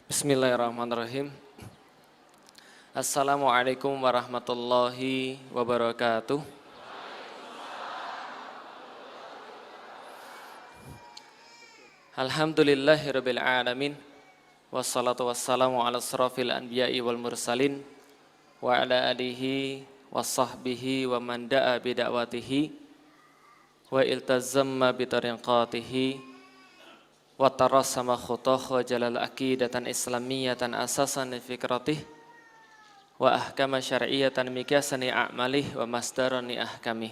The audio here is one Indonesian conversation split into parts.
Bismillahirrahmanirrahim. Assalamualaikum warahmatullahi wabarakatuh. Alhamdulillahirabbil alamin. Wassalatu wassalamu ala asrafil anbiya'i wal mursalin wa ala alihi wassahbihi wa man da'a bida'watihi wa iltazamma bitariqatihi wa tarassama khutah wa jalal aqidatan islamiyatan asasan fikratih wa ahkama syar'iyatan mikasani a'malih wa masdarani ahkamih.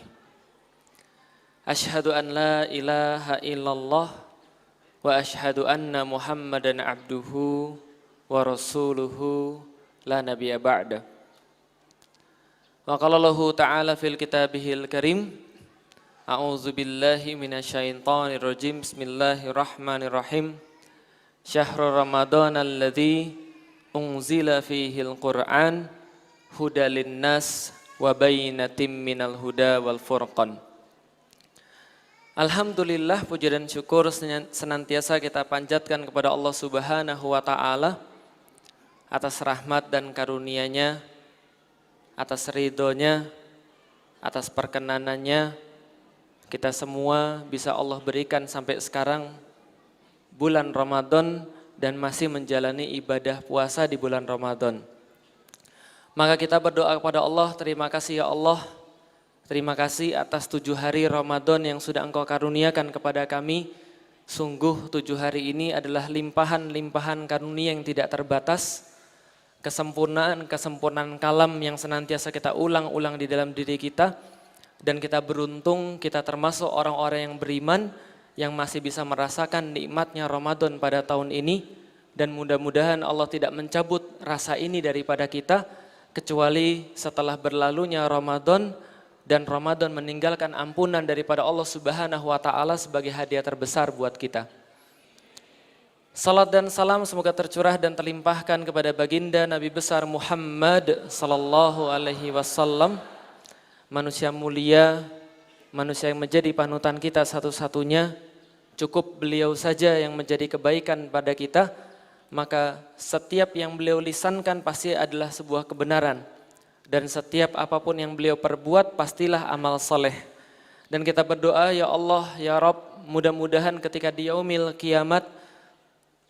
Ashhadu an la ilaha illallah wa ashhadu anna Muhammadan abduhu wa rasuluhu la nabiyya ba'da. Wa qala Allahu ta'ala fil kitabihil karim, a'udzu billahi minasyaitonir rajim. Bismillahirrahmanirrahim. Syahrul Ramadan alladzi unzila fihil Qur'an hudal linnas wa bayyinatin minal huda wal furqan. Alhamdulillah, puji dan syukur senantiasa kita panjatkan kepada Allah Subhanahu wa taala atas rahmat dan karunia-Nya, atas ridhonya, atas perkenanannya. Kita semua bisa Allah berikan sampai sekarang bulan Ramadan dan masih menjalani ibadah puasa di bulan Ramadan. Maka kita berdoa kepada Allah, terima kasih ya Allah. Terima kasih atas 7 hari Ramadan yang sudah Engkau karuniakan kepada kami. Sungguh 7 hari ini adalah limpahan-limpahan karunia yang tidak terbatas. Kesempurnaan kalam yang senantiasa kita ulang-ulang di dalam diri kita. Dan kita beruntung, kita termasuk orang-orang yang beriman yang masih bisa merasakan nikmatnya Ramadan pada tahun ini. Dan mudah-mudahan Allah tidak mencabut rasa ini daripada kita, kecuali setelah berlalunya Ramadan dan Ramadan meninggalkan ampunan daripada Allah Subhanahu wa taala sebagai hadiah terbesar buat kita. Salat dan salam semoga tercurah dan terlimpahkan kepada baginda Nabi besar Muhammad sallallahu alaihi wasallam, manusia mulia, manusia yang menjadi panutan kita satu-satunya. Cukup beliau saja yang menjadi kebaikan pada kita, maka setiap yang beliau lisankan pasti adalah sebuah kebenaran. Dan setiap apapun yang beliau perbuat pastilah amal soleh. Dan kita berdoa, ya Allah, ya Rabb, mudah-mudahan ketika di yaumil kiamat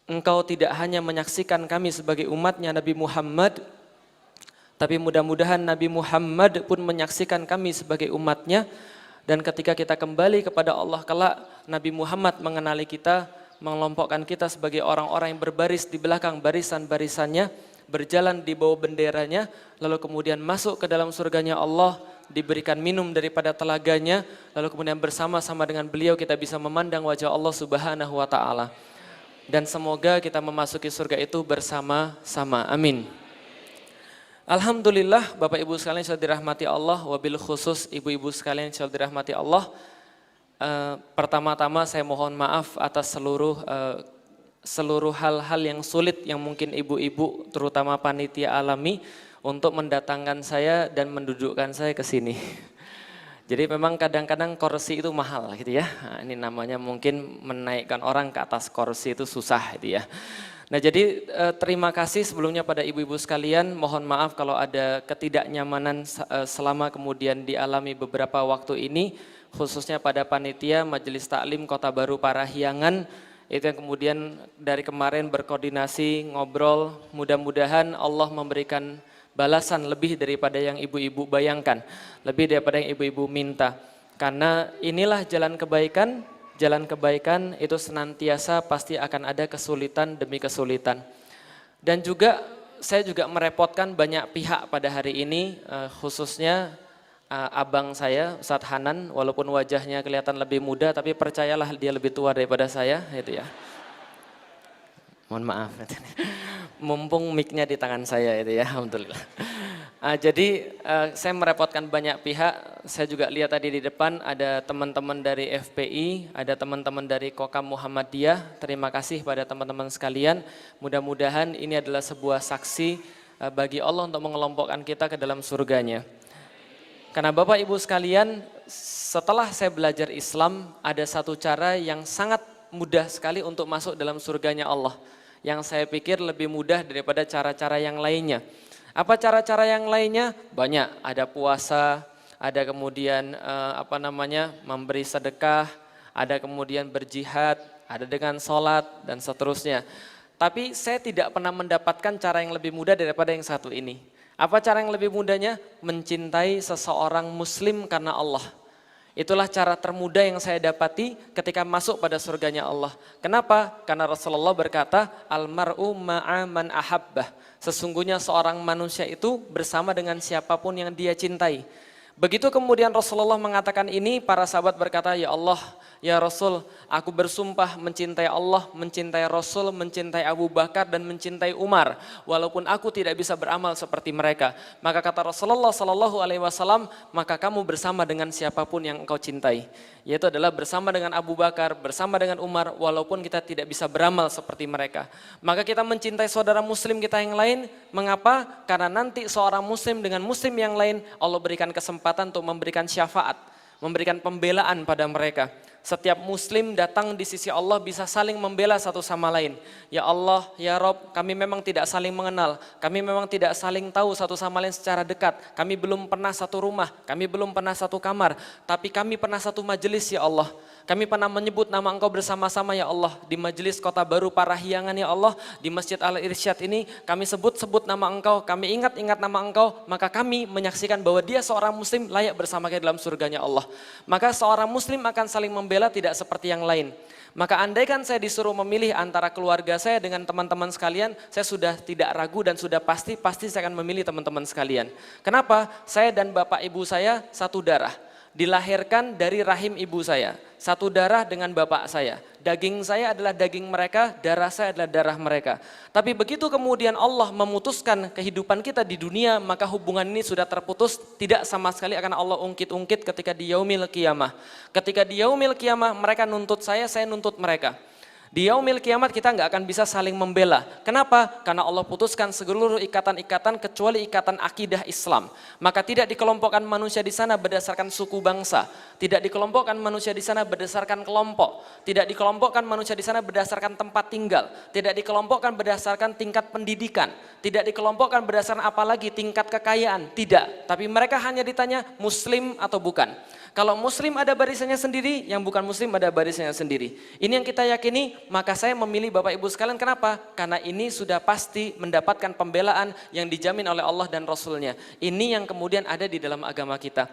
Engkau tidak hanya menyaksikan kami sebagai umatnya Nabi Muhammad, tapi mudah-mudahan Nabi Muhammad pun menyaksikan kami sebagai umatnya. Dan ketika kita kembali kepada Allah kelak, Nabi Muhammad mengenali kita, mengelompokkan kita sebagai orang-orang yang berbaris di belakang barisan-barisannya, berjalan di bawah benderanya, lalu kemudian masuk ke dalam surganya Allah, diberikan minum daripada telaganya, lalu kemudian bersama-sama dengan beliau kita bisa memandang wajah Allah Subhanahu wa taala. Dan semoga kita memasuki surga itu bersama-sama. Amin. Alhamdulillah, Bapak Ibu sekalian yang dirahmati Allah, wabil khusus ibu-ibu sekalian yang dirahmati Allah. Pertama-tama saya mohon maaf atas seluruh hal-hal yang sulit yang mungkin ibu-ibu terutama panitia alami untuk mendatangkan saya dan mendudukkan saya ke sini. Jadi memang kadang-kadang kursi itu mahal gitu ya. Nah, ini namanya mungkin menaikkan orang ke atas kursi itu susah gitu ya. Nah jadi terima kasih sebelumnya pada ibu-ibu sekalian, mohon maaf kalau ada ketidaknyamanan selama kemudian dialami beberapa waktu ini, khususnya pada panitia Majelis Taklim Kota Baru Parahyangan, itu yang kemudian dari kemarin berkoordinasi, ngobrol, mudah-mudahan Allah memberikan balasan lebih daripada yang ibu-ibu bayangkan, lebih daripada yang ibu-ibu minta. Karena inilah jalan kebaikan. Jalan kebaikan itu senantiasa pasti akan ada kesulitan demi kesulitan. Dan juga saya juga merepotkan banyak pihak pada hari ini, khususnya abang saya, Ustadz Hanan, walaupun wajahnya kelihatan lebih muda, tapi percayalah dia lebih tua daripada saya, itu ya. Mohon maaf, mumpung mic-nya di tangan saya itu ya, alhamdulillah. Jadi saya merepotkan banyak pihak. Saya juga lihat tadi di depan ada teman-teman dari FPI, ada teman-teman dari Kokam Muhammadiyah. Terima kasih pada teman-teman sekalian. Mudah-mudahan ini adalah sebuah saksi bagi Allah untuk mengelompokkan kita ke dalam surganya. Karena Bapak Ibu sekalian, setelah saya belajar Islam, ada satu cara yang sangat mudah sekali untuk masuk dalam surganya Allah. yang saya pikir lebih mudah daripada cara-cara yang lainnya. Apa cara-cara yang lainnya? Banyak, ada puasa, ada kemudian memberi sedekah, ada kemudian berjihad, ada dengan sholat dan seterusnya. Tapi saya tidak pernah mendapatkan cara yang lebih mudah daripada yang satu ini. Apa cara yang lebih mudahnya? Mencintai seseorang muslim karena Allah. Itulah cara termudah yang saya dapati ketika masuk pada surganya Allah. Kenapa? Karena Rasulullah berkata, Al-mar'u ma'a man ahabbah. Sesungguhnya seorang manusia itu bersama dengan siapapun yang dia cintai. Begitu kemudian Rasulullah mengatakan ini, para sahabat berkata, ya Allah, ya Rasul, aku bersumpah mencintai Allah, mencintai Rasul, mencintai Abu Bakar dan mencintai Umar, walaupun aku tidak bisa beramal seperti mereka. Maka kata Rasulullah SAW, maka kamu bersama dengan siapapun yang engkau cintai, yaitu adalah bersama dengan Abu Bakar, bersama dengan Umar, walaupun kita tidak bisa beramal seperti mereka. Maka kita mencintai saudara muslim kita yang lain. Mengapa? Karena nanti seorang muslim dengan muslim yang lain, Allah berikan kesempatan untuk memberikan syafaat, memberikan pembelaan pada mereka. Setiap muslim datang di sisi Allah bisa saling membela satu sama lain. Ya Allah, ya Rob, kami memang tidak saling mengenal, kami memang tidak saling tahu satu sama lain secara dekat, kami belum pernah satu rumah, kami belum pernah satu kamar, tapi kami pernah satu majelis ya Allah. Kami pernah menyebut nama Engkau bersama-sama ya Allah, di majelis Kota Baru Parahyangan ya Allah, di Masjid Al-Irsyad ini kami sebut-sebut nama Engkau, kami ingat-ingat nama Engkau, maka kami menyaksikan bahwa dia seorang muslim layak bersama kita dalam surganya Allah. Maka seorang muslim akan saling membela, tidak seperti yang lain. Maka andaikan saya disuruh memilih antara keluarga saya dengan teman-teman sekalian, saya sudah tidak ragu dan sudah pasti saya akan memilih teman-teman sekalian. Kenapa? Saya dan bapak ibu saya satu darah. Dilahirkan dari rahim ibu saya, satu darah dengan bapak saya. Daging saya adalah daging mereka, darah saya adalah darah mereka. Tapi begitu kemudian Allah memutuskan kehidupan kita di dunia, maka hubungan ini sudah terputus, tidak sama sekali akan Allah ungkit-ungkit ketika di yaumil qiyamah. Ketika di yaumil qiyamah mereka nuntut saya nuntut mereka. Di yaumil kiamat kita nggak akan bisa saling membela. Kenapa? Karena Allah putuskan seluruh ikatan-ikatan kecuali ikatan akidah Islam. Maka tidak dikelompokkan manusia di sana berdasarkan suku bangsa, tidak dikelompokkan manusia di sana berdasarkan kelompok, tidak dikelompokkan manusia di sana berdasarkan tempat tinggal, tidak dikelompokkan berdasarkan tingkat pendidikan, tidak dikelompokkan berdasarkan apalagi tingkat kekayaan, tidak. Tapi mereka hanya ditanya muslim atau bukan. Kalau muslim ada barisannya sendiri, yang bukan muslim ada barisannya sendiri. Ini yang kita yakini, maka saya memilih Bapak Ibu sekalian. Kenapa? Karena ini sudah pasti mendapatkan pembelaan yang dijamin oleh Allah dan Rasulnya. Ini yang kemudian ada di dalam agama kita.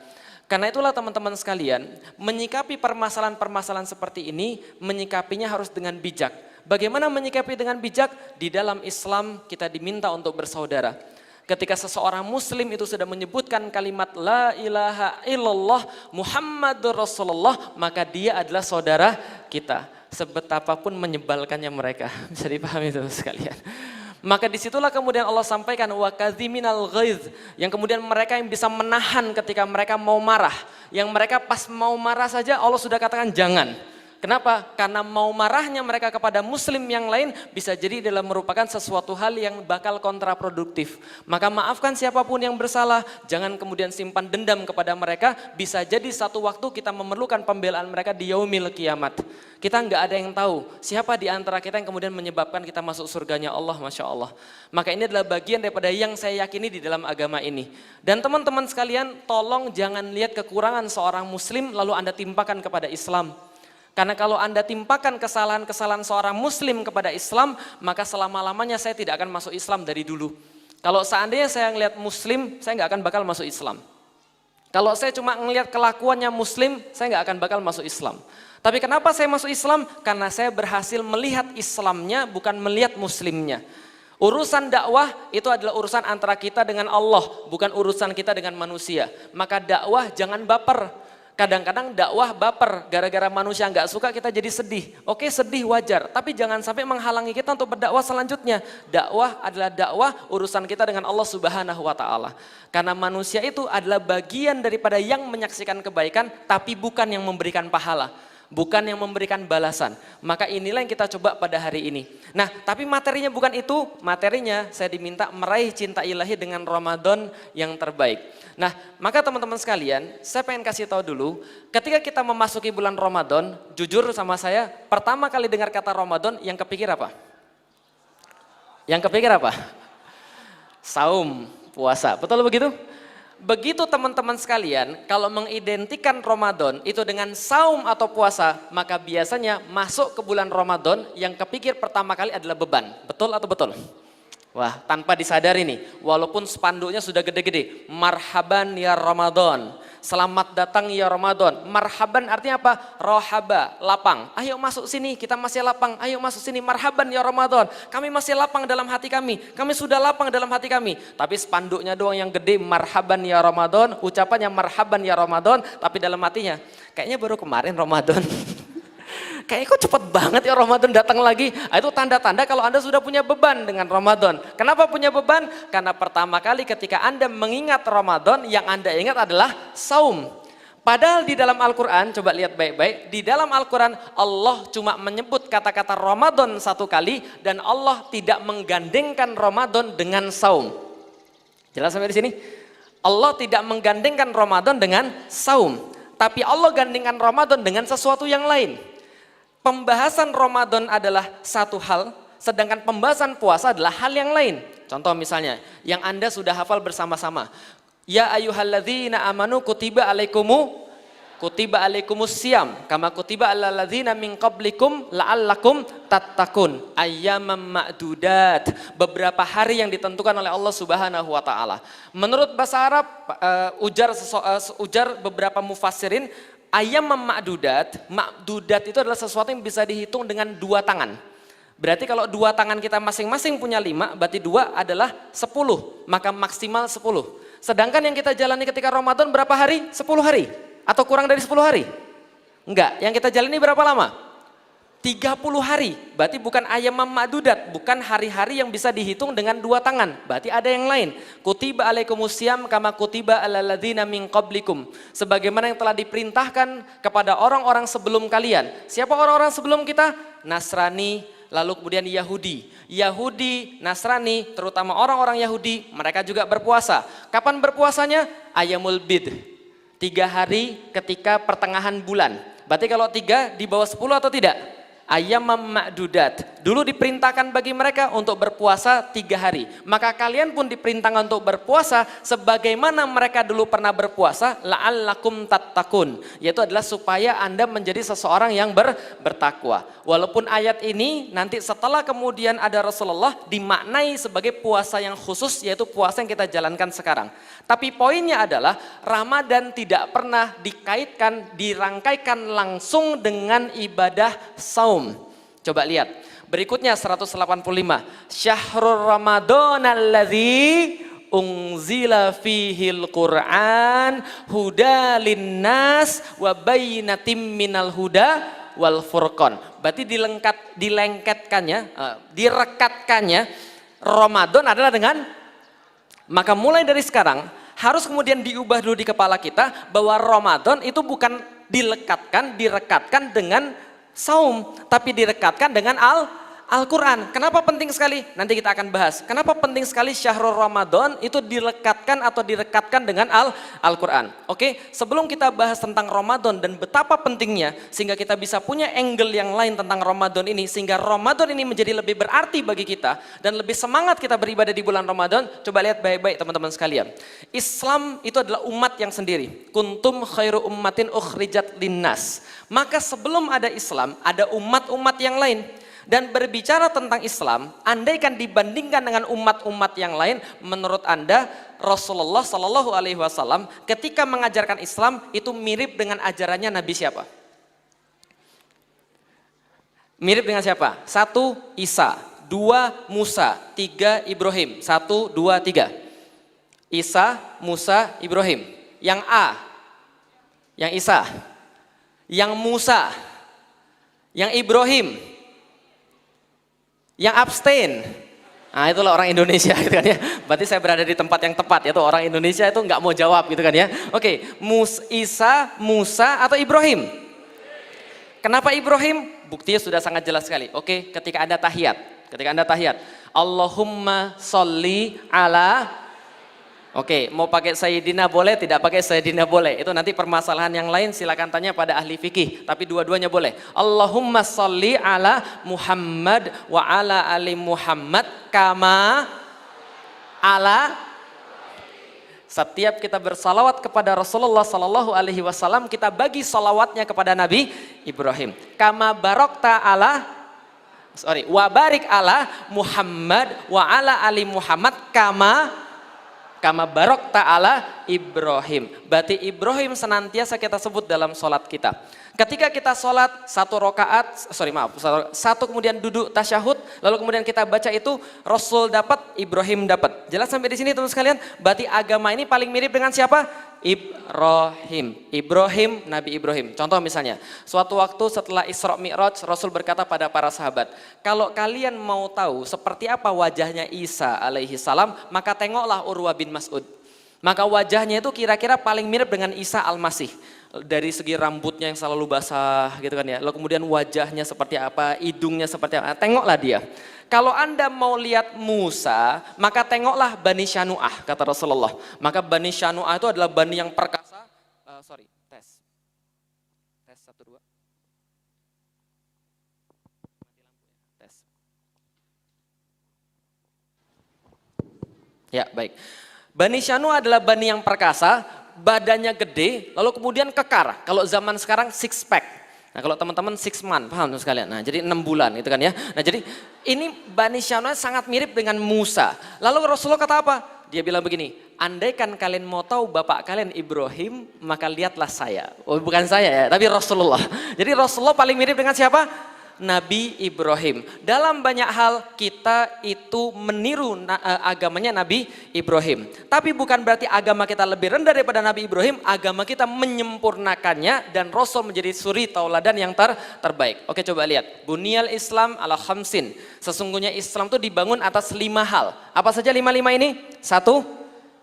Karena itulah teman-teman sekalian, menyikapi permasalahan-permasalahan seperti ini, menyikapinya harus dengan bijak. Bagaimana menyikapi dengan bijak? Di dalam Islam kita diminta untuk bersaudara. Ketika seseorang muslim itu sudah menyebutkan kalimat la ilaha illallah Muhammadur Rasulullah, maka dia adalah saudara kita. Sebetapapun menyebalkannya mereka. Bisa dipahami itu sekalian. Maka disitulah kemudian Allah sampaikan wa kadhiminal ghaiz, yang kemudian mereka yang bisa menahan ketika mereka mau marah. Yang mereka pas mau marah saja Allah sudah katakan jangan. Kenapa? Karena mau marahnya mereka kepada muslim yang lain bisa jadi adalah merupakan sesuatu hal yang bakal kontraproduktif. Maka maafkan siapapun yang bersalah, jangan kemudian simpan dendam kepada mereka. Bisa jadi satu waktu kita memerlukan pembelaan mereka di yaumil kiamat. Kita nggak ada yang tahu siapa di antara kita yang kemudian menyebabkan kita masuk surganya Allah, Masya Allah. Maka ini adalah bagian daripada yang saya yakini di dalam agama ini. Dan teman-teman sekalian, tolong jangan lihat kekurangan seorang muslim lalu Anda timpakan kepada Islam. Karena kalau Anda timpakan kesalahan-kesalahan seorang muslim kepada Islam, maka selama-lamanya saya tidak akan masuk Islam dari dulu. Kalau seandainya saya ngelihat muslim, saya nggak akan bakal masuk Islam. Kalau saya cuma ngelihat kelakuannya muslim, saya nggak akan bakal masuk Islam. Tapi kenapa saya masuk Islam? Karena saya berhasil melihat Islamnya, bukan melihat muslimnya. Urusan dakwah itu adalah urusan antara kita dengan Allah, bukan urusan kita dengan manusia. Maka dakwah jangan baper. Kadang-kadang dakwah baper, gara-gara manusia nggak suka kita jadi sedih. Oke, sedih wajar, tapi jangan sampai menghalangi kita untuk berdakwah selanjutnya. Dakwah adalah dakwah urusan kita dengan Allah Subhanahu wa Ta'ala. Karena manusia itu adalah bagian daripada yang menyaksikan kebaikan, tapi bukan yang memberikan pahala. Bukan yang memberikan balasan. Maka inilah yang kita coba pada hari ini. Nah, tapi materinya bukan itu. Materinya saya diminta meraih cinta ilahi dengan Ramadan yang terbaik. Nah, maka teman-teman sekalian, saya pengen kasih tahu dulu, ketika kita memasuki bulan Ramadan, jujur sama saya, pertama kali dengar kata Ramadan, yang kepikir apa? Yang kepikir apa? Saum, puasa. Betul begitu? Begitu teman-teman sekalian, kalau mengidentikan Ramadan itu dengan saum atau puasa, maka biasanya masuk ke bulan Ramadan yang kepikir pertama kali adalah beban. Betul atau betul? Wah, tanpa disadari nih, walaupun spanduknya sudah gede-gede, marhaban ya Ramadan, selamat datang ya Ramadan. Marhaban artinya apa? Rohaba, lapang. Ayo masuk sini, kita masih lapang. Ayo masuk sini, marhaban ya Ramadan. Kami masih lapang dalam hati kami sudah lapang dalam hati kami. Tapi spanduknya doang yang gede, marhaban ya Ramadan, ucapannya marhaban ya Ramadan, tapi dalam hatinya, kayaknya baru kemarin Ramadan. Kayaknya kok cepet banget ya Ramadan datang lagi. Itu tanda-tanda kalau Anda sudah punya beban dengan Ramadan. Kenapa punya beban? Karena pertama kali ketika Anda mengingat Ramadan, yang Anda ingat adalah saum. Padahal di dalam Al-Quran, coba lihat baik-baik, di dalam Al-Quran Allah cuma menyebut kata-kata Ramadan satu kali, dan Allah tidak menggandengkan Ramadan dengan saum. Jelas sampai di sini? Allah tidak menggandengkan Ramadan dengan saum, tapi Allah gandengkan Ramadan dengan sesuatu yang lain. Pembahasan Ramadan adalah satu hal, sedangkan pembahasan puasa adalah hal yang lain. Contoh misalnya, yang Anda sudah hafal bersama-sama. Ya ayyuhalladzina amanu kutiba alaikumus siyam kama kutiba alal ladzina min qablikum la'allakum tattaqun. Ayyamam ma'dudat, beberapa hari yang ditentukan oleh Allah Subhanahu wa taala. Menurut bahasa Arab, ujar beberapa mufassirin, ayyamam ma'dudat, ma'dudat itu adalah sesuatu yang bisa dihitung dengan dua tangan. Berarti kalau dua tangan kita masing-masing punya 5, berarti 2 adalah 10, maka maksimal 10. Sedangkan yang kita jalani ketika Ramadan berapa hari? 10 hari? Atau kurang dari 10 hari? Enggak, yang kita jalani berapa lama? 30 hari, berarti bukan ayyamam ma'dudat, bukan hari-hari yang bisa dihitung dengan dua tangan, berarti ada yang lain. Kutiba alaikumus syiyam kama kutiba alal ladzina min qablikum, sebagaimana yang telah diperintahkan kepada orang-orang sebelum kalian. Siapa orang-orang sebelum kita? Nasrani, lalu kemudian Yahudi, Nasrani, terutama orang-orang Yahudi, mereka juga berpuasa. Kapan berpuasanya? Ayyamul bid, 3 hari ketika pertengahan bulan. Berarti kalau 3 di bawah 10 atau tidak? Ayyamam ma'dudat. Dulu diperintahkan bagi mereka untuk berpuasa 3 hari. Maka kalian pun diperintahkan untuk berpuasa sebagaimana mereka dulu pernah berpuasa, la'allakum tattaqun. Yaitu adalah supaya Anda menjadi seseorang yang bertakwa. Walaupun ayat ini nanti setelah kemudian ada Rasulullah dimaknai sebagai puasa yang khusus, yaitu puasa yang kita jalankan sekarang. Tapi poinnya adalah Ramadan tidak pernah dirangkaikan langsung dengan ibadah saum. Coba lihat, berikutnya 185. Syahrul Ramadan alladzi unzila fihil Qur'an hudalin nas wa bayyinatim minal huda wal furqan. Berarti direkatkannya Ramadan adalah dengan, maka mulai dari sekarang harus kemudian diubah dulu di kepala kita bahwa Ramadan itu bukan direkatkan dengan saum, tapi direkatkan dengan Al-Quran. Kenapa penting sekali? Nanti kita akan bahas. Kenapa penting sekali Syahrul Ramadan itu direkatkan dengan Al-Quran. Oke, sebelum kita bahas tentang Ramadan dan betapa pentingnya, sehingga kita bisa punya angle yang lain tentang Ramadan ini, sehingga Ramadan ini menjadi lebih berarti bagi kita, dan lebih semangat kita beribadah di bulan Ramadan. Coba lihat baik-baik teman-teman sekalian. Islam itu adalah umat yang sendiri. Kuntum khairu ummatin ukhrijat linnas. Maka sebelum ada Islam, ada umat-umat yang lain. Dan berbicara tentang Islam, andaikan dibandingkan dengan umat-umat yang lain, menurut Anda Rasulullah Shallallahu Alaihi Wasallam ketika mengajarkan Islam itu mirip dengan ajarannya Nabi siapa? Mirip dengan siapa? 1 Isa, 2 Musa, 3 Ibrahim. 1, 2, 3. Isa, Musa, Ibrahim. Yang A, yang Isa, yang Musa, yang Ibrahim, yang abstain. Nah, itulah orang Indonesia gitu kan ya. Berarti saya berada di tempat yang tepat, yaitu orang Indonesia itu nggak mau jawab gitu kan ya. Oke, Isa, Musa atau Ibrahim? Kenapa Ibrahim? Buktinya sudah sangat jelas sekali. Oke, ketika Anda tahiyat, Allahumma sholli ala Oke, mau pakai Sayyidina boleh, tidak pakai Sayyidina boleh. Itu nanti permasalahan yang lain silakan tanya pada ahli fikih. Tapi dua-duanya boleh. Allahumma sholli ala Muhammad wa ala ali Muhammad kama ala. Setiap kita bersalawat kepada Rasulullah Sallallahu Alaihi Wasallam, kita bagi salawatnya kepada Nabi Ibrahim. Kama barokta ala, wa barik ala Muhammad wa ala ali Muhammad kama barok ta'ala Ibrahim. Berarti Ibrahim senantiasa kita sebut dalam sholat kita. Ketika kita sholat satu kemudian duduk tasyahud, lalu kemudian kita baca itu, Rasul dapat, Ibrahim dapat. Jelas sampai di sini teman sekalian? Berarti agama ini paling mirip dengan siapa? Ibrahim, Nabi Ibrahim. Contoh misalnya, suatu waktu setelah Isra Mi'raj, Rasul berkata pada para sahabat, kalau kalian mau tahu seperti apa wajahnya Isa alaihi salam, maka tengoklah Urwah bin Mas'ud. Maka wajahnya itu kira-kira paling mirip dengan Isa al-Masih. Dari segi rambutnya yang selalu basah gitu kan ya. Lalu kemudian wajahnya seperti apa, hidungnya seperti apa, tengoklah dia. Kalau Anda mau lihat Musa, maka tengoklah Bani Syanu'ah, kata Rasulullah. Maka Bani Syanu'ah itu adalah Bani yang perkasa. Tes 1, 2. Tes. Ya, baik. Bani Syanu'ah adalah Bani yang perkasa, badannya gede, lalu kemudian kekar. Kalau zaman sekarang six pack. Nah kalau teman-teman 6 month, paham sekalian? Nah jadi 6 bulan itu kan ya. Nah jadi ini Bani Syanu'ah sangat mirip dengan Musa. Lalu Rasulullah kata apa? Dia bilang begini, andaikan kalian mau tahu bapak kalian Ibrahim, maka lihatlah saya. Oh bukan saya ya, tapi Rasulullah. Jadi Rasulullah paling mirip dengan siapa? Nabi Ibrahim. Dalam banyak hal kita itu meniru agamanya Nabi Ibrahim. Tapi bukan berarti agama kita lebih rendah daripada Nabi Ibrahim. Agama kita menyempurnakannya dan Rasul menjadi suri tauladan yang terbaik. Oke coba lihat. Bunyal Islam ala khamsin. Sesungguhnya Islam itu dibangun atas 5 hal. Apa saja 5 ini? 1,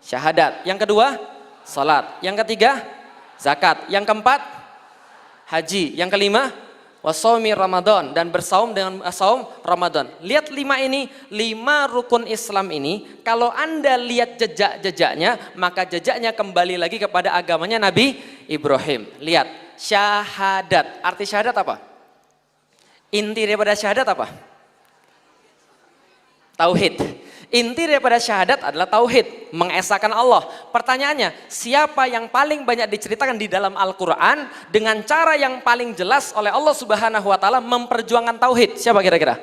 syahadat. Yang kedua, salat. Yang ketiga, zakat. Yang keempat, haji. Yang kelima, wasaumi Ramadan, dan bersaum dengan saum Ramadan. Lihat 5 ini, 5 rukun Islam ini, kalau Anda lihat jejak-jejaknya, maka jejaknya kembali lagi kepada agamanya Nabi Ibrahim. Lihat, syahadat. Arti syahadat apa? Inti daripada syahadat apa? Tauhid. Inti daripada syahadat adalah tauhid, mengesahkan Allah. Pertanyaannya, siapa yang paling banyak diceritakan di dalam Al-Quran dengan cara yang paling jelas oleh Allah Subhanahu wa Ta'ala memperjuangkan tauhid? Siapa kira-kira?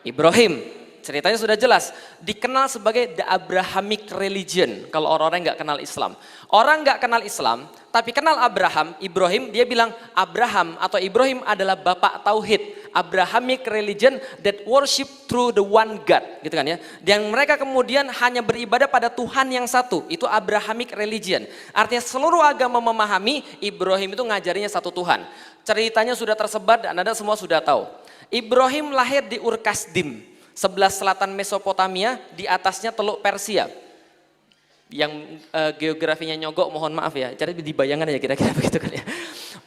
Ibrahim. Ceritanya sudah jelas, dikenal sebagai the Abrahamic religion. Kalau orang-orang nggak kenal Islam, orang nggak kenal Islam tapi kenal Abraham, Ibrahim, dia bilang Abraham atau Ibrahim adalah bapak tauhid. Abrahamic religion that worship through the one God, gitu kan ya. Dan mereka kemudian hanya beribadah pada Tuhan yang satu. Itu Abrahamic religion. Artinya seluruh agama memahami Ibrahim itu ngajarinya satu Tuhan. Ceritanya sudah tersebar dan Anda semua sudah tahu. Ibrahim lahir di Ur-Kasdim, sebelah selatan Mesopotamia, di atasnya Teluk Persia. Yang geografinya nyogok, mohon maaf ya. Jadi dibayangkan aja kira-kira begitu kan ya.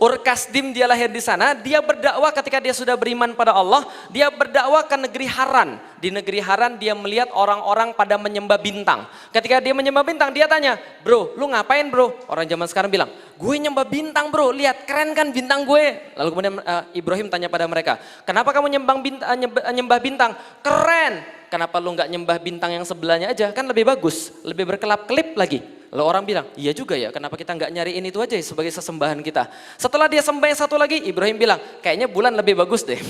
Ur-Kasdim dia lahir di sana, dia berdakwah ketika dia sudah beriman pada Allah, dia berdakwah ke negeri Haran. Di negeri Haran dia melihat orang-orang pada menyembah bintang. Ketika dia menyembah bintang, dia tanya, "Bro, lu ngapain bro?" Orang zaman sekarang bilang, "Gue nyembah bintang bro, lihat keren kan bintang gue." Lalu kemudian Ibrahim tanya pada mereka, "Kenapa kamu nyembah bintang? Keren. Kenapa lu nggak nyembah bintang yang sebelahnya aja? Kan lebih bagus, lebih berkelap-kelip lagi." Lalu orang bilang, "Iya juga ya, kenapa kita nggak nyariin itu aja sebagai sesembahan kita?" Setelah dia sembah yang satu lagi, Ibrahim bilang, "Kayaknya bulan lebih bagus deh."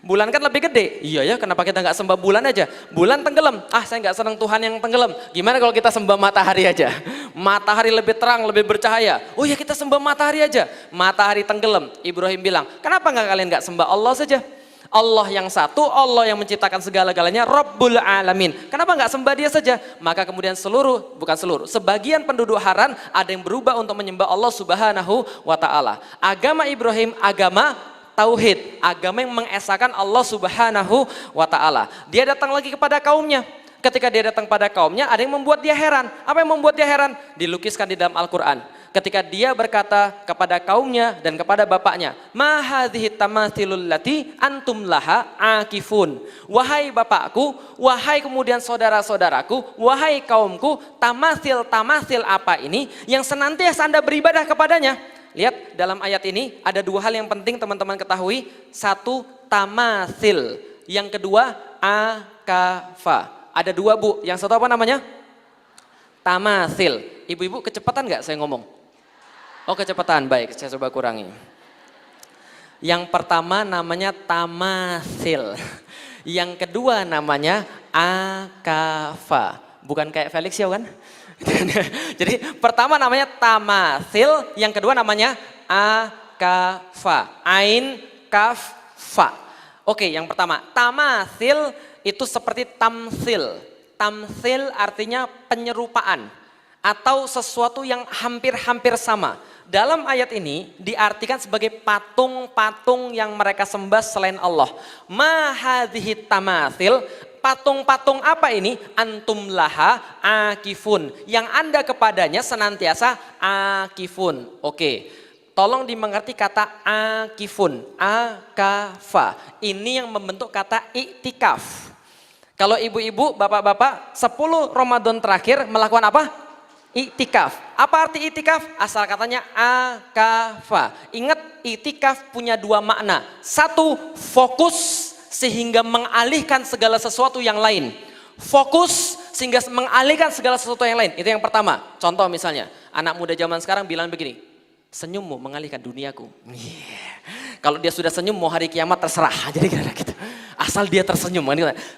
Bulan kan lebih gede. Iya ya, kenapa kita nggak sembah bulan aja? Bulan tenggelam. Ah, saya nggak senang Tuhan yang tenggelam. Gimana kalau kita sembah matahari aja? Matahari lebih terang, lebih bercahaya. Oh ya, kita sembah matahari aja. Matahari tenggelam. Ibrahim bilang, "Kenapa nggak kalian nggak sembah Allah saja? Allah yang satu, Allah yang menciptakan segala-galanya, Rabbul Alamin. Kenapa nggak sembah dia saja?" Maka kemudian sebagian penduduk Haran ada yang berubah untuk menyembah Allah Subhanahu wa Ta'ala. Agama Ibrahim, agama tauhid, agama yang mengesahkan Allah Subhanahu wa Ta'ala. Dia datang lagi kepada kaumnya. Ketika dia datang pada kaumnya, ada yang membuat dia heran. Apa yang membuat dia heran? Dilukiskan di dalam Al-Quran. ketika dia berkata kepada kaumnya dan kepada bapaknya, ma hadhihi tamathilul lati antum laha akifun. Wahai bapakku, wahai kemudian saudara-saudaraku, wahai kaumku, tamathil apa ini yang senantiasa Anda beribadah kepadanya. Lihat dalam ayat ini ada dua hal yang penting teman-teman ketahui. Satu, tamathil. Yang kedua, akafa. Ada dua Bu, yang satu apa namanya? Tamathil. Ibu-ibu kecepatan nggak saya ngomong? Oh kecepatan, baik saya coba kurangi. Yang pertama namanya tamathil. Yang kedua namanya akafa. Bukan kayak Felix ya kan? Jadi pertama namanya tamathil, yang kedua namanya akafa. Ain, kaf, fa. Oke, yang pertama tamathil itu seperti tamsil. Tamsil artinya penyerupaan atau sesuatu yang hampir-hampir sama. Dalam ayat ini diartikan sebagai patung-patung yang mereka sembah selain Allah. Ma hadhihi tamathil. Patung-patung apa ini? Antum laha akifun. Yang Anda kepadanya senantiasa akifun. Oke, tolong dimengerti kata akifun, akafa. Ini yang membentuk kata iktikaf. Kalau ibu-ibu, bapak-bapak 10 Ramadan terakhir melakukan apa? Iktikaf. Apa arti iktikaf? Asal katanya akafa. Ingat, iktikaf punya dua makna. Satu, fokus sehingga mengalihkan segala sesuatu yang lain. Fokus sehingga mengalihkan segala sesuatu yang lain. Itu yang pertama. Contoh misalnya, anak muda zaman sekarang bilang begini, senyummu mengalihkan duniaku. Kalau dia sudah senyum mau hari kiamat terserah. Jadi kira-kira gitu. Asal dia tersenyum.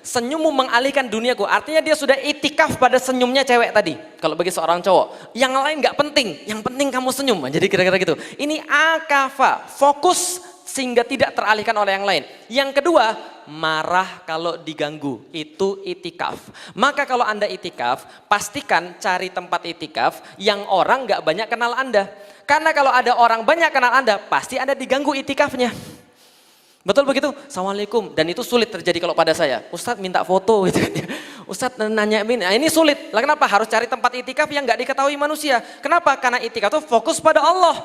Senyummu mengalihkan duniaku. Artinya dia sudah itikaf pada senyumnya cewek tadi. Kalau bagi seorang cowok. Yang lain gak penting. Yang penting kamu senyum. Jadi kira-kira gitu. Ini akafa. Fokus sehingga tidak teralihkan oleh yang lain. Yang kedua, marah kalau diganggu. Itu itikaf. Maka kalau Anda itikaf, pastikan cari tempat itikaf yang orang gak banyak kenal Anda. Karena kalau ada orang banyak kenal Anda, pasti Anda diganggu itikafnya. Betul begitu? Assalamualaikum. Dan itu sulit terjadi kalau pada saya. Ustadz minta foto gitu. Ustadz nanya ini sulit. Lah kenapa? Harus cari tempat itikaf yang gak diketahui manusia. Kenapa? Karena itikaf itu fokus pada Allah.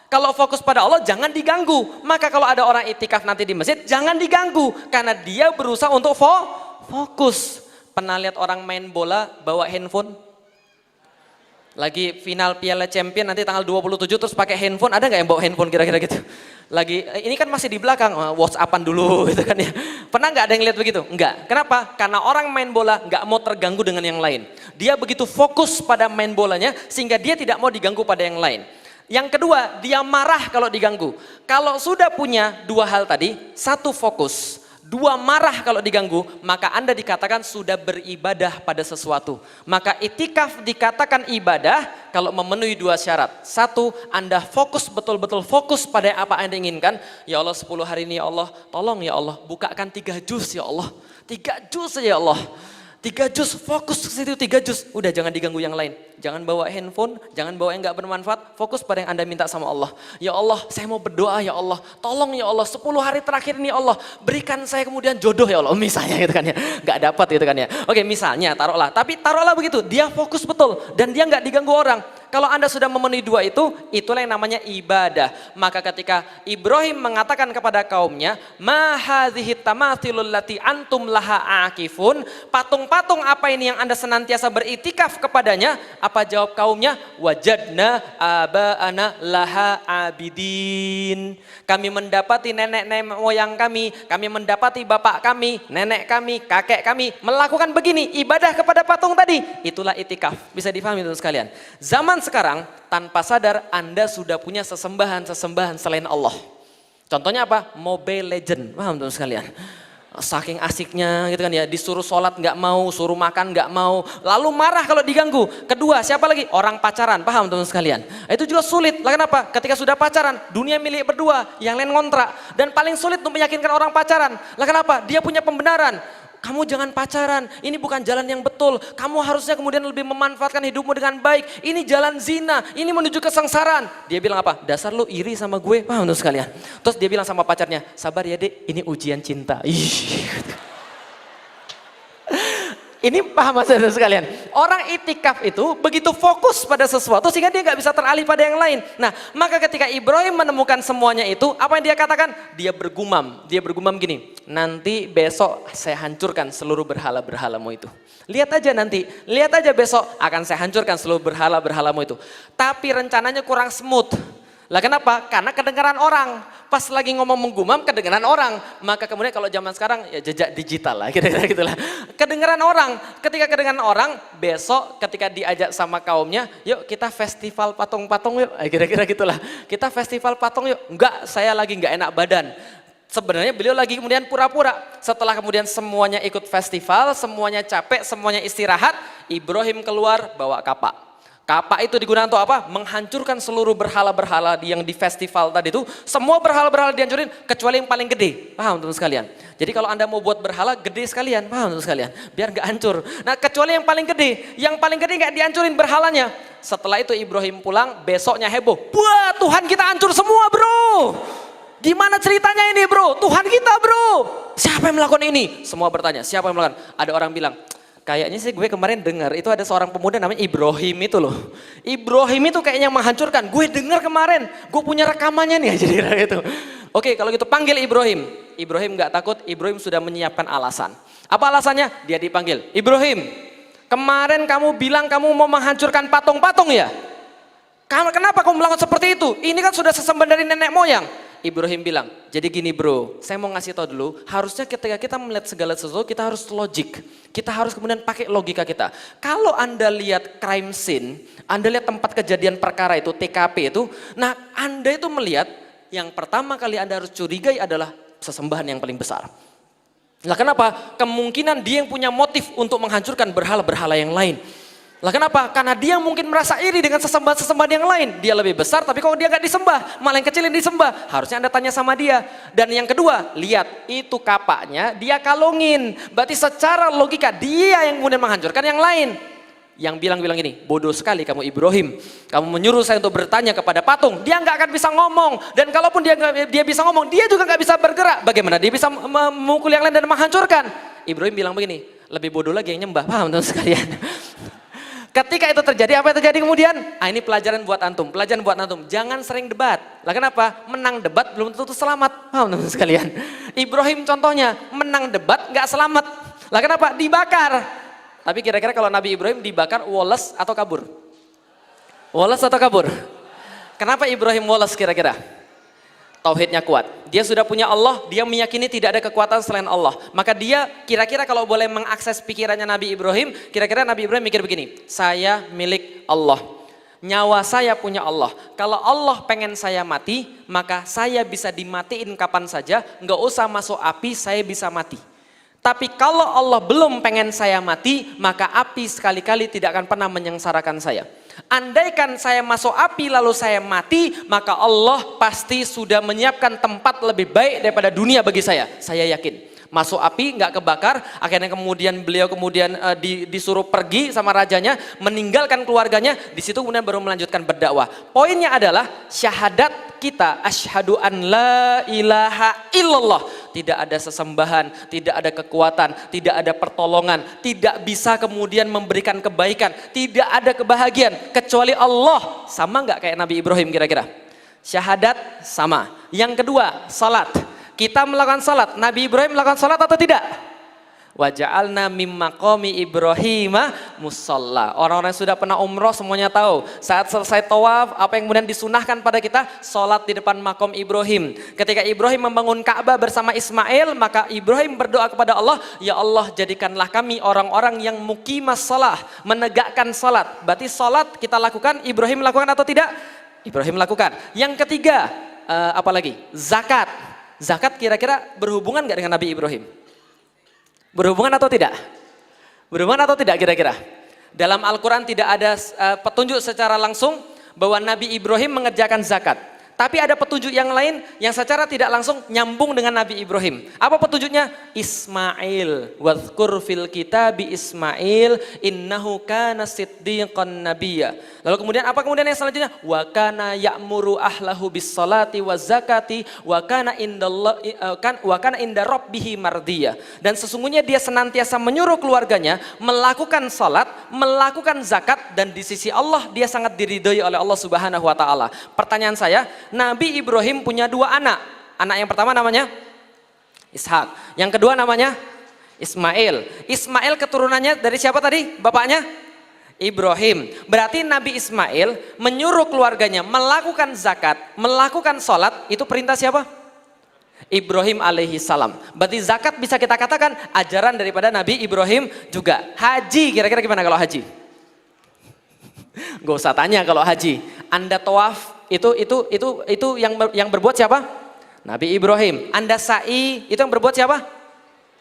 Kalau fokus pada Allah jangan diganggu. Maka kalau ada orang itikaf nanti di masjid jangan diganggu. Karena dia berusaha untuk fokus. Pernah lihat orang main bola bawa handphone? Lagi final Piala Champion nanti tanggal 27 terus pakai handphone. Ada nggak yang bawa handphone kira-kira gitu? Lagi ini kan masih di belakang, WhatsAppan dulu gitu kan ya. Pernah nggak ada yang lihat begitu? Enggak. Kenapa? Karena orang main bola nggak mau terganggu dengan yang lain. Dia begitu fokus pada main bolanya sehingga dia tidak mau diganggu pada yang lain. Yang kedua, dia marah kalau diganggu. Kalau sudah punya dua hal tadi, satu fokus, dua marah kalau diganggu, maka Anda dikatakan sudah beribadah pada sesuatu. Maka itikaf dikatakan ibadah kalau memenuhi dua syarat. Satu, Anda fokus betul-betul fokus pada apa yang Anda inginkan. Ya Allah 10 hari ini ya Allah, tolong ya Allah, bukakan 3 juz ya Allah. 3 juz saja ya Allah. 3 juz, fokus ke situ 3 juz. Udah jangan diganggu yang lain. Jangan bawa handphone, jangan bawa yang gak bermanfaat. Fokus pada yang Anda minta sama Allah. Ya Allah, saya mau berdoa ya Allah. Tolong ya Allah, 10 hari terakhir ini ya Allah. Berikan saya kemudian jodoh ya Allah. Misalnya gitu kan ya. Gak dapat gitu kan ya. Oke misalnya taruhlah. Tapi taruhlah begitu. Dia fokus betul. Dan dia gak diganggu orang. Kalau Anda sudah memenuhi dua itu, itulah yang namanya ibadah. Maka ketika Ibrahim mengatakan kepada kaumnya, ma hadhihi tamathilul lati antum laha akifun, patung-patung apa ini yang Anda senantiasa beritikaf kepadanya? Apa jawab kaumnya? Wajadna aba'ana laha abidin. Kami mendapati nenek-nenek moyang kami mendapati bapak kami, nenek kami, kakek kami melakukan begini, ibadah kepada patung tadi. Itulah itikaf. Bisa difahami teman sekalian. Zaman sekarang tanpa sadar Anda sudah punya sesembahan-sesembahan selain Allah. Contohnya apa? Mobile Legend. Paham teman sekalian? Saking asiknya gitu kan ya, disuruh sholat nggak mau, suruh makan nggak mau, lalu marah kalau diganggu. Kedua, siapa lagi? Orang pacaran, paham teman sekalian? Itu juga sulit. Lah kenapa? Ketika sudah pacaran, dunia milik berdua, yang lain ngontrak. Dan paling sulit untuk meyakinkan orang pacaran. Lah kenapa? Dia punya pembenaran. Kamu jangan pacaran, ini bukan jalan yang betul. Kamu harusnya kemudian lebih memanfaatkan hidupmu dengan baik. Ini jalan zina, ini menuju kesengsaraan. Dia bilang apa? Dasar lu iri sama gue, paham tuh sekalian. Terus dia bilang sama pacarnya, sabar ya dek, ini ujian cinta. Ini paham saudara sekalian? Orang itikaf itu begitu fokus pada sesuatu sehingga dia nggak bisa teralih pada yang lain. Nah, maka ketika Ibrahim menemukan semuanya itu, apa yang dia katakan? Dia bergumam gini, nanti besok saya hancurkan seluruh berhala-berhalamu itu. Lihat aja besok akan saya hancurkan seluruh berhala-berhalamu itu. Tapi rencananya kurang smooth. Lah kenapa? Karena kedengaran orang. Pas lagi ngomong menggumam kedengaran orang. Maka kemudian kalau zaman sekarang ya jejak digital lah, kira-kira gitulah. Kedengaran orang. Ketika kedengaran orang, besok ketika diajak sama kaumnya, yuk kita festival patung-patung yuk. Kira-kira gitulah. Kita festival patung yuk. Enggak, saya lagi enggak enak badan. Sebenarnya beliau lagi kemudian pura-pura. Setelah kemudian semuanya ikut festival, semuanya capek, semuanya istirahat, Ibrahim keluar bawa kapak. Kapak itu digunakan untuk apa? Menghancurkan seluruh berhala-berhala yang di festival tadi itu. Semua berhala-berhala dihancurin kecuali yang paling gede. Paham teman sekalian? Jadi kalau Anda mau buat berhala gede sekalian, paham teman sekalian? Biar nggak hancur. Nah kecuali yang paling gede. Yang paling gede nggak dihancurin berhalanya. Setelah itu Ibrahim pulang, besoknya heboh. Wah, Tuhan kita hancur semua bro. Gimana ceritanya ini bro? Tuhan kita bro. Siapa yang melakukan ini? Semua bertanya, siapa yang melakukan? Ada orang bilang, kayaknya sih gue kemarin dengar itu ada seorang pemuda namanya Ibrahim itu loh. Ibrahim itu kayaknya menghancurkan. Gue dengar kemarin, gue punya rekamannya nih aja gitu. Oke, kalau gitu panggil Ibrahim. Ibrahim nggak takut, Ibrahim sudah menyiapkan alasan. Apa alasannya? Dia dipanggil. Ibrahim, kemarin kamu bilang kamu mau menghancurkan patung-patung ya? Kenapa kamu melakukan seperti itu? Ini kan sudah sesembahan dari nenek moyang. Ibrahim bilang, jadi gini bro, saya mau ngasih tahu dulu, harusnya ketika kita melihat segala sesuatu, kita harus logik. Kita harus kemudian pakai logika kita. Kalau Anda lihat crime scene, Anda lihat tempat kejadian perkara itu, TKP itu, nah Anda itu melihat, yang pertama kali Anda harus curigai adalah sesembahan yang paling besar. Lah kenapa? Kemungkinan dia yang punya motif untuk menghancurkan berhala-berhala yang lain. Lah kenapa? Karena dia mungkin merasa iri dengan sesembahan-sesembahan yang lain. Dia lebih besar tapi kok dia gak disembah. Malah yang kecil yang disembah. Harusnya Anda tanya sama dia. Dan yang kedua, lihat itu kapaknya dia kalungin. Berarti secara logika dia yang kemudian menghancurkan yang lain. Yang bilang gini, bodoh sekali kamu Ibrahim. Kamu menyuruh saya untuk bertanya kepada patung. Dia gak akan bisa ngomong. Dan kalaupun dia bisa ngomong, dia juga gak bisa bergerak. Bagaimana dia bisa memukul yang lain dan menghancurkan? Ibrahim bilang begini, lebih bodoh lagi yang nyembah. Paham teman sekalian? Ketika itu terjadi, apa yang terjadi kemudian? Ini pelajaran buat antum, Jangan sering debat. Lah kenapa? Menang debat belum tentu selamat. Paham teman sekalian? Ibrahim contohnya, menang debat nggak selamat. Lah kenapa? Dibakar. Tapi kira-kira kalau Nabi Ibrahim dibakar, woles atau kabur? Woles atau kabur? Kenapa Ibrahim woles kira-kira? Tauhidnya kuat. Dia sudah punya Allah, dia meyakini tidak ada kekuatan selain Allah. Maka dia kira-kira kalau boleh mengakses pikirannya Nabi Ibrahim, kira-kira Nabi Ibrahim mikir begini, saya milik Allah. Nyawa saya punya Allah. Kalau Allah pengen saya mati, maka saya bisa dimatiin kapan saja, nggak usah masuk api, saya bisa mati. Tapi kalau Allah belum pengen saya mati, maka api sekali-kali tidak akan pernah menyengsarakan saya. Andaikan saya masuk api lalu saya mati, maka Allah pasti sudah menyiapkan tempat lebih baik daripada dunia bagi saya yakin. Masuk api nggak kebakar, akhirnya kemudian beliau disuruh pergi sama rajanya, meninggalkan keluarganya, di situ kemudian baru melanjutkan berdakwah. Poinnya adalah syahadat kita, asyhadu an la ilaha illallah. Tidak ada sesembahan, tidak ada kekuatan, tidak ada pertolongan, tidak bisa kemudian memberikan kebaikan, tidak ada kebahagiaan kecuali Allah. Sama nggak kayak Nabi Ibrahim kira-kira? Syahadat sama. Yang kedua, salat. Kita melakukan salat, Nabi Ibrahim melakukan salat atau tidak? Wa ja'alna mim maqami Ibrahima musalla. Orang-orang yang sudah pernah umroh semuanya tahu. Saat selesai tawaf, apa yang kemudian disunahkan pada kita? Salat di depan makom Ibrahim. Ketika Ibrahim membangun Ka'bah bersama Ismail, maka Ibrahim berdoa kepada Allah, ya Allah jadikanlah kami orang-orang yang muqimas shalah, menegakkan salat. Berarti salat kita lakukan, Ibrahim lakukan atau tidak? Ibrahim lakukan. Yang ketiga, apa lagi? Zakat. Zakat kira-kira berhubungan nggak dengan Nabi Ibrahim? Berhubungan atau tidak? Berhubungan atau tidak kira-kira? Dalam Al-Quran tidak ada petunjuk secara langsung bahwa Nabi Ibrahim mengerjakan zakat. Tapi ada petunjuk yang lain yang secara tidak langsung nyambung dengan Nabi Ibrahim. Apa petunjuknya? Ismail. Wadhkur fil kitabi Ismail innahu kana siddiqan nabiyya. Lalu kemudian apa kemudian yang selanjutnya? Wa kana ya'muru ahlahu bis salati waz zakati wa kana inda rabbihi mardiyya. Dan sesungguhnya dia senantiasa menyuruh keluarganya melakukan salat, melakukan zakat, dan di sisi Allah dia sangat diridhoi oleh Allah Subhanahu wa taala. Pertanyaan saya, Nabi Ibrahim punya dua anak. Anak yang pertama namanya Ishak. Yang kedua namanya Ismail. Ismail keturunannya dari siapa tadi? Bapaknya Ibrahim. Berarti Nabi Ismail menyuruh keluarganya melakukan zakat, melakukan sholat. Itu perintah siapa? Ibrahim alaihi salam. Berarti zakat bisa kita katakan ajaran daripada Nabi Ibrahim juga. Haji kira-kira gimana kalau haji? Gak usah tanya kalau haji. Anda tawaf itu yang berbuat siapa? Nabi Ibrahim. Anda sa'i itu yang berbuat siapa?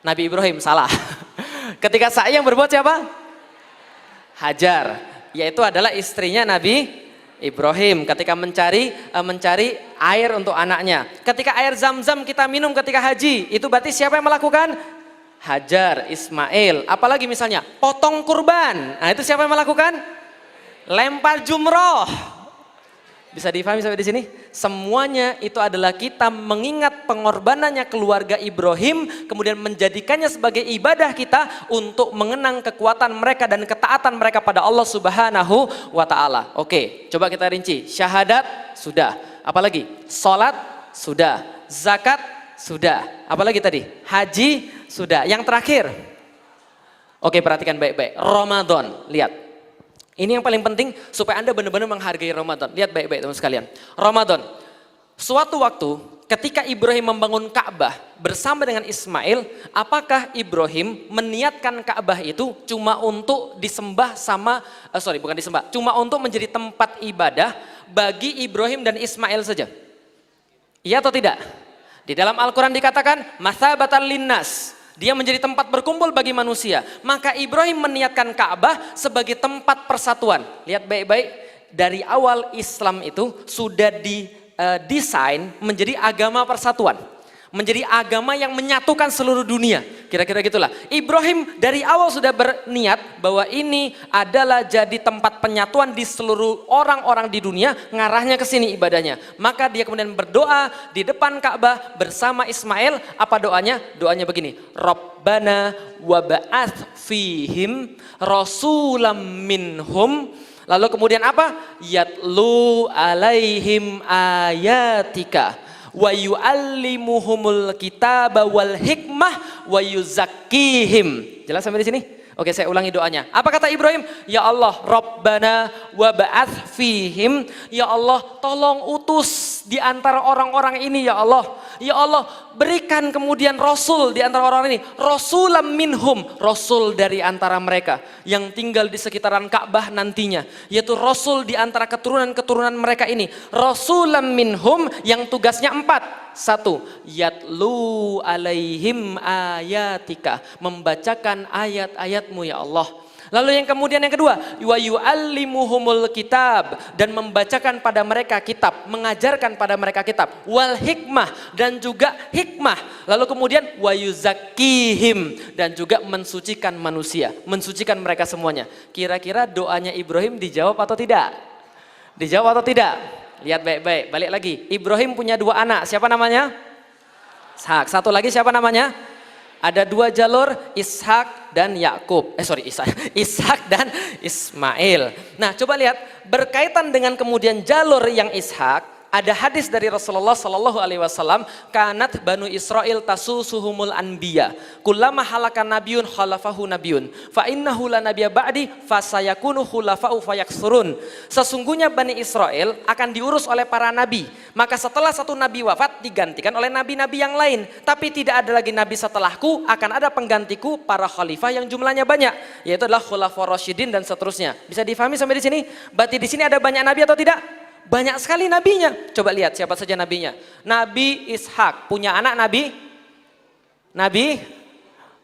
Nabi Ibrahim. Salah. Ketika sa'i yang berbuat siapa? Hajar, yaitu adalah istrinya Nabi Ibrahim ketika mencari air untuk anaknya. Ketika air Zam-Zam kita minum ketika haji, itu berarti siapa yang melakukan? Hajar, Ismail. Apalagi misalnya potong kurban. Nah, itu siapa yang melakukan? Lempar jumroh. Bisa difahami sampai di sini? Semuanya itu adalah kita mengingat pengorbanannya keluarga Ibrahim, kemudian menjadikannya sebagai ibadah kita untuk mengenang kekuatan mereka dan ketaatan mereka pada Allah Subhanahu wa taala. Oke, coba kita rinci. Syahadat sudah. Apalagi? Salat sudah. Zakat sudah. Apalagi tadi? Haji sudah. Yang terakhir. Oke, perhatikan baik-baik. Ramadan, lihat. Ini yang paling penting supaya Anda benar-benar menghargai Ramadan. Lihat baik-baik teman sekalian. Ramadan. Suatu waktu ketika Ibrahim membangun Ka'bah bersama dengan Ismail, apakah Ibrahim meniatkan Ka'bah itu cuma untuk disembah cuma untuk menjadi tempat ibadah bagi Ibrahim dan Ismail saja? Iya atau tidak? Di dalam Al-Quran dikatakan, mathabatan linnas. Dia menjadi tempat berkumpul bagi manusia. Maka Ibrahim meniatkan Ka'bah sebagai tempat persatuan. Lihat baik-baik, dari awal Islam itu sudah didesain menjadi agama persatuan. Menjadi agama yang menyatukan seluruh dunia. Kira-kira gitulah. Ibrahim dari awal sudah berniat bahwa ini adalah jadi tempat penyatuan di seluruh orang-orang di dunia, ngarahnya ke sini ibadahnya. Maka dia kemudian berdoa di depan Ka'bah bersama Ismail. Apa doanya? Doanya begini. Rabbana waba'ath fihim rasulam minhum. Lalu kemudian apa? Yatlu alaihim ayatika. Wa yu'allimuhumul kitaba wal hikmah wa yuzakkihim. Jelas sampai di sini? Oke, saya ulangi doanya. Apa kata Ibrahim? Ya Allah, Rabbana wa ba'ath fihim. Ya Allah, tolong utus di antara orang-orang ini ya Allah. Ya Allah, berikan kemudian rasul di antara orang ini. Rasulam minhum, rasul dari antara mereka yang tinggal di sekitaran Ka'bah nantinya, yaitu rasul di antara keturunan-keturunan mereka ini. Rasulam minhum yang tugasnya 4. 1. Yatlu alaihim ayatika, membacakan ayat-ayatmu ya Allah. Lalu yang kemudian yang kedua, wa yu'allimuhumul kitab, dan membacakan pada mereka kitab, mengajarkan pada mereka kitab, wal hikmah, dan juga hikmah. Lalu kemudian wa yuzakkihim, dan juga mensucikan manusia, mensucikan mereka semuanya. Kira-kira doanya Ibrahim dijawab atau tidak? Dijawab atau tidak? Lihat baik-baik, balik lagi. Ibrahim punya 2 anak, siapa namanya? Ishak. Satu lagi siapa namanya? Ada 2 jalur, Ishak dan Yakub. Ishak dan Ismail. Nah, coba lihat berkaitan dengan kemudian jalur yang Ishak. Ada hadis dari Rasulullah Sallallahu Alaihi Wasallam, kanat banu Israel tasusuhumul anbiya, kullama halakan nabiyun khalafahu nabiyun, fa innahu la nabiyya ba'di, fasayakunu khulafa'u fayaksurun. Sesungguhnya Bani Israel akan diurus oleh para nabi, maka setelah satu nabi wafat digantikan oleh nabi-nabi yang lain. Tapi tidak ada lagi nabi setelahku, akan ada penggantiku para khalifah yang jumlahnya banyak, yaitu adalah khulafaur rasyidin dan seterusnya. Bisa difahami sampai di sini? Berarti di sini ada banyak nabi atau tidak? Banyak sekali nabinya. Coba lihat siapa saja nabinya. Nabi Ishak punya anak Nabi,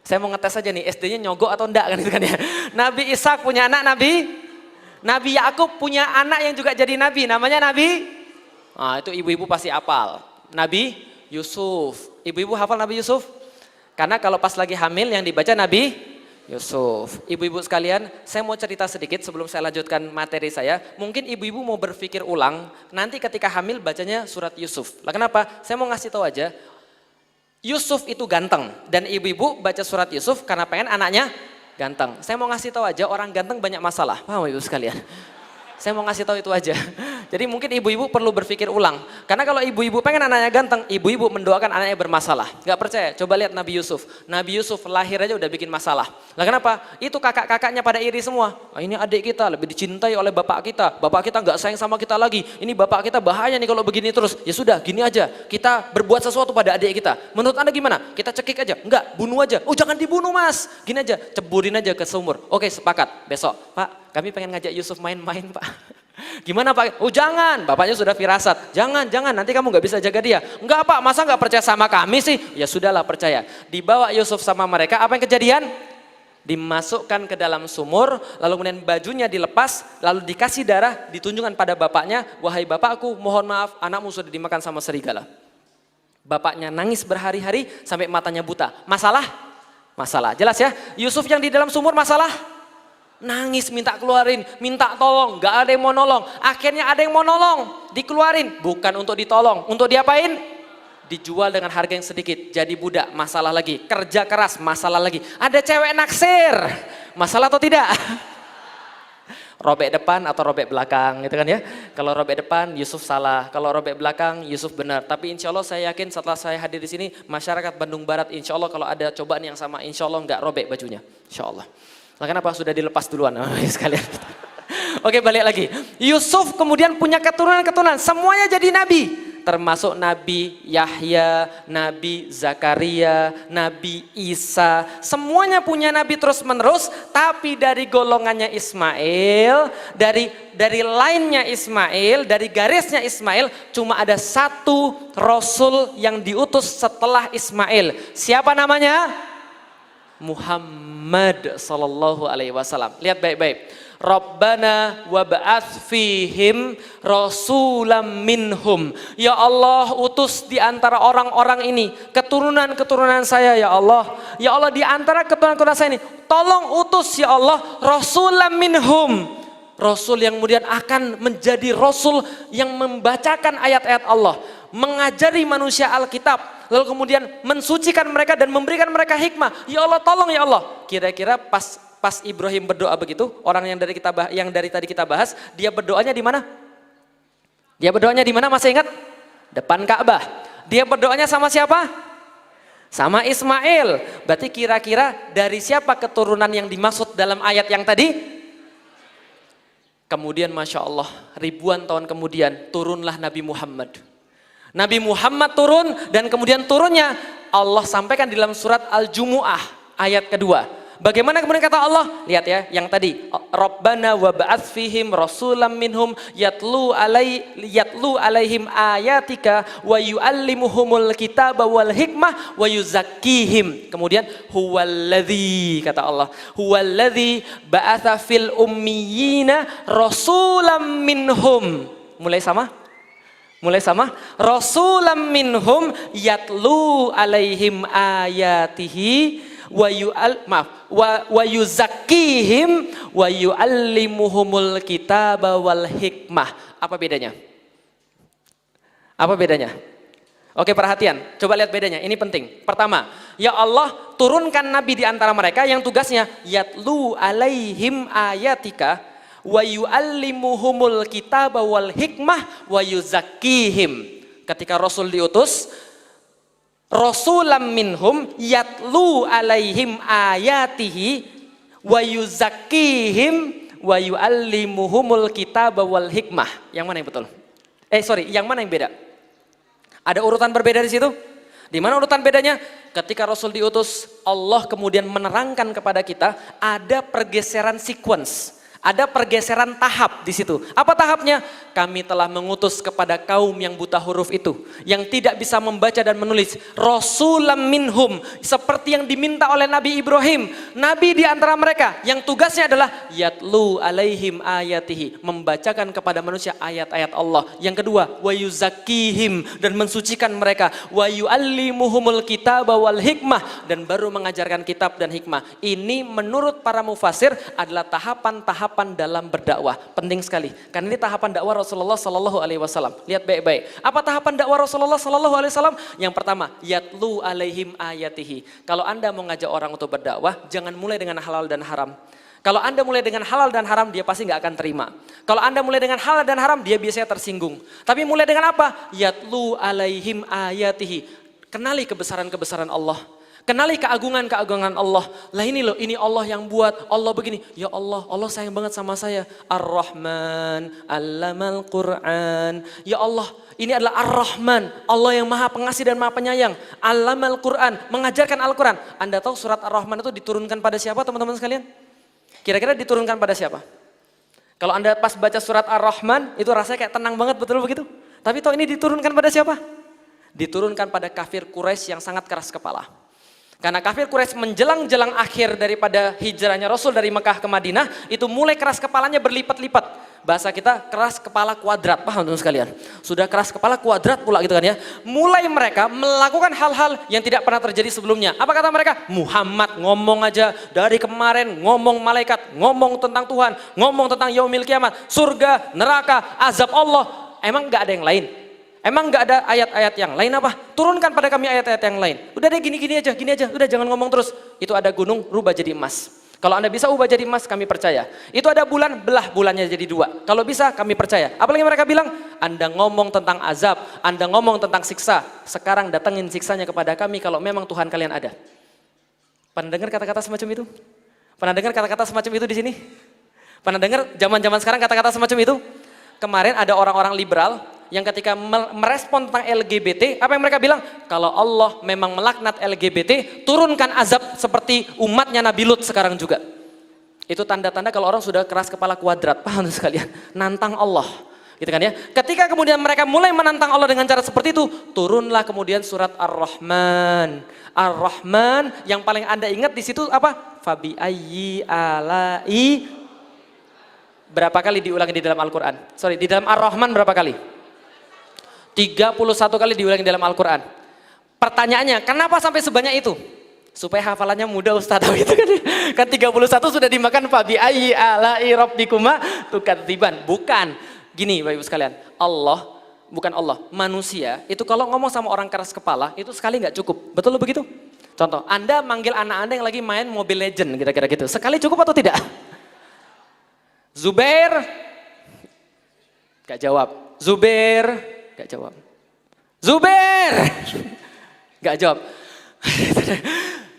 saya mau ngetes aja nih SD-nya nyogok atau enggak kan itu kan ya. Nabi Ishak punya anak Nabi Yakub punya anak yang juga jadi nabi, namanya Nabi Nah, itu ibu-ibu pasti hafal. Nabi Yusuf. Ibu-ibu hafal Nabi Yusuf? Karena kalau pas lagi hamil yang dibaca Nabi Yusuf. Ibu-ibu sekalian, saya mau cerita sedikit sebelum saya lanjutkan materi saya. Mungkin ibu-ibu mau berpikir ulang, nanti ketika hamil bacanya surat Yusuf. Lah kenapa? Saya mau ngasih tahu aja, Yusuf itu ganteng. Dan ibu-ibu baca surat Yusuf karena pengen anaknya ganteng. Saya mau ngasih tahu aja, orang ganteng banyak masalah. Paham ibu sekalian? Saya mau ngasih tahu itu aja. Jadi mungkin ibu-ibu perlu berpikir ulang. Karena kalau ibu-ibu pengen anaknya ganteng, ibu-ibu mendoakan anaknya bermasalah. Gak percaya? Coba lihat Nabi Yusuf. Nabi Yusuf lahir aja udah bikin masalah. Lah kenapa? Itu kakak-kakaknya pada iri semua. Oh, ini adik kita lebih dicintai oleh bapak kita. Bapak kita gak sayang sama kita lagi. Ini bapak kita bahaya nih kalau begini terus. Ya sudah, gini aja. Kita berbuat sesuatu pada adik kita. Menurut Anda gimana? Kita cekik aja? Enggak, bunuh aja. Oh jangan dibunuh mas. Gini aja, ceburin aja ke sumur. Oke sepakat. Besok, Pak, kami pengen ngajak Yusuf main-main Pak. Gimana Pak? Oh jangan, bapaknya sudah firasat. Jangan, nanti kamu nggak bisa jaga dia. Enggak Pak, masa nggak percaya sama kami sih? Ya sudahlah percaya. Dibawa Yusuf sama mereka, apa yang kejadian? Dimasukkan ke dalam sumur, lalu kemudian bajunya dilepas, lalu dikasih darah, ditunjukkan pada bapaknya, wahai bapakku mohon maaf anakmu sudah dimakan sama serigala. Bapaknya nangis berhari-hari sampai matanya buta. Masalah? Masalah. Jelas ya? Yusuf yang di dalam sumur masalah? Nangis minta keluarin, minta tolong, gak ada yang mau nolong. Akhirnya ada yang mau nolong, dikeluarin. Bukan untuk ditolong, untuk diapain? Dijual dengan harga yang sedikit, jadi budak, masalah lagi. Kerja keras, masalah lagi. Ada cewek naksir, masalah atau tidak? Robek depan atau robek belakang gitu kan ya. Kalau robek depan Yusuf salah, kalau robek belakang Yusuf benar. Tapi insya Allah saya yakin setelah saya hadir di sini, masyarakat Bandung Barat insya Allah kalau ada cobaan yang sama insya Allah nggak robek bajunya, insya Allah. Lah kenapa sudah dilepas duluan sekalian. Oke balik lagi. Yusuf kemudian punya keturunan-keturunan, semuanya jadi nabi. Termasuk Nabi Yahya, Nabi Zakaria, Nabi Isa. Semuanya punya nabi terus menerus, tapi dari golongannya Ismail, dari lainnya Ismail, dari garisnya Ismail, cuma ada satu Rasul yang diutus setelah Ismail. Siapa namanya? Muhammad sallallahu alaihi wasallam. Lihat baik-baik. Rabbana wa ba'ats fihim rasulam minhum. Ya Allah, utus di antara orang-orang ini keturunan-keturunan saya ya Allah. Ya Allah, di antara keturunan-keturunan saya ini tolong utus ya Allah rasulam minhum. Rasul yang kemudian akan menjadi rasul yang membacakan ayat-ayat Allah, mengajari manusia Alkitab, lalu kemudian mensucikan mereka dan memberikan mereka hikmah. Ya Allah tolong ya Allah. Kira-kira pas Ibrahim berdoa begitu, orang yang dari tadi kita bahas, dia berdoanya di mana? Dia berdoanya di mana? Masih ingat? Depan Ka'bah. Dia berdoanya sama siapa? Sama Ismail. Berarti kira-kira dari siapa keturunan yang dimaksud dalam ayat yang tadi? Kemudian Masya Allah, ribuan tahun kemudian turunlah Nabi Muhammad. Nabi Muhammad turun dan kemudian turunnya Allah sampaikan di dalam surat Al-Jumu'ah ayat kedua. Bagaimana kemudian kata Allah? Lihat ya, yang tadi Rabbana wa ba'ats fihim rasulam minhum yatlu alaihim ayatika wa yuallimuhumul kitaba wal hikmah wa yuzakkihim. Kemudian huwallazi, kata Allah, huwallazi ba'atsa fil ummiyina rasulam minhum. Mulai sama? Rasulam minhum yatlu alaihim ayatihi wa yuzakkihim wa yuallimuhumul kitaba wal hikmah. Apa bedanya? Oke, perhatian, coba lihat bedanya, ini penting. Pertama, ya Allah turunkan nabi di antara mereka yang tugasnya yatlu alaihim ayatika wa yuallimuhumul kitaba wal hikmah wa yuzakkihim. Ketika Rasul diutus, rasulam minhum yatlu alaihim ayatihi wa yuzakkihim wa yuallimuhumul kitaba wal hikmah. Yang mana yang betul? Yang mana yang beda? Ada urutan berbeda di situ? Di mana urutan bedanya? Ketika Rasul diutus, Allah kemudian menerangkan kepada kita ada pergeseran sequence. Ada pergeseran tahap di situ. Apa tahapnya? Kami telah mengutus kepada kaum yang buta huruf itu, yang tidak bisa membaca dan menulis, rasulam minhum, seperti yang diminta oleh Nabi Ibrahim, nabi di antara mereka yang tugasnya adalah yatlu alaihim ayatihi, membacakan kepada manusia ayat-ayat Allah. Yang kedua, wa yuzakkihim, dan mensucikan mereka, wa yuallimuhumul kitaba wal hikmah, dan baru mengajarkan kitab dan hikmah. Ini menurut para mufasir adalah tahapan-tahapan dalam berdakwah. Penting sekali, karena ini tahapan dakwah Rasulullah Sallallahu Alaihi Wasallam. Lihat baik-baik. Apa tahapan dakwah Rasulullah Sallallahu Alaihi Wasallam? Yang pertama, yatlu alaihim ayatihi. Kalau Anda mau ngajak orang untuk berdakwah, jangan mulai dengan halal dan haram. Kalau Anda mulai dengan halal dan haram, dia pasti nggak akan terima. Kalau Anda mulai dengan halal dan haram, dia biasanya tersinggung. Tapi mulai dengan apa? Yatlu alaihim ayatihi. Kenali kebesaran-kebesaran Allah. Kenali keagungan-keagungan Allah. Lah ini loh, ini Allah yang buat, Allah begini. Ya Allah, Allah sayang banget sama saya. Ar-Rahman, Allamal Qur'an. Ya Allah, ini adalah Ar-Rahman, Allah yang maha pengasih dan maha penyayang. Allamal Qur'an, mengajarkan Al-Quran. Anda tahu surat Ar-Rahman itu diturunkan pada siapa teman-teman sekalian? Kira-kira diturunkan pada siapa? Kalau Anda pas baca surat Ar-Rahman, itu rasanya kayak tenang banget, betul begitu? Tapi tahu ini diturunkan pada siapa? Diturunkan pada kafir Quraisy yang sangat keras kepala. Karena kafir Quraisy menjelang-jelang akhir daripada hijrahnya Rasul dari Mekah ke Madinah, itu mulai keras kepalanya berlipat-lipat. Bahasa kita keras kepala kuadrat, paham teman sekalian? Sudah keras kepala kuadrat pula gitu kan ya. Mulai mereka melakukan hal-hal yang tidak pernah terjadi sebelumnya. Apa kata mereka? Muhammad ngomong aja dari kemarin, ngomong malaikat, ngomong tentang Tuhan, ngomong tentang yaumil kiamat, surga, neraka, azab Allah. Emang nggak ada yang lain? Emang nggak ada ayat-ayat yang lain apa? Turunkan pada kami ayat-ayat yang lain. Udah deh gini aja. Udah jangan ngomong terus. Itu ada gunung, rubah jadi emas. Kalau Anda bisa ubah jadi emas, kami percaya. Itu ada bulan, belah bulannya jadi dua. Kalau bisa, kami percaya. Apalagi mereka bilang, Anda ngomong tentang azab, Anda ngomong tentang siksa. Sekarang datengin siksanya kepada kami kalau memang Tuhan kalian ada. Pernah dengar kata-kata semacam itu? Pernah dengar kata-kata semacam itu di sini? Pernah dengar zaman-zaman sekarang kata-kata semacam itu? Kemarin ada orang-orang liberal yang ketika merespon tentang LGBT, apa yang mereka bilang? Kalau Allah memang melaknat LGBT, turunkan azab seperti umatnya Nabi Lut sekarang juga. Itu tanda-tanda kalau orang sudah keras kepala kuadrat, paham sekalian? Nantang Allah, gitu kan ya? Ketika kemudian mereka mulai menantang Allah dengan cara seperti itu, turunlah kemudian surat Ar-Rahman. Ar-Rahman yang paling Anda ingat di situ apa? Fabi ayyi alai. Berapa kali diulangi di dalam Al-Quran? Sorry, di dalam Ar-Rahman berapa kali? 31 kali diulangi dalam Al-Quran. Pertanyaannya, kenapa sampai sebanyak itu? Supaya hafalannya mudah Ustaz, tahu itu kan? Kan 31 sudah dimakan fabi ayyi alai rabbikuma tukadziban. Bukan. Gini Bapak Ibu sekalian, Allah, bukan Allah, manusia itu kalau ngomong sama orang keras kepala itu sekali nggak cukup. Betul begitu? Contoh, Anda manggil anak Anda yang lagi main Mobile Legend kira-kira gitu. Sekali cukup atau tidak? Zubair gak jawab. Zubair gak jawab. Zubair gak jawab.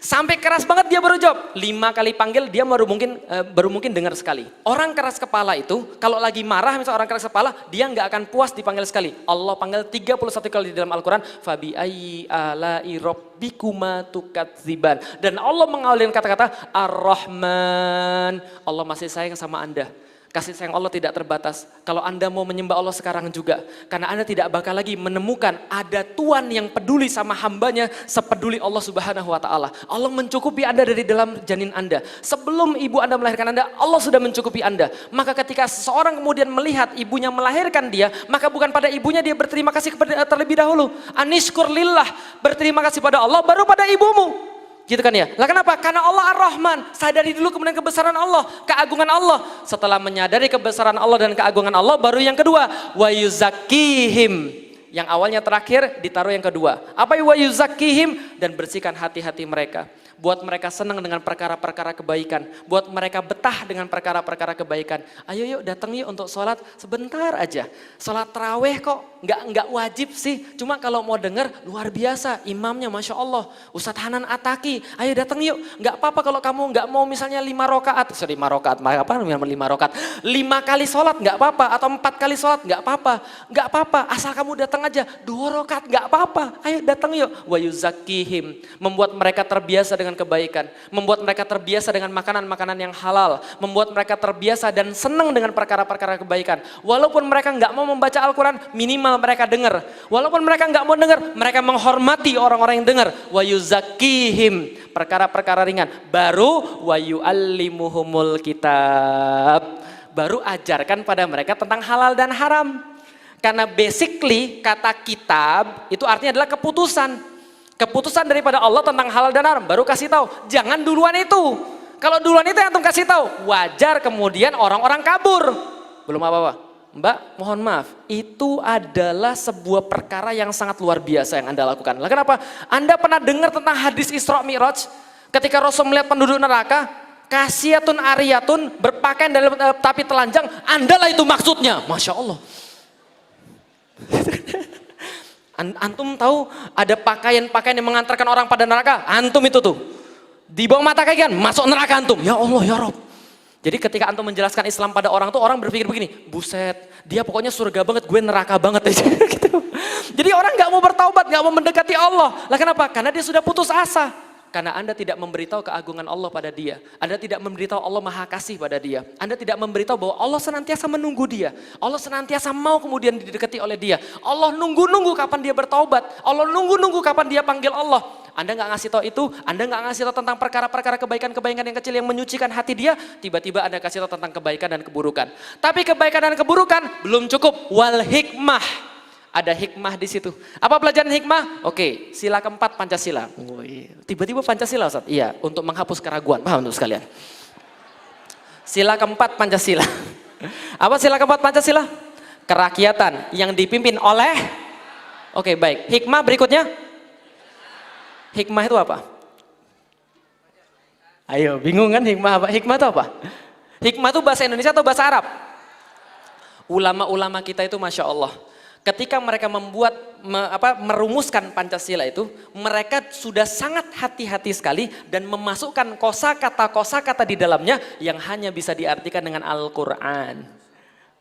Sampai keras banget dia baru jawab. 5 kali panggil dia baru mungkin dengar sekali. Orang keras kepala itu kalau lagi marah, misalnya orang keras kepala, dia nggak akan puas dipanggil sekali. Allah panggil 31 kali di dalam Al-Quran. Fabi ayyi alai rabbikuma tukadziban. Dan Allah mengawali kata-kata Ar-Rahman. Allah masih sayang sama Anda. Kasih sayang Allah tidak terbatas. Kalau Anda mau menyembah Allah sekarang juga. Karena Anda tidak bakal lagi menemukan ada Tuhan yang peduli sama hambanya sepeduli Allah Subhanahu wa ta'ala. Allah mencukupi Anda dari dalam janin Anda. Sebelum ibu Anda melahirkan Anda, Allah sudah mencukupi Anda. Maka ketika seseorang kemudian melihat ibunya melahirkan dia, maka bukan pada ibunya dia berterima kasih kepada terlebih dahulu. Anishkur lillah, berterima kasih pada Allah, baru pada ibumu. Gitu kan ya? Lah kenapa? Karena Allah Ar-Rahman. Sadari dulu kemudian kebesaran Allah, keagungan Allah. Setelah menyadari kebesaran Allah dan keagungan Allah, baru yang kedua, wa yuzakkihim. Yang awalnya terakhir ditaruh yang kedua. Apa wa yuzakkihim? Dan bersihkan hati-hati mereka. Buat mereka senang dengan perkara-perkara kebaikan. Buat mereka betah dengan perkara-perkara kebaikan. Ayo yuk datang yuk untuk sholat sebentar aja. Sholat taraweh kok nggak wajib sih. Cuma kalau mau dengar luar biasa. Imamnya Masya Allah. Ustadz Hanan Ataki. Ayo datang yuk. Nggak apa-apa kalau kamu nggak mau misalnya 5 rakaat. 5 rakaat. Apa 5 rakaat? 5 kali sholat nggak apa-apa. Atau 4 kali sholat nggak apa-apa. Nggak apa-apa. Asal kamu datang datang aja, 2 rakaat nggak apa-apa, ayo datang yuk. Wa yuzakkihim, membuat mereka terbiasa dengan kebaikan, membuat mereka terbiasa dengan makanan-makanan yang halal, membuat mereka terbiasa dan senang dengan perkara-perkara kebaikan. Walaupun mereka nggak mau membaca Al-Quran, minimal mereka dengar. Walaupun mereka nggak mau dengar, mereka menghormati orang-orang yang dengar. Wa yuzakkihim, perkara-perkara ringan. Baru wa yu'allimuhumul kitab, baru ajarkan pada mereka tentang halal dan haram. Karena basically kata kitab itu artinya adalah keputusan. Keputusan daripada Allah tentang halal dan haram, baru kasih tahu. Jangan duluan itu. Kalau duluan itu yang antum kasih tahu, wajar kemudian orang-orang kabur. Belum apa-apa. Mbak, mohon maaf, itu adalah sebuah perkara yang sangat luar biasa yang Anda lakukan. Lah kenapa? Anda pernah dengar tentang hadis Isra Mi'raj? Ketika Rasul melihat penduduk neraka, kasiyatun ariyatun, berpakaian dalam tapi telanjang, Andalah itu maksudnya. Masya Allah. Antum tahu ada pakaian-pakaian yang mengantarkan orang pada neraka? Antum itu tuh. Di bawah mata kaki kan, masuk neraka antum. Ya Allah, ya Rob. Jadi ketika antum menjelaskan Islam pada orang tuh, orang berpikir begini, buset, dia pokoknya surga banget, gue neraka banget aja. Gitu. Jadi orang gak mau bertaubat, gak mau mendekati Allah. Lah kenapa? Karena dia sudah putus asa. Karena Anda tidak memberitahu keagungan Allah pada dia. Anda tidak memberitahu Allah maha kasih pada dia. Anda tidak memberitahu bahwa Allah senantiasa menunggu dia. Allah senantiasa mau kemudian didekati oleh dia. Allah nunggu-nunggu kapan dia bertaubat. Allah nunggu-nunggu kapan dia panggil Allah. Anda nggak ngasih tahu itu, Anda nggak ngasih tahu tentang perkara-perkara kebaikan-kebaikan yang kecil yang menyucikan hati dia, tiba-tiba Anda kasih tahu tentang kebaikan dan keburukan. Tapi kebaikan dan keburukan belum cukup. Wal hikmah. Ada hikmah di situ. Apa pelajaran hikmah? Oke, sila keempat Pancasila. Oh, iya. Tiba-tiba Pancasila, Ustaz. Iya, untuk menghapus keraguan. Paham untuk sekalian? Sila keempat Pancasila. Apa sila keempat Pancasila? Kerakyatan yang dipimpin oleh. Oke, baik. Hikmah berikutnya. Hikmah itu apa? Ayo, bingung kan hikmah apa? Hikmah itu apa? Hikmah itu bahasa Indonesia atau bahasa Arab? Ulama-ulama kita itu Masya Allah. Ketika mereka merumuskan Pancasila itu, mereka sudah sangat hati-hati sekali dan memasukkan kosakata di dalamnya yang hanya bisa diartikan dengan Al-Quran.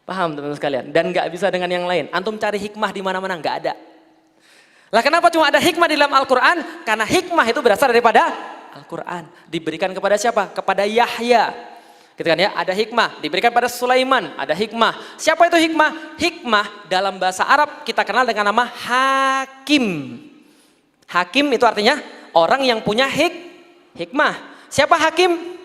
Paham teman-teman sekalian? Dan nggak bisa dengan yang lain. Antum cari hikmah di mana-mana nggak ada. Lah kenapa cuma ada hikmah di dalam Al-Quran? Karena hikmah itu berasal daripada Al-Quran. Diberikan kepada siapa? Kepada Yahya. Gitu kan ya, ada hikmah, diberikan pada Sulaiman, ada hikmah. Siapa itu hikmah? Hikmah dalam bahasa Arab kita kenal dengan nama hakim. Hakim itu artinya orang yang punya hikmah. Siapa hakim?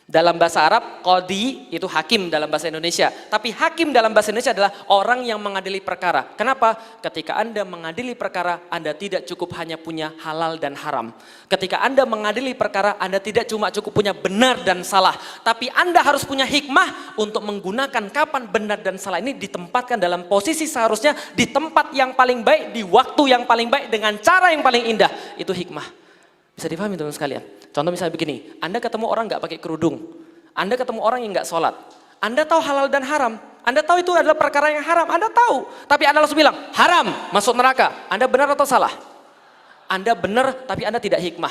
Dalam bahasa Arab, qadi itu hakim dalam bahasa Indonesia. Tapi hakim dalam bahasa Indonesia adalah orang yang mengadili perkara. Kenapa? Ketika Anda mengadili perkara, Anda tidak cukup hanya punya halal dan haram. Ketika Anda mengadili perkara, Anda tidak cuma cukup punya benar dan salah. Tapi Anda harus punya hikmah untuk menggunakan kapan benar dan salah ini ditempatkan dalam posisi seharusnya, di tempat yang paling baik, di waktu yang paling baik, dengan cara yang paling indah. Itu hikmah. Bisa dipahami teman-teman sekalian? Contoh misalnya begini, Anda ketemu orang nggak pakai kerudung, Anda ketemu orang yang nggak sholat, Anda tahu halal dan haram, Anda tahu itu adalah perkara yang haram, Anda tahu, tapi Anda langsung bilang, haram, masuk neraka. Anda benar atau salah? Anda benar, tapi Anda tidak hikmah.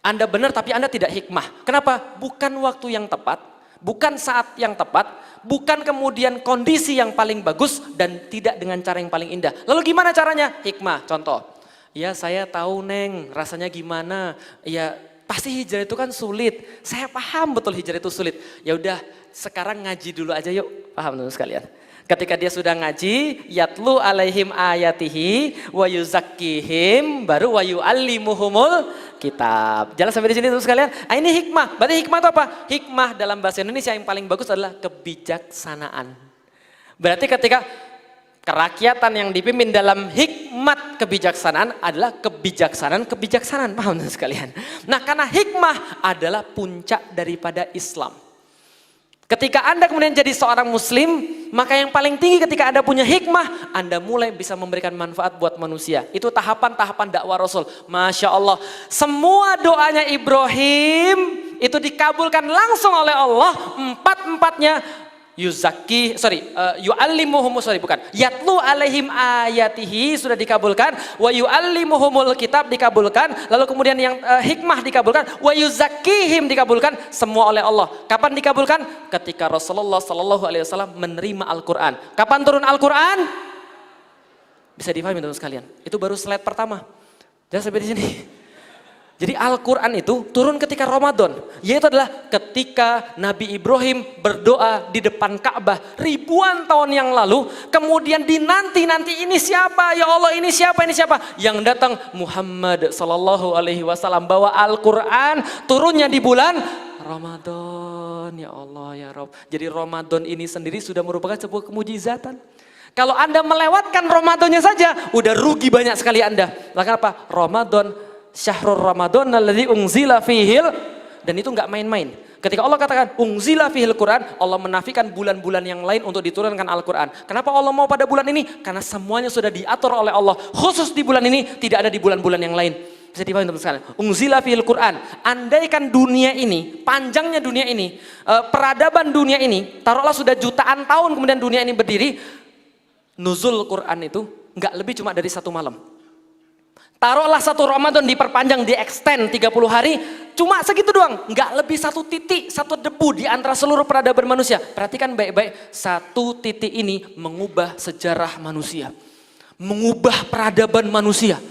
Anda benar, tapi Anda tidak hikmah. Kenapa? Bukan waktu yang tepat, bukan saat yang tepat, bukan kemudian kondisi yang paling bagus, dan tidak dengan cara yang paling indah. Lalu gimana caranya? Hikmah, contoh. Ya saya tahu Neng, rasanya gimana? Ya pasti hijrah itu kan sulit. Saya paham betul hijrah itu sulit. Ya udah, sekarang ngaji dulu aja yuk. Paham teman sekalian? Ketika dia sudah ngaji, yatlu alaihim ayatihi wa yuzakkihim, baru wa yu'allimuhumul kitab. Jalan sampai di sini teman sekalian. Ini hikmah. Berarti hikmah itu apa? Hikmah dalam bahasa Indonesia yang paling bagus adalah kebijaksanaan. Berarti ketika kerakyatan yang dipimpin dalam hikmat kebijaksanaan adalah kebijaksanaan, paham sekalian? Nah, karena hikmah adalah puncak daripada Islam. Ketika Anda kemudian jadi seorang muslim, maka yang paling tinggi ketika Anda punya hikmah, Anda mulai bisa memberikan manfaat buat manusia. Itu tahapan-tahapan dakwah Rasul. Masya Allah, semua doanya Ibrahim itu dikabulkan langsung oleh Allah, empat-empatnya. Yatlu alaihim ayatihi sudah dikabulkan, wa yu'allimuhumul kitab dikabulkan, lalu kemudian yang hikmah dikabulkan, wa yuzakkihim dikabulkan, semua oleh Allah. Kapan dikabulkan? Ketika Rasulullah sallallahu alaihi wasallam menerima Al-Qur'an. Kapan turun Al-Qur'an? Bisa dipahami teman sekalian. Itu baru slide pertama. Jangan sampai di sini. Jadi Al-Quran itu turun ketika Ramadan. Yaitu adalah ketika Nabi Ibrahim berdoa di depan Ka'bah ribuan tahun yang lalu. Kemudian dinanti-nanti ini siapa? Ya Allah ini siapa? Ini siapa? Yang datang Muhammad sallallahu alaihi wasallam bawa Al-Quran turunnya di bulan Ramadan. Ya Allah ya Rabb. Jadi Ramadan ini sendiri sudah merupakan sebuah kemujizatan. Kalau Anda melewatkan Ramadannya saja, udah rugi banyak sekali Anda. Lah kenapa? Ramadan, syahrul Ramadan alladzi unzila fihil, dan itu enggak main-main. Ketika Allah katakan unzila fihil Quran, Allah menafikan bulan-bulan yang lain untuk diturunkan Al-Quran. Kenapa Allah mau pada bulan ini? Karena semuanya sudah diatur oleh Allah. Khusus di bulan ini, tidak ada di bulan-bulan yang lain. Bisa dipahami teman sekalian. Unzila fihil Quran. Andaikan dunia ini, panjangnya dunia ini, peradaban dunia ini, taruhlah sudah jutaan tahun kemudian dunia ini berdiri, nuzul Quran itu nggak lebih cuma dari satu malam. Taruhlah satu Ramadan diperpanjang, di extend 30 hari, cuma segitu doang. Nggak lebih satu titik, satu debu di antara seluruh peradaban manusia. Perhatikan baik-baik, satu titik ini mengubah sejarah manusia. Mengubah peradaban manusia.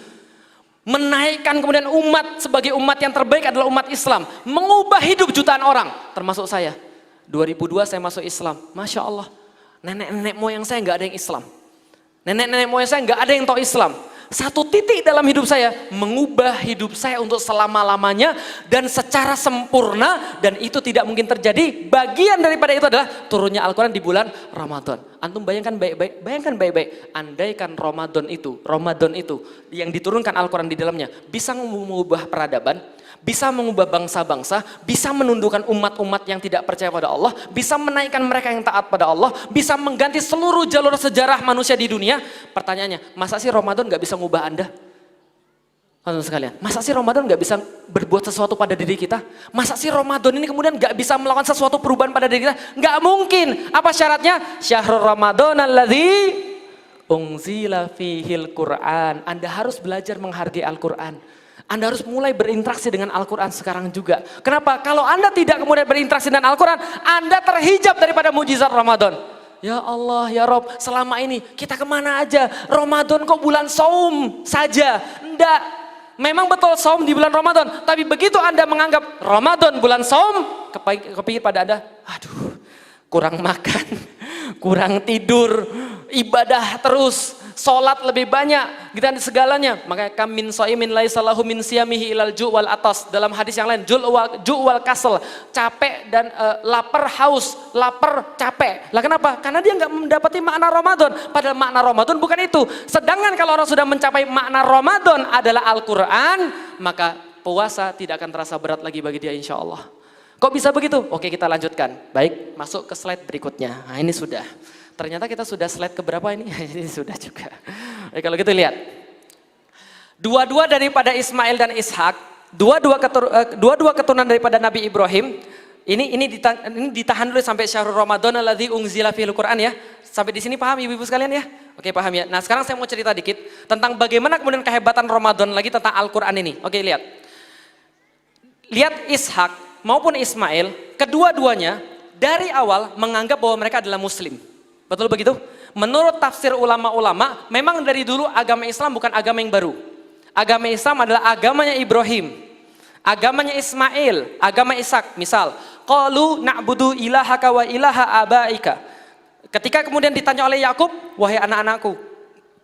Menaikkan kemudian umat sebagai umat yang terbaik adalah umat Islam. Mengubah hidup jutaan orang, termasuk saya. 2002 saya masuk Islam, Masya Allah. Nenek-nenek moyang saya nggak ada yang Islam. Nenek-nenek moyang saya nggak ada yang tahu Islam. Satu titik dalam hidup saya mengubah hidup saya untuk selama-lamanya dan secara sempurna, dan itu tidak mungkin terjadi. Bagian daripada itu adalah turunnya Al-Quran di bulan Ramadan. Antum bayangkan baik-baik, andaikan Ramadan itu yang diturunkan Al-Quran di dalamnya bisa mengubah peradaban, bisa mengubah bangsa-bangsa, bisa menundukkan umat-umat yang tidak percaya pada Allah, bisa menaikkan mereka yang taat pada Allah, bisa mengganti seluruh jalur sejarah manusia di dunia. Pertanyaannya, masa sih Ramadan gak bisa mengubah Anda? Teman-teman sekalian, masa sih Ramadan gak bisa berbuat sesuatu pada diri kita? Masa sih Ramadan ini kemudian gak bisa melakukan sesuatu perubahan pada diri kita? Gak mungkin. Apa syaratnya? Syahrul Ramadan alladzi unzila fihil Quran. Anda harus belajar menghargai Al-Quran. Anda harus mulai berinteraksi dengan Al-Quran sekarang juga. Kenapa? Kalau Anda tidak kemudian berinteraksi dengan Al-Quran, Anda terhijab daripada mujizat Ramadan. Ya Allah, ya Rob, selama ini kita kemana aja? Ramadan kok bulan saum saja? Enggak. Memang betul saum di bulan Ramadan, tapi begitu Anda menganggap Ramadan bulan saum, kepikir pada Anda, aduh, kurang makan, kurang tidur, ibadah terus, sholat lebih banyak, gitu segalanya. Makanya kamin soimin laisa lahu min siyamihi ilal ju' wal atas. Dalam hadis yang lain, ju' wal kasal, capek dan lapar haus, lapar capek. Lah kenapa? Karena dia nggak mendapati makna Ramadan. Padahal makna Ramadan bukan itu. Sedangkan kalau orang sudah mencapai makna Ramadan adalah Al-Quran, maka puasa tidak akan terasa berat lagi bagi dia insya Allah. Kok bisa begitu? Oke, kita lanjutkan. Baik, masuk ke slide berikutnya. Nah ini sudah. Ternyata kita sudah slide keberapa ini? Ini sudah juga. Oke, kalau gitu lihat. Dua-dua daripada Ismail dan Ishak, dua-dua keturunan daripada Nabi Ibrahim. Ini ditahan dulu sampai syahrul Ramadan alladzi unzila fihil Quran ya. Sampai di sini paham Ibu-ibu sekalian ya? Oke, paham ya. Nah, sekarang saya mau cerita dikit tentang bagaimana kemudian kehebatan Ramadan lagi tentang Al-Quran ini. Oke, lihat. Lihat Ishak maupun Ismail, kedua-duanya dari awal menganggap bahwa mereka adalah muslim. Betul begitu? Menurut tafsir ulama-ulama, memang dari dulu agama Islam bukan agama yang baru. Agama Islam adalah agamanya Ibrahim, agamanya Ismail, agama Ishak. Misal, qalu na'budu ilahaka wa ilaha abaika. Ketika kemudian ditanya oleh Yakub, wahai anak-anakku,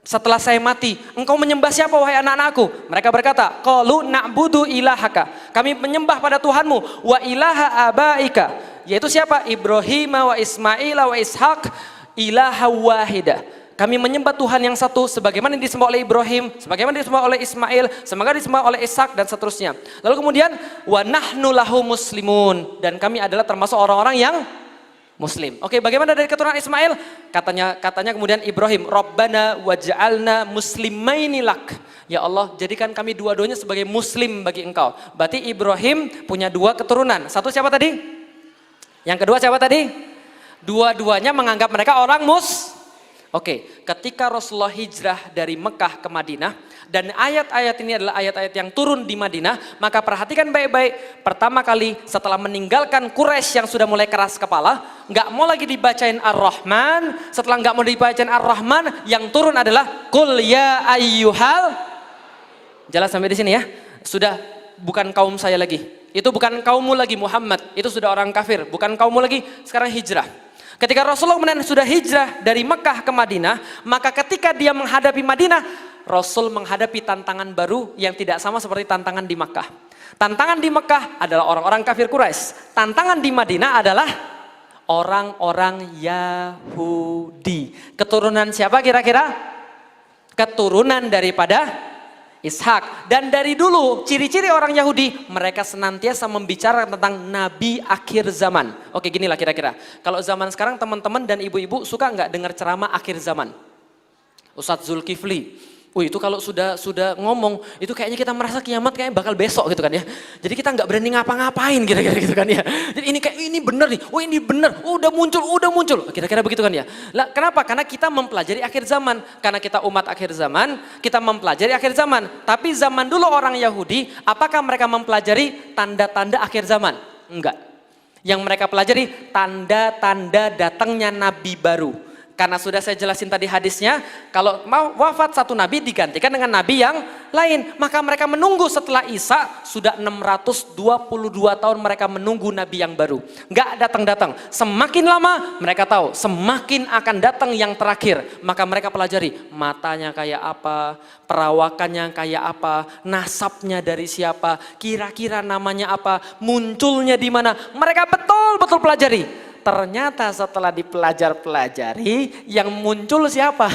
setelah saya mati, engkau menyembah siapa wahai anak-anakku? Mereka berkata, qalu na'budu ilahaka. Kami menyembah pada Tuhanmu, wa ilaha abaika. Yaitu siapa? Ibrahim wa Ismail wa Ishak. Ilaha wahidah. Kami menyembah Tuhan yang satu sebagaimana disembah oleh Ibrahim, sebagaimana disembah oleh Ismail, sebagaimana disembah oleh Ishak dan seterusnya. Lalu kemudian wa nahnu lahu muslimun, dan kami adalah termasuk orang-orang yang muslim. Oke, bagaimana dari keturunan Ismail? Katanya kemudian Ibrahim, Rabbana waj'alna muslimaini lak. Ya Allah, jadikan kami dua-duanya sebagai muslim bagi engkau. Berarti Ibrahim punya dua keturunan. Satu siapa tadi? Yang kedua siapa tadi? Dua-duanya menganggap mereka orang Oke, ketika Rasulullah hijrah dari Mekah ke Madinah, Dan ayat-ayat ini adalah ayat-ayat yang turun di Madinah. Maka perhatikan baik-baik. Pertama kali setelah meninggalkan Quraisy yang sudah mulai keras kepala, nggak mau lagi dibacain Ar-Rahman. Setelah nggak mau dibacain Ar-Rahman, yang turun adalah Qul ya ayyuhal. Jelas sampai di sini ya. Sudah bukan kaum saya lagi. Itu bukan kaummu lagi Muhammad. Itu sudah orang kafir. Bukan kaummu lagi. Sekarang hijrah. Ketika Rasulullah kemudian sudah hijrah dari Mekah ke Madinah, maka ketika dia menghadapi Madinah, Rasul menghadapi tantangan baru yang tidak sama seperti tantangan di Mekah. Tantangan di Mekah adalah orang-orang kafir Quraisy. Tantangan di Madinah adalah orang-orang Yahudi. Keturunan siapa kira-kira? Keturunan daripada Ishak. Dan dari dulu ciri-ciri orang Yahudi, mereka senantiasa membicarakan tentang Nabi akhir zaman. Oke, ginilah kira-kira. Kalau zaman sekarang teman-teman dan ibu-ibu suka nggak dengar ceramah akhir zaman? Ustadz Zulkifli. Itu kalau sudah ngomong, itu kayaknya kita merasa kiamat kayaknya bakal besok gitu kan ya. Jadi kita nggak berani ngapa-ngapain kira-kira gitu kan ya. Jadi ini bener nih, ini bener, udah muncul. Kira-kira begitu kan ya. Lah kenapa? Karena kita mempelajari akhir zaman. Karena kita umat akhir zaman, kita mempelajari akhir zaman. Tapi zaman dulu orang Yahudi, apakah mereka mempelajari tanda-tanda akhir zaman? Enggak. Yang mereka pelajari tanda-tanda datangnya nabi baru. Karena sudah saya jelasin tadi hadisnya, kalau mau wafat satu nabi digantikan dengan nabi yang lain. Maka mereka menunggu setelah Isa, sudah 622 tahun mereka menunggu nabi yang baru. Nggak datang-datang. Semakin lama mereka tahu, semakin akan datang yang terakhir. Maka mereka pelajari matanya kayak apa, perawakannya kayak apa, nasabnya dari siapa, kira-kira namanya apa, munculnya di mana. Mereka betul-betul pelajari. Ternyata setelah dipelajari, yang muncul siapa?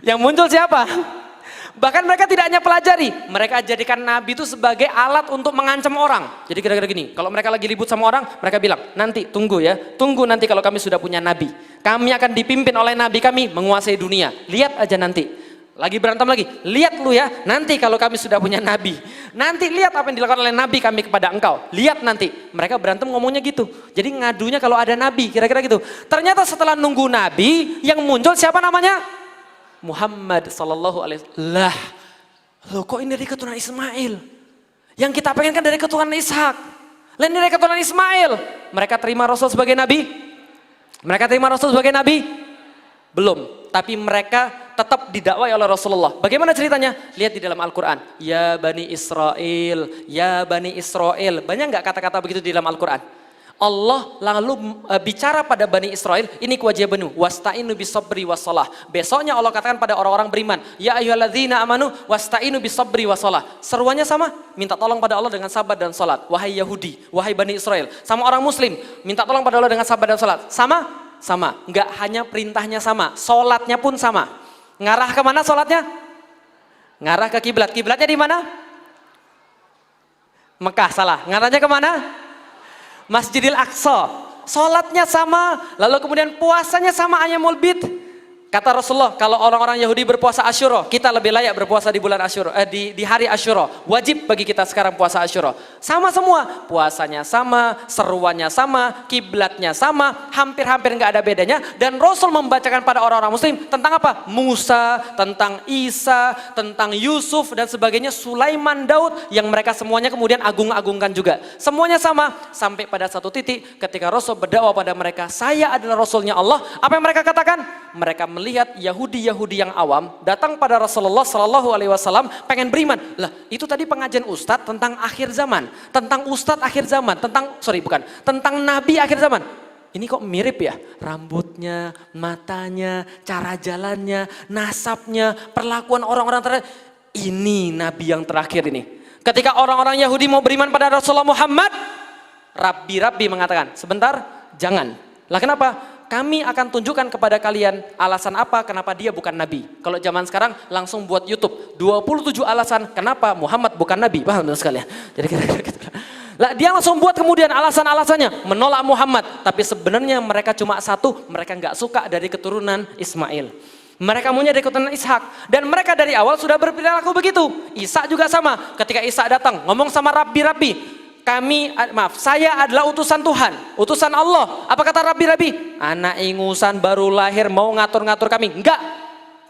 Yang muncul siapa? Bahkan mereka tidak hanya pelajari, mereka jadikan nabi itu sebagai alat untuk mengancam orang. Jadi kira-kira gini, kalau mereka lagi ribut sama orang, mereka bilang, nanti tunggu ya, tunggu nanti kalau kami sudah punya nabi. Kami akan dipimpin oleh nabi kami menguasai dunia. Lihat aja nanti. Lagi berantem lagi, lihat lu ya, nanti kalau kami sudah punya nabi, nanti lihat apa yang dilakukan oleh nabi kami kepada engkau, lihat nanti. Mereka berantem ngomongnya gitu, jadi ngadunya kalau ada nabi, kira-kira gitu. Ternyata setelah nunggu nabi, yang muncul siapa namanya? Muhammad sallallahu alaihi wasallam. Loh kok ini dari keturunan Ismail? Yang kita pengen kan dari keturunan Ishak. Lain dari keturunan Ismail. Mereka terima Rasul sebagai nabi? Mereka terima Rasul sebagai nabi? Belum, tapi mereka tetap didakwai oleh Rasulullah. Bagaimana ceritanya? Lihat di dalam Al-Quran. Ya Bani Israel, ya Bani Israel. Banyak nggak kata-kata begitu di dalam Al-Quran? Allah lalu bicara pada Bani Israel, ini kewajibanmu, wasta'inu bisabri wassalah. Besoknya Allah katakan pada orang-orang beriman, ya ayyuhalladzina amanu wasta'inu bisabri wassalah. Seruannya sama, minta tolong pada Allah dengan sabar dan salat. Wahai Yahudi, wahai Bani Israel. Sama orang Muslim, minta tolong pada Allah dengan sabar dan salat. Sama. Nggak hanya perintahnya sama, salatnya pun sama. Ngarah ke mana sholatnya? Ngarah ke kiblat. Kiblatnya di mana? Mekah, salah. Ngarahnya ke mana? Masjidil Aqsa. Sholatnya sama, lalu kemudian puasanya sama Ayyamul Bid. Kata Rasulullah, kalau orang-orang Yahudi berpuasa Asyura, kita lebih layak berpuasa di bulan Asyura, di hari Asyura. Wajib bagi kita sekarang puasa Asyura. Sama semua, puasanya sama, seruannya sama, kiblatnya sama, hampir-hampir nggak ada bedanya. Dan Rasul membacakan pada orang-orang Muslim tentang apa? Musa, tentang Isa, tentang Yusuf dan sebagainya, Sulaiman, Daud, yang mereka semuanya kemudian agung-agungkan juga. Semuanya sama, sampai pada satu titik ketika Rasul berdakwah pada mereka, saya adalah Rasulnya Allah. Apa yang mereka katakan? Mereka melihat Yahudi-Yahudi yang awam datang pada Rasulullah Sallallahu Alaihi Wasallam pengen beriman. Lah itu tadi pengajian Ustadz tentang akhir zaman, tentang Ustadz akhir zaman, tentang Nabi akhir zaman. Ini kok mirip ya? Rambutnya, matanya, cara jalannya, nasabnya, perlakuan orang-orang terakhir. Ini Nabi yang terakhir ini. Ketika orang-orang Yahudi mau beriman pada Rasulullah Muhammad, Rabbi mengatakan, sebentar, jangan. Lah kenapa? Kami akan tunjukkan kepada kalian alasan apa kenapa dia bukan nabi. Kalau zaman sekarang langsung buat YouTube 27 alasan kenapa Muhammad bukan nabi. Paham sekalian? Jadi kira-kira gitu. Lah dia langsung buat kemudian alasan-alasannya menolak Muhammad, tapi sebenarnya mereka cuma satu, mereka nggak suka dari keturunan Ismail. Mereka maunya dari keturunan Ishak, dan mereka dari awal sudah berperilaku begitu. Isa juga sama. Ketika Isa datang ngomong sama Rabbi, saya adalah utusan Tuhan, utusan Allah. Apa kata Rabbi? Anak ingusan baru lahir mau ngatur-ngatur kami. Enggak,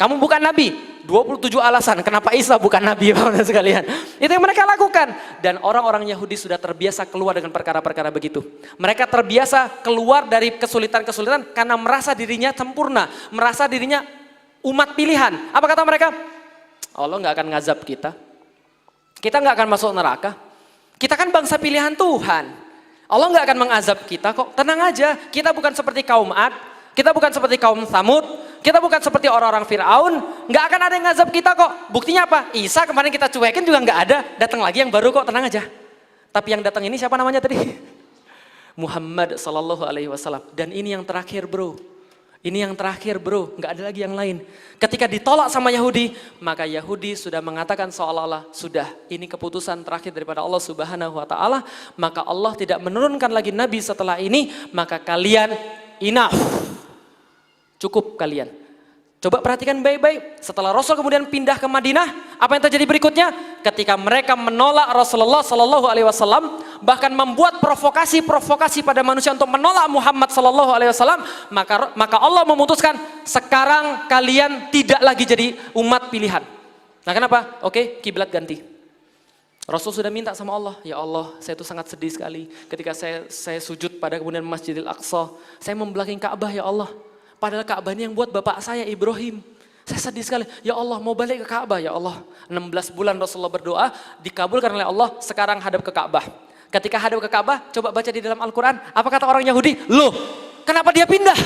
kamu bukan nabi. 27 alasan kenapa Isa bukan Nabi, Bapak sekalian. Itu yang mereka lakukan. Dan orang-orang Yahudi sudah terbiasa keluar dengan perkara-perkara begitu. Mereka terbiasa keluar dari kesulitan-kesulitan karena merasa dirinya sempurna. Merasa dirinya umat pilihan. Apa kata mereka? Allah nggak akan ngazab kita. Kita nggak akan masuk neraka. Kita kan bangsa pilihan Tuhan. Allah nggak akan mengazab kita kok. Tenang aja, kita bukan seperti kaum Ad, kita bukan seperti kaum Tsamud, kita bukan seperti orang-orang Fir'aun. Nggak akan ada yang ngazab kita kok. Buktinya apa? Isa kemarin kita cuekin juga nggak ada. Datang lagi yang baru kok, tenang aja. Tapi yang datang ini siapa namanya tadi? Muhammad Sallallahu Alaihi Wasallam. Dan ini yang terakhir bro. Ini yang terakhir bro, nggak ada lagi yang lain. Ketika ditolak sama Yahudi, maka Yahudi sudah mengatakan seolah-olah sudah ini keputusan terakhir daripada Allah Subhanahu Wa Taala. Maka Allah tidak menurunkan lagi Nabi setelah ini, maka kalian enough, cukup kalian. Coba perhatikan baik-baik. Setelah Rasul kemudian pindah ke Madinah, apa yang terjadi berikutnya? Ketika mereka menolak Rasulullah Sallallahu Alaihi Wasallam, bahkan membuat provokasi pada manusia untuk menolak Muhammad Sallallahu Alaihi Wasallam, maka Allah memutuskan sekarang kalian tidak lagi jadi umat pilihan. Nah kenapa? Oke, kiblat ganti. Rasul sudah minta sama Allah, ya Allah, saya itu sangat sedih sekali ketika saya sujud pada kemudian Masjidil Aqsa, saya membelakangi Ka'bah ya Allah. Padahal Ka'bah ini yang buat bapak saya Ibrahim. Saya sedih sekali. Ya Allah mau balik ke Ka'bah ya Allah. 16 bulan Rasulullah berdoa dikabulkan oleh Allah. Sekarang hadap ke Ka'bah. Ketika hadap ke Ka'bah coba baca di dalam Al-Quran. Apa kata orang Yahudi? Loh kenapa dia pindah?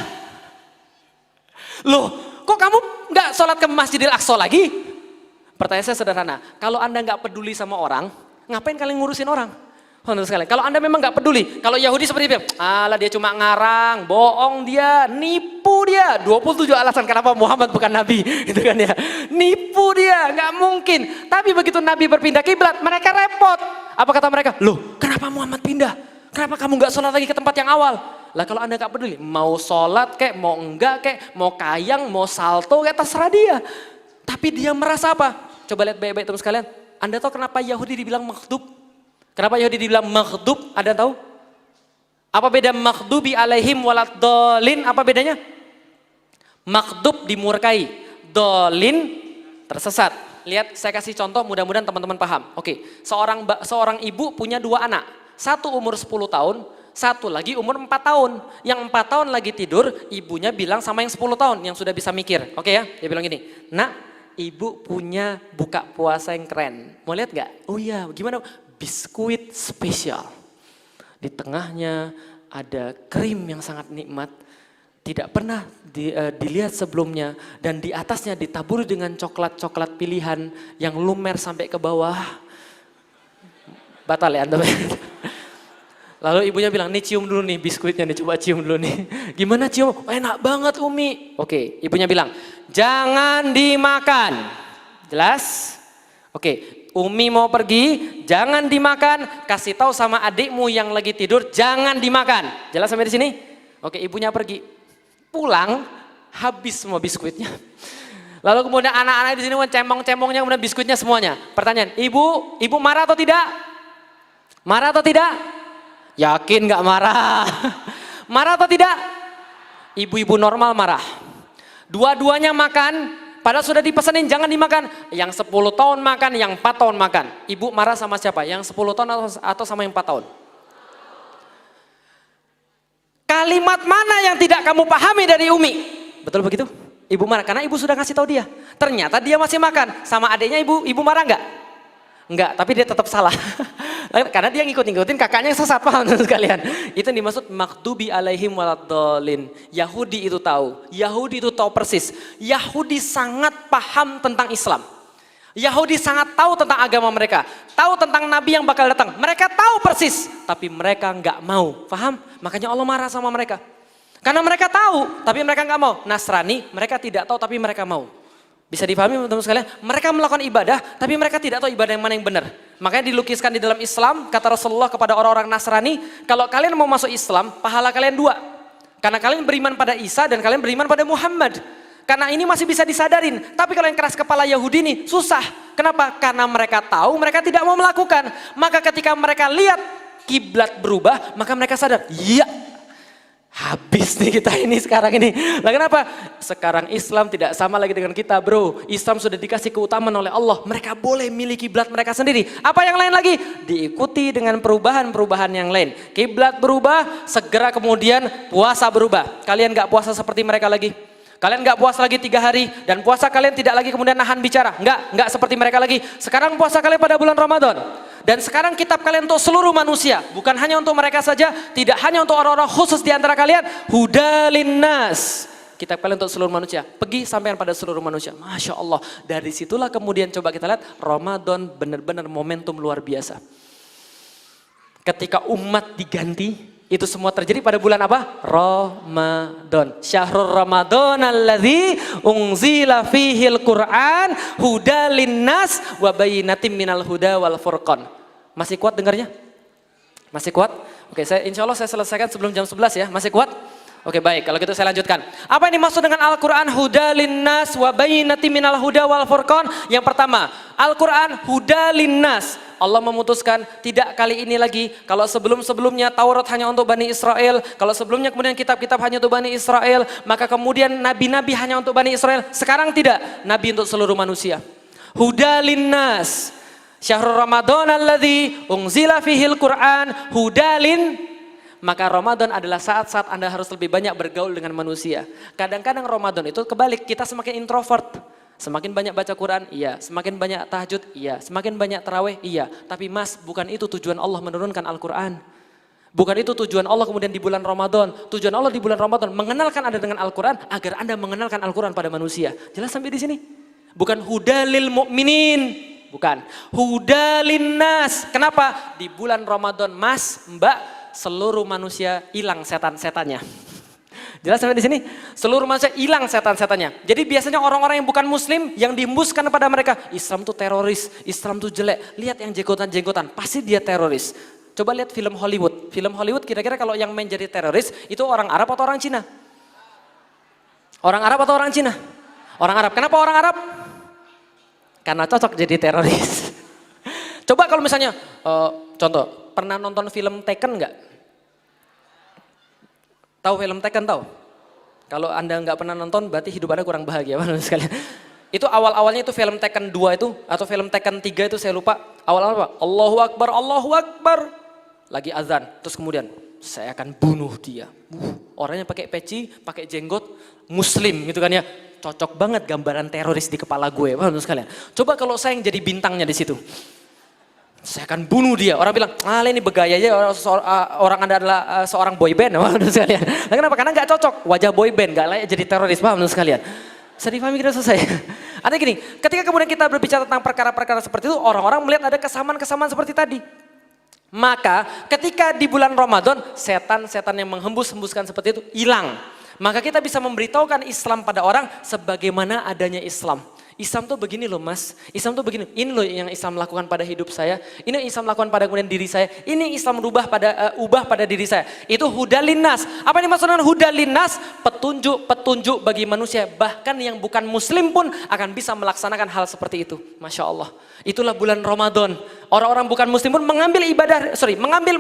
Loh kok kamu gak sholat ke Masjidil Aqsa lagi? Pertanyaan saya sederhana. Kalau Anda gak peduli sama orang, ngapain kalian ngurusin orang? Kalau Anda memang nggak peduli, kalau Yahudi seperti itu, alah dia cuma ngarang, bohong dia, nipu dia, 27 alasan kenapa Muhammad bukan Nabi, gitu kan ya, nipu dia, nggak mungkin. Tapi begitu Nabi berpindah kiblat, mereka repot. Apa kata mereka? Loh, kenapa Muhammad pindah? Kenapa kamu nggak sholat lagi ke tempat yang awal? Lah kalau Anda nggak peduli, mau sholat kek, mau enggak kek, mau kayang, mau salto kek, terserah dia. Tapi dia merasa apa? Coba lihat baik-baik teman sekalian. Anda tahu kenapa Yahudi dibilang makhdub? Kenapa Yahudi dibilang maghdub? Ada tahu? Apa beda maghdubi alaihim waladdallin? Apa bedanya? Maghdub dimurkai, dolin tersesat. Lihat saya kasih contoh mudah-mudahan teman-teman paham. Oke, seorang ibu punya 2 anak. Satu umur 10 tahun, satu lagi umur 4 tahun. Yang 4 tahun lagi tidur, ibunya bilang sama yang 10 tahun yang sudah bisa mikir. Oke ya, dia bilang gini, "Nak, ibu punya buka puasa yang keren. Mau lihat gak?" "Oh iya, gimana?" "Biskuit spesial. Di tengahnya ada krim yang sangat nikmat. Tidak pernah dilihat sebelumnya. Dan di atasnya ditaburi dengan coklat-coklat pilihan yang lumer sampai ke bawah." Batal ya Anda? Lalu ibunya bilang, "Nih cium dulu nih biskuitnya nih, coba cium dulu nih." "Gimana cium?" "Oh, enak banget Umi." Oke, ibunya bilang, "Jangan dimakan." Jelas? Oke. Umi mau pergi, jangan dimakan, kasih tahu sama adikmu yang lagi tidur, jangan dimakan. Jelas sampai di sini? Oke, ibunya pergi. Pulang, habis semua biskuitnya. Lalu kemudian anak-anak di sini cemong-cemongnya, kemudian biskuitnya semuanya. Pertanyaan, ibu marah atau tidak? Marah atau tidak? Yakin gak marah? Marah atau tidak? Ibu-ibu normal marah. Dua-duanya makan. Padahal sudah dipesanin jangan dimakan. Yang 10 tahun makan, yang 4 tahun makan. Ibu marah sama siapa? Yang 10 tahun atau sama yang 4 tahun? Kalimat mana yang tidak kamu pahami dari Umi? Betul begitu? Ibu marah karena ibu sudah ngasih tahu dia. Ternyata dia masih makan. Sama adiknya ibu marah enggak? Enggak, tapi dia tetap salah. Karena dia ngikut-ngikutin kakaknya yang sesat, paham sekalian. Itu yang dimaksud maghdubi alaihim waladdallin. Yahudi itu tahu. Yahudi itu tahu persis. Yahudi sangat paham tentang Islam. Yahudi sangat tahu tentang agama mereka. Tahu tentang Nabi yang bakal datang. Mereka tahu persis. Tapi mereka enggak mau. Paham? Makanya Allah marah sama mereka. Karena mereka tahu, tapi mereka enggak mau. Nasrani, mereka tidak tahu, tapi mereka mau. Bisa dipahami teman-teman sekalian, mereka melakukan ibadah, tapi mereka tidak tahu ibadah yang mana yang benar. Makanya dilukiskan di dalam Islam, kata Rasulullah kepada orang-orang Nasrani, kalau kalian mau masuk Islam, pahala kalian 2. Karena kalian beriman pada Isa dan kalian beriman pada Muhammad. Karena ini masih bisa disadarin, tapi kalau yang keras kepala Yahudi ini susah. Kenapa? Karena mereka tahu, mereka tidak mau melakukan. Maka ketika mereka lihat kiblat berubah, maka mereka sadar, iya, Habis nih kita ini sekarang ini. Lah kenapa? Sekarang Islam tidak sama lagi dengan kita, bro. Islam sudah dikasih keutamaan oleh Allah. Mereka boleh milih kiblat mereka sendiri. Apa yang lain lagi? Diikuti dengan perubahan-perubahan yang lain. Kiblat berubah, segera kemudian puasa berubah. Kalian gak puasa seperti mereka lagi. Kalian gak puasa lagi 3 hari. Dan puasa kalian tidak lagi kemudian nahan bicara. Enggak seperti mereka lagi. Sekarang puasa kalian pada bulan Ramadan. Dan sekarang kitab kalian untuk seluruh manusia. Bukan hanya untuk mereka saja. Tidak hanya untuk orang-orang khusus di antara kalian. Hudalinnas. Kitab kalian untuk seluruh manusia. Pergi sampaikan pada seluruh manusia. Masya Allah. Dari situlah kemudian coba kita lihat. Ramadan benar-benar momentum luar biasa. Ketika umat diganti. Itu semua terjadi pada bulan apa? Ramadan. Syahrul Ramadan alladzi unzila fihil Qur'an hudalinnas wa bayyinatin minal huda wal furqan. Masih kuat dengarnya? Masih kuat? Oke, insya Allah saya selesaikan sebelum jam 11 ya. Masih kuat? Oke, baik. Kalau gitu saya lanjutkan. Apa yang dimaksud dengan Al-Qur'an hudalinnas wa bayyinatin minal huda wal furqan? Yang pertama, Al-Qur'an hudalinnas. Allah memutuskan tidak kali ini lagi. Kalau sebelum-sebelumnya Taurat hanya untuk Bani Israel. Kalau sebelumnya kemudian kitab-kitab hanya untuk Bani Israel. Maka kemudian nabi-nabi hanya untuk Bani Israel. Sekarang tidak. Nabi untuk seluruh manusia. Hudalinnas. Syahrul Ramadan alladzi unzila fihil Qur'an hudalin. Maka Ramadan adalah saat-saat Anda harus lebih banyak bergaul dengan manusia. Kadang-kadang Ramadan itu kebalik. Kita semakin introvert. Semakin banyak baca Quran, iya. Semakin banyak tahajud, iya. Semakin banyak tarawih, iya. Tapi mas, bukan itu tujuan Allah menurunkan Al-Quran. Bukan itu tujuan Allah kemudian di bulan Ramadan. Tujuan Allah di bulan Ramadan mengenalkan Anda dengan Al-Quran agar Anda mengenalkan Al-Quran pada manusia. Jelas sampai di sini? Bukan hudalil mu'minin. Bukan. Hudalin nas. Kenapa? Di bulan Ramadan mas, mbak, seluruh manusia hilang setan-setannya. Jelas sampai di sini? Seluruh manusia hilang setan-setannya. Jadi biasanya orang-orang yang bukan muslim yang dihembuskan pada mereka, Islam tuh teroris, Islam tuh jelek. Lihat yang jenggotan-jenggotan, pasti dia teroris. Coba lihat film Hollywood. Film Hollywood kira-kira kalau yang main jadi teroris itu orang Arab atau orang Cina? Orang Arab atau orang Cina? Orang Arab. Kenapa orang Arab? Karena cocok jadi teroris. Coba kalau misalnya, contoh, pernah nonton film Taken nggak? Tahu film Taken tahu? Kalau Anda nggak pernah nonton berarti hidup Anda kurang bahagia sekalian. Itu awal-awalnya itu film Taken 2 itu atau film Taken 3 itu saya lupa. Awal-awal apa? Allahu Akbar, Allahu Akbar. Lagi azan, terus kemudian saya akan bunuh dia. Orangnya pakai peci, pakai jenggot, muslim gitu kan ya. Cocok banget gambaran teroris di kepala gue, paham sekalian. Coba kalau saya yang jadi bintangnya di situ. Saya akan bunuh dia. Orang bilang, ini begaya aja orang Anda adalah seorang boyband. Sekalian. Nah, kenapa? Karena nggak cocok. Wajah boyband, nggak layak jadi teroris. Paham sekalian? Saya dipahami kira selesai. Artinya gini, ketika kemudian kita berbicara tentang perkara-perkara seperti itu, orang-orang melihat ada kesamaan-kesamaan seperti tadi. Maka ketika di bulan Ramadan, setan-setan yang menghembus-hembuskan seperti itu hilang. Maka kita bisa memberitahukan Islam pada orang sebagaimana adanya Islam. Islam tuh begini loh mas, Islam tuh begini, ini loh yang Islam lakukan pada hidup saya, ini Islam lakukan pada kemudian diri saya, ini Islam ubah pada diri saya. Itu hudalinnas. Apa yang dimaksud dengan hudalinnas? Petunjuk bagi manusia, bahkan yang bukan muslim pun akan bisa melaksanakan hal seperti itu. Masya Allah. Itulah bulan Ramadan. Orang-orang bukan muslim pun mengambil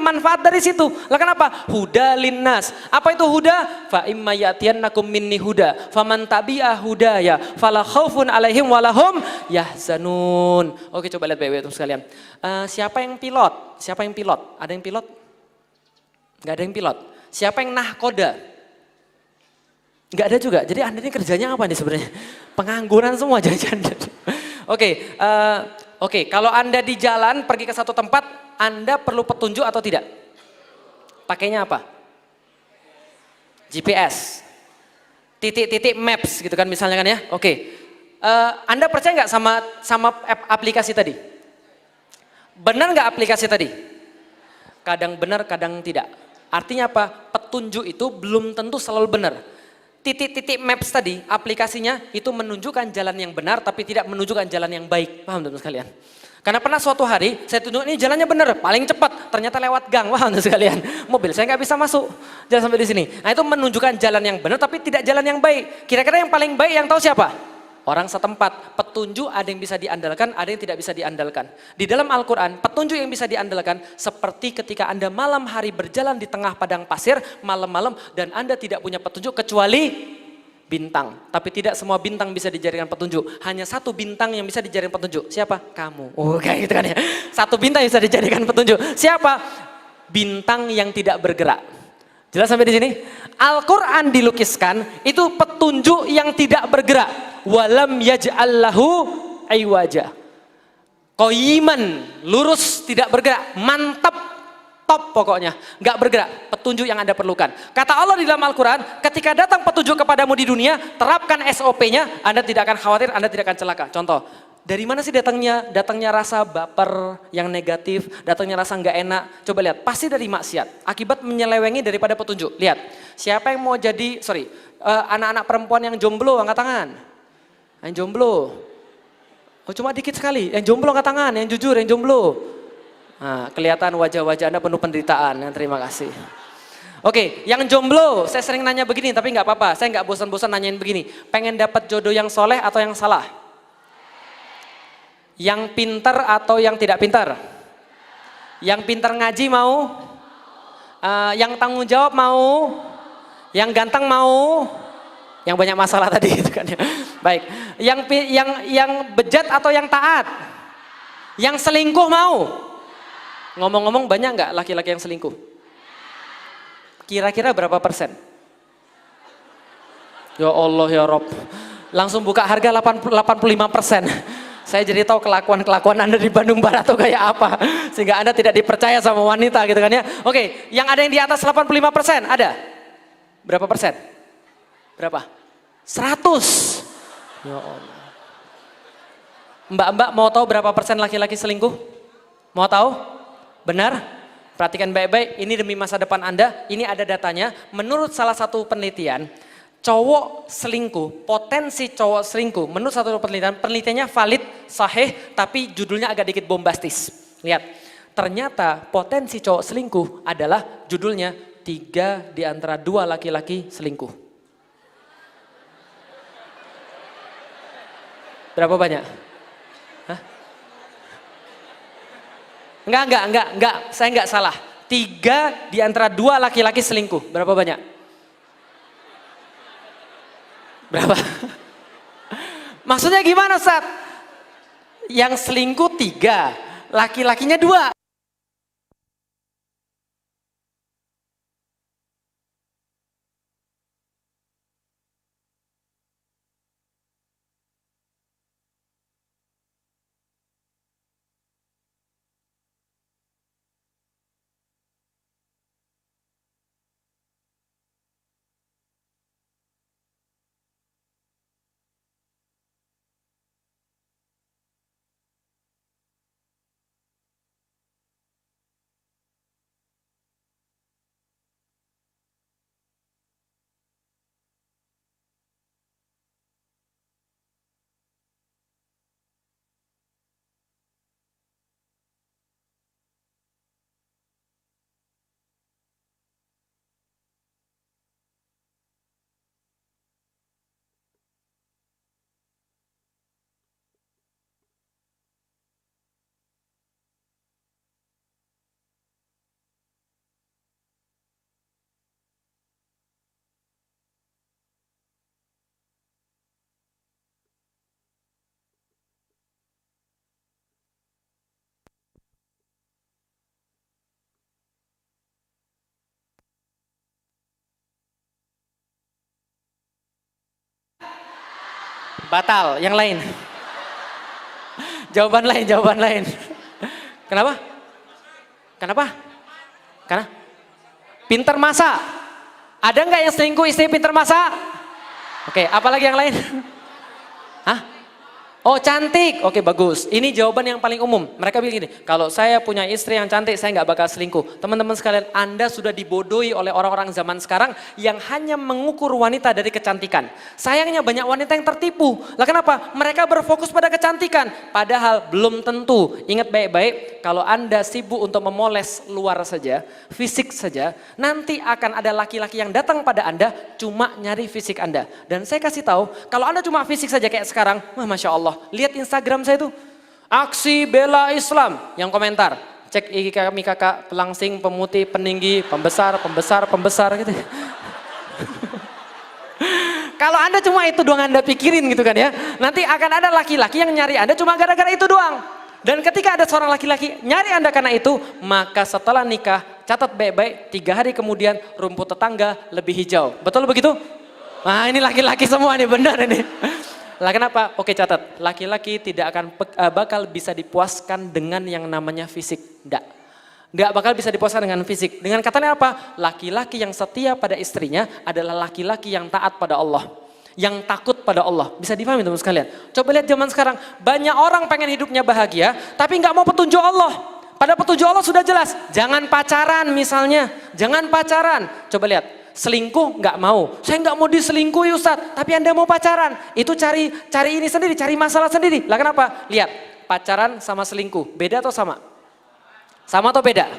manfaat dari situ. Lah kenapa? Hudalinnas. Apa itu huda? Fa imma ya'tiyannakum minni huda, faman tabi'a hudaya, fala khaufun 'alaihim walahum yahzanun. Oke, coba lihat baik-baik sekalian. Siapa yang pilot? Siapa yang pilot? Ada yang pilot? Enggak ada yang pilot. Siapa yang nahkoda? Enggak ada juga. Jadi Anda ini kerjanya apa nih sebenarnya? Pengangguran semua jangan-jangan. Oke, kalau Anda di jalan pergi ke satu tempat, Anda perlu petunjuk atau tidak? Pakainya apa? GPS. Titik-titik maps gitu kan misalnya kan ya. Oke. Anda percaya nggak sama aplikasi tadi? Benar nggak aplikasi tadi? Kadang benar, kadang tidak. Artinya apa? Petunjuk itu belum tentu selalu benar. Titik-titik maps tadi, aplikasinya itu menunjukkan jalan yang benar tapi tidak menunjukkan jalan yang baik. Paham teman-teman sekalian? Karena pernah suatu hari saya tunjuk ini jalannya benar, paling cepat, ternyata lewat gang. Paham teman-teman sekalian? Mobil saya nggak bisa masuk, jangan sampai di sini. Nah itu menunjukkan jalan yang benar tapi tidak jalan yang baik. Kira-kira yang paling baik yang tahu siapa? orang setempat. Petunjuk ada yang bisa diandalkan, ada yang tidak bisa diandalkan. Di dalam Al-Quran, petunjuk yang bisa diandalkan seperti ketika Anda malam hari berjalan di tengah padang pasir, malam-malam, dan Anda tidak punya petunjuk kecuali bintang. Tapi tidak semua bintang bisa dijadikan petunjuk. Hanya satu bintang yang bisa dijadikan petunjuk. Siapa? Kamu. Oh kayak gitu kan ya. Satu bintang yang bisa dijadikan petunjuk. Siapa? Bintang yang tidak bergerak. Jelas sampai di sini? Al-Quran dilukiskan, itu petunjuk yang tidak bergerak. Walam yaj'allahu aywaja. Qayiman, lurus, tidak bergerak. Mantap, top pokoknya. Nggak bergerak, petunjuk yang Anda perlukan. Kata Allah di dalam Al-Quran, ketika datang petunjuk kepadamu di dunia, terapkan SOP-nya, Anda tidak akan khawatir, Anda tidak akan celaka. Contoh, dari mana sih datangnya? Datangnya rasa baper yang negatif, datangnya rasa nggak enak. Coba lihat, pasti dari maksiat. Akibat menyelewengi daripada petunjuk. Lihat, siapa yang mau jadi, anak-anak perempuan yang jomblo, angkat tangan. Yang jomblo. Oh cuma dikit sekali, yang jomblo angkat tangan, yang jujur, yang jomblo. Nah, kelihatan wajah-wajah Anda penuh penderitaan. Terima kasih. Oke, yang jomblo, saya sering nanya begini, tapi nggak apa-apa. Saya nggak bosan-bosan nanyain begini. Pengen dapat jodoh yang soleh atau yang salah? Yang pintar atau yang tidak pintar? Yang pintar ngaji mau? Yang tanggung jawab mau? Yang ganteng mau? Yang banyak masalah tadi itu kan ya. Baik. Yang bejat atau yang taat? Yang selingkuh mau? Ngomong-ngomong banyak nggak laki-laki yang selingkuh? Kira-kira berapa persen? Ya Allah ya Rob. Langsung buka harga 85%. Saya jadi tahu kelakuan Anda di Bandung Barat tuh kayak apa. Sehingga Anda tidak dipercaya sama wanita gitu kan ya. Oke, yang ada yang di atas 85% ada? Berapa persen? Berapa? 100. Ya Allah. Mbak-mbak mau tahu berapa persen laki-laki selingkuh? Mau tahu? Benar? Perhatikan baik-baik, ini demi masa depan Anda. Ini ada datanya. Menurut salah satu penelitian, cowok selingkuh, potensi cowok selingkuh, menurut satu penelitiannya valid, sahih, tapi judulnya agak dikit bombastis. Lihat, ternyata potensi cowok selingkuh adalah judulnya 3 di antara 2 laki-laki selingkuh. Berapa banyak? Hah? Enggak, saya enggak salah. 3 di antara 2 laki-laki selingkuh, berapa banyak? Berapa? Maksudnya gimana Ustaz? Yang selingkuh 3, laki-lakinya 2. Batal, yang lain. Jawaban lain. Kenapa? Karena pinter masak. Ada nggak yang selingkuh istri pinter masak? Oke, apalagi yang lain? Hah? Oh cantik, oke bagus. Ini jawaban yang paling umum. Mereka bilang gini, kalau saya punya istri yang cantik, saya nggak bakal selingkuh. Teman-teman sekalian, Anda sudah dibodohi oleh orang-orang zaman sekarang yang hanya mengukur wanita dari kecantikan. Sayangnya banyak wanita yang tertipu. Lah kenapa? Mereka berfokus pada kecantikan. Padahal belum tentu. Ingat baik-baik, kalau Anda sibuk untuk memoles luar saja, fisik saja, nanti akan ada laki-laki yang datang pada Anda cuma nyari fisik Anda. Dan saya kasih tahu, kalau Anda cuma fisik saja kayak sekarang, wah Masya Allah. Lihat Instagram saya tuh, aksi bela Islam, yang komentar, cek IG kami kakak, pelangsing, pemutih, peninggi, pembesar gitu. Kalau Anda cuma itu doang Anda pikirin gitu kan ya, nanti akan ada laki-laki yang nyari Anda cuma gara-gara itu doang. Dan ketika ada seorang laki-laki nyari Anda karena itu, maka setelah nikah, catat baik-baik, 3 hari kemudian rumput tetangga lebih hijau. Betul begitu? Nah ini laki-laki semua nih, benar ini. Lah kenapa? Oke catat, laki-laki tidak akan bakal bisa dipuaskan dengan yang namanya fisik. Nggak bakal bisa dipuaskan dengan fisik. Dengan katanya apa? Laki-laki yang setia pada istrinya adalah laki-laki yang taat pada Allah. Yang takut pada Allah. Bisa dipahami teman sekalian? Coba lihat zaman sekarang, banyak orang pengen hidupnya bahagia, tapi nggak mau petunjuk Allah. Pada petunjuk Allah sudah jelas, jangan pacaran misalnya, jangan pacaran. Coba lihat. Selingkuh nggak mau, saya nggak mau diselingkuhi Ustadz, tapi Anda mau pacaran, itu cari ini sendiri, cari masalah sendiri. Lah kenapa? Lihat, pacaran sama selingkuh, beda atau sama? Sama atau beda?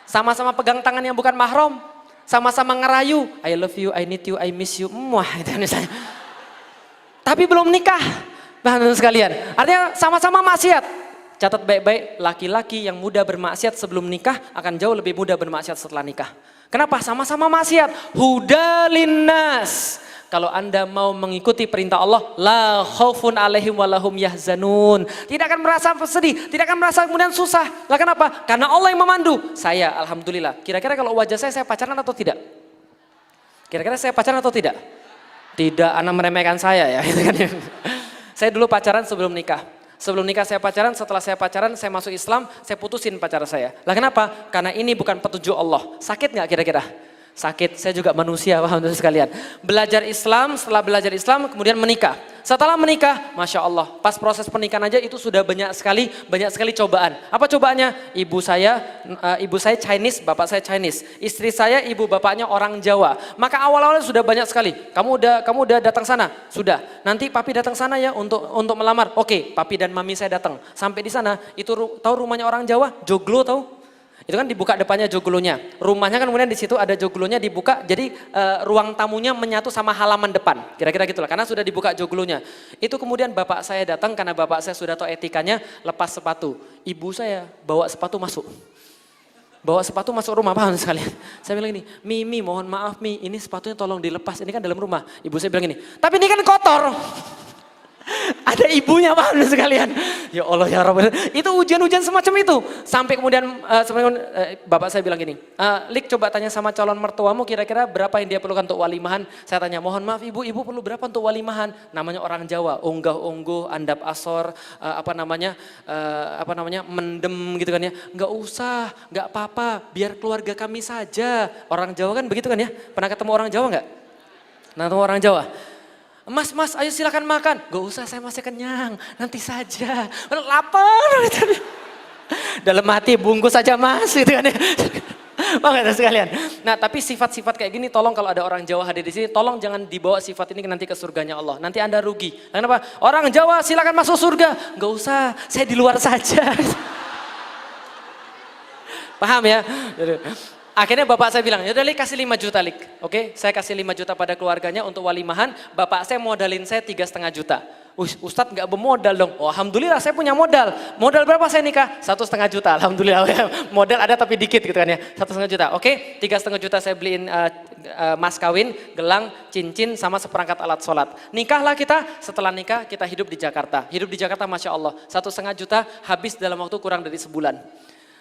Sama-sama pegang tangan yang bukan mahram, sama-sama ngerayu, I love you, I need you, I miss you, wah itu misalnya. Tapi belum nikah, bahan sekalian, artinya sama-sama maksiat. Catat baik-baik, laki-laki yang mudah bermaksiat sebelum nikah akan jauh lebih mudah bermaksiat setelah nikah. Kenapa? Sama-sama maksiat. Huda linnas. Kalau Anda mau mengikuti perintah Allah, la khaufun alaihim walahum yahzanun. Tidak akan merasa sedih, tidak akan merasa kemudian susah. Lah kenapa? Karena Allah yang memandu. Saya alhamdulillah. Kira-kira kalau wajah saya pacaran atau tidak? Kira-kira saya pacaran atau tidak? Tidak, Anda meremehkan saya ya. Saya dulu pacaran sebelum nikah. Sebelum nikah saya pacaran, setelah saya pacaran saya masuk Islam, saya putusin pacar saya. Lah kenapa? Karena ini bukan petunjuk Allah. Sakit nggak kira-kira? Sakit, saya juga manusia, paham sekalian. Belajar Islam, setelah belajar Islam kemudian menikah. Setelah menikah, Masya Allah, pas proses pernikahan aja itu sudah banyak sekali cobaan. Apa cobaannya? Ibu saya Chinese, bapak saya Chinese. Istri saya, ibu bapaknya orang Jawa. Maka awal-awalnya sudah banyak sekali. Kamu udah datang sana? Sudah. Nanti papi datang sana ya untuk melamar. Oke, papi dan mami saya datang. Sampai di sana, itu tahu rumahnya orang Jawa? Joglo tahu? Itu kan dibuka depannya joglonya. Rumahnya kan kemudian di situ ada joglonya dibuka, jadi ruang tamunya menyatu sama halaman depan. Kira-kira gitulah, karena sudah dibuka joglonya. Itu kemudian bapak saya datang karena bapak saya sudah tahu etikanya, lepas sepatu. Ibu saya bawa sepatu masuk. Bawa sepatu masuk rumah, paham sekalian. Saya bilang ini, Mimi mohon maaf Mi, ini sepatunya tolong dilepas, ini kan dalam rumah. Ibu saya bilang ini, tapi ini kan kotor. Ada ibunya paham sekalian. Ya Allah ya Rabbal. Itu ujian-ujian semacam itu. Sampai kemudian bapak saya bilang gini, Lik coba tanya sama calon mertuamu kira-kira berapa yang dia perlukan untuk walimahan. Saya tanya, mohon maaf ibu perlu berapa untuk walimahan? Namanya orang Jawa, onggah-onggoh, andap asor, mendem gitu kan ya. Enggak usah, enggak apa-apa, biar keluarga kami saja. Orang Jawa kan begitu kan ya. Pernah ketemu orang Jawa enggak? Nah, ketemu orang Jawa. Mas, ayo silakan makan. Gak usah, saya masih kenyang. Nanti saja. Lapar. Dalam hati bungkus saja mas. Gitu kan ya. Makanya sekalian. Nah tapi sifat-sifat kayak gini tolong kalau ada orang Jawa hadir di sini. Tolong jangan dibawa sifat ini nanti ke surganya Allah. Nanti Anda rugi. Kenapa? Orang Jawa silakan masuk surga. Gak usah, saya di luar saja. Paham ya? Akhirnya bapak saya bilang, yaudah Lik kasih 5 juta Lik. Oke, saya kasih 5 juta pada keluarganya untuk walimahan. Bapak saya modalin saya 3,5 juta. Ustadz gak bermodal dong. Oh alhamdulillah saya punya modal. Modal berapa saya nikah? 1,5 juta. Alhamdulillah modal ada tapi dikit gitu kan ya. 1,5 juta. Oke, 3,5 juta saya beliin mas kawin, gelang, cincin sama seperangkat alat sholat. Nikahlah kita, setelah nikah kita hidup di Jakarta. Hidup di Jakarta Masya Allah. 1,5 juta habis dalam waktu kurang dari sebulan.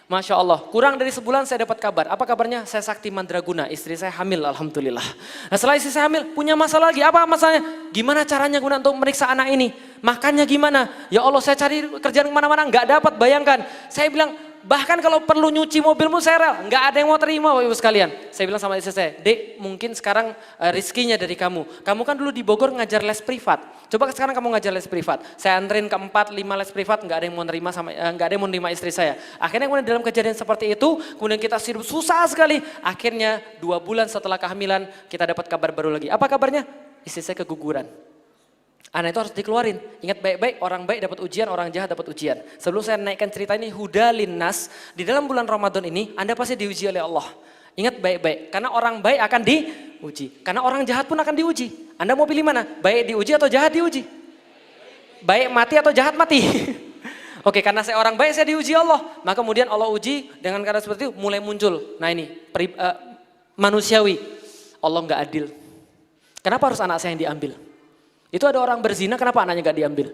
Masya Allah, kurang dari sebulan saya dapat kabar. Apa kabarnya? Saya sakti mandraguna, istri saya hamil alhamdulillah. Nah setelah istri saya hamil, punya masalah lagi. Apa masalahnya? Gimana caranya guna untuk meriksa anak ini? Makannya gimana? Ya Allah saya cari kerjaan kemana-mana, nggak dapat, bayangkan. Saya bilang, Bahkan kalau perlu nyuci mobilmu saya rela, nggak ada yang mau terima Bapak Ibu sekalian. Saya bilang sama istri saya, Dek mungkin sekarang rizkinya dari kamu. Kamu kan dulu di Bogor ngajar les privat. Coba sekarang kamu ngajar les privat. Saya anterin ke 4, 5 les privat, nggak ada yang mau nerima nggak ada yang mau nerima istri saya. Akhirnya kemudian dalam kejadian seperti itu, kemudian kita hidup susah sekali. Akhirnya 2 bulan setelah kehamilan kita dapat kabar baru lagi. Apa kabarnya? Istri saya keguguran. Anak itu harus dikeluarin. Ingat baik-baik, orang baik dapat ujian, orang jahat dapat ujian. Sebelum saya naikkan cerita ini, huda linnas, di dalam bulan Ramadan ini Anda pasti diuji oleh Allah. Ingat baik-baik, karena orang baik akan diuji. Karena orang jahat pun akan diuji. Anda mau pilih mana? Baik diuji atau jahat diuji? Baik mati atau jahat mati? Oke, karena saya orang baik, saya diuji Allah. Maka kemudian Allah uji dengan cara seperti itu, mulai muncul. Nah ini, manusiawi. Allah nggak adil. Kenapa harus anak saya yang diambil? Itu ada orang berzina, kenapa anaknya gak diambil?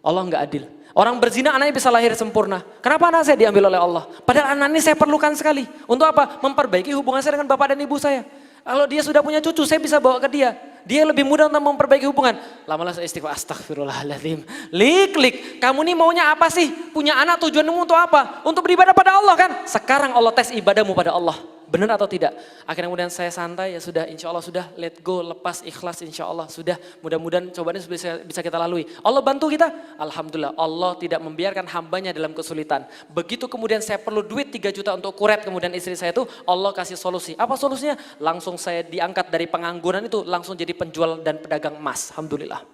Allah gak adil. Orang berzina anaknya bisa lahir sempurna. Kenapa anak saya diambil oleh Allah? Padahal anak ini saya perlukan sekali. Untuk apa? Memperbaiki hubungan saya dengan bapak dan ibu saya. Kalau dia sudah punya cucu, saya bisa bawa ke dia. Dia lebih mudah untuk memperbaiki hubungan. Lama-lama saya istighfar, astagfirullahaladzim. Lik, kamu nih maunya apa sih? Punya anak tujuanmu untuk apa? Untuk beribadah pada Allah kan? Sekarang Allah tes ibadahmu pada Allah. Benar atau tidak? Akhirnya kemudian saya santai, ya sudah, insya Allah sudah, let go, lepas, ikhlas, insya Allah sudah. Mudah-mudahan cobaan ini bisa kita lalui. Allah bantu kita, alhamdulillah. Allah tidak membiarkan hambanya dalam kesulitan. Begitu kemudian saya perlu duit 3 juta untuk kuret, kemudian istri saya itu, Allah kasih solusi. Apa solusinya? Langsung saya diangkat dari pengangguran itu, langsung jadi penjual dan pedagang emas, alhamdulillah.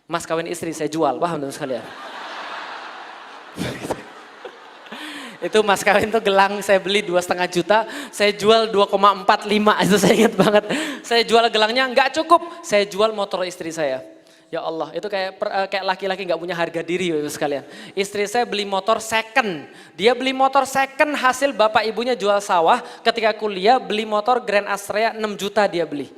Mas kawin istri saya jual, paham teman sekalian? Itu mas kawin tuh gelang saya beli 2,5 juta, saya jual 2,45, itu saya ingat banget. Saya jual gelangnya nggak cukup, saya jual motor istri saya. Ya Allah, itu kayak laki-laki nggak punya harga diri Bapak sekalian. Istri saya beli motor second, dia beli motor second hasil bapak ibunya jual sawah. Ketika kuliah beli motor Grand Astrea 6 juta dia beli.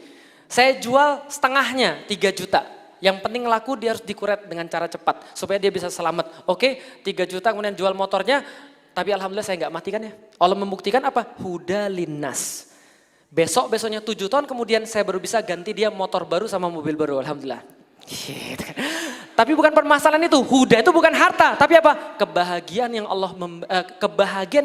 Saya jual setengahnya 3 juta. Yang penting laku dia harus dikuret dengan cara cepat supaya dia bisa selamat. Oke, 3 juta kemudian jual motornya. Tapi alhamdulillah saya nggak matikan ya. Allah membuktikan apa? Huda linnas. Besoknya 7 tahun kemudian saya baru bisa ganti dia motor baru sama mobil baru. Alhamdulillah. Tapi bukan permasalahan itu. Huda itu bukan harta. Tapi apa? Kebahagiaan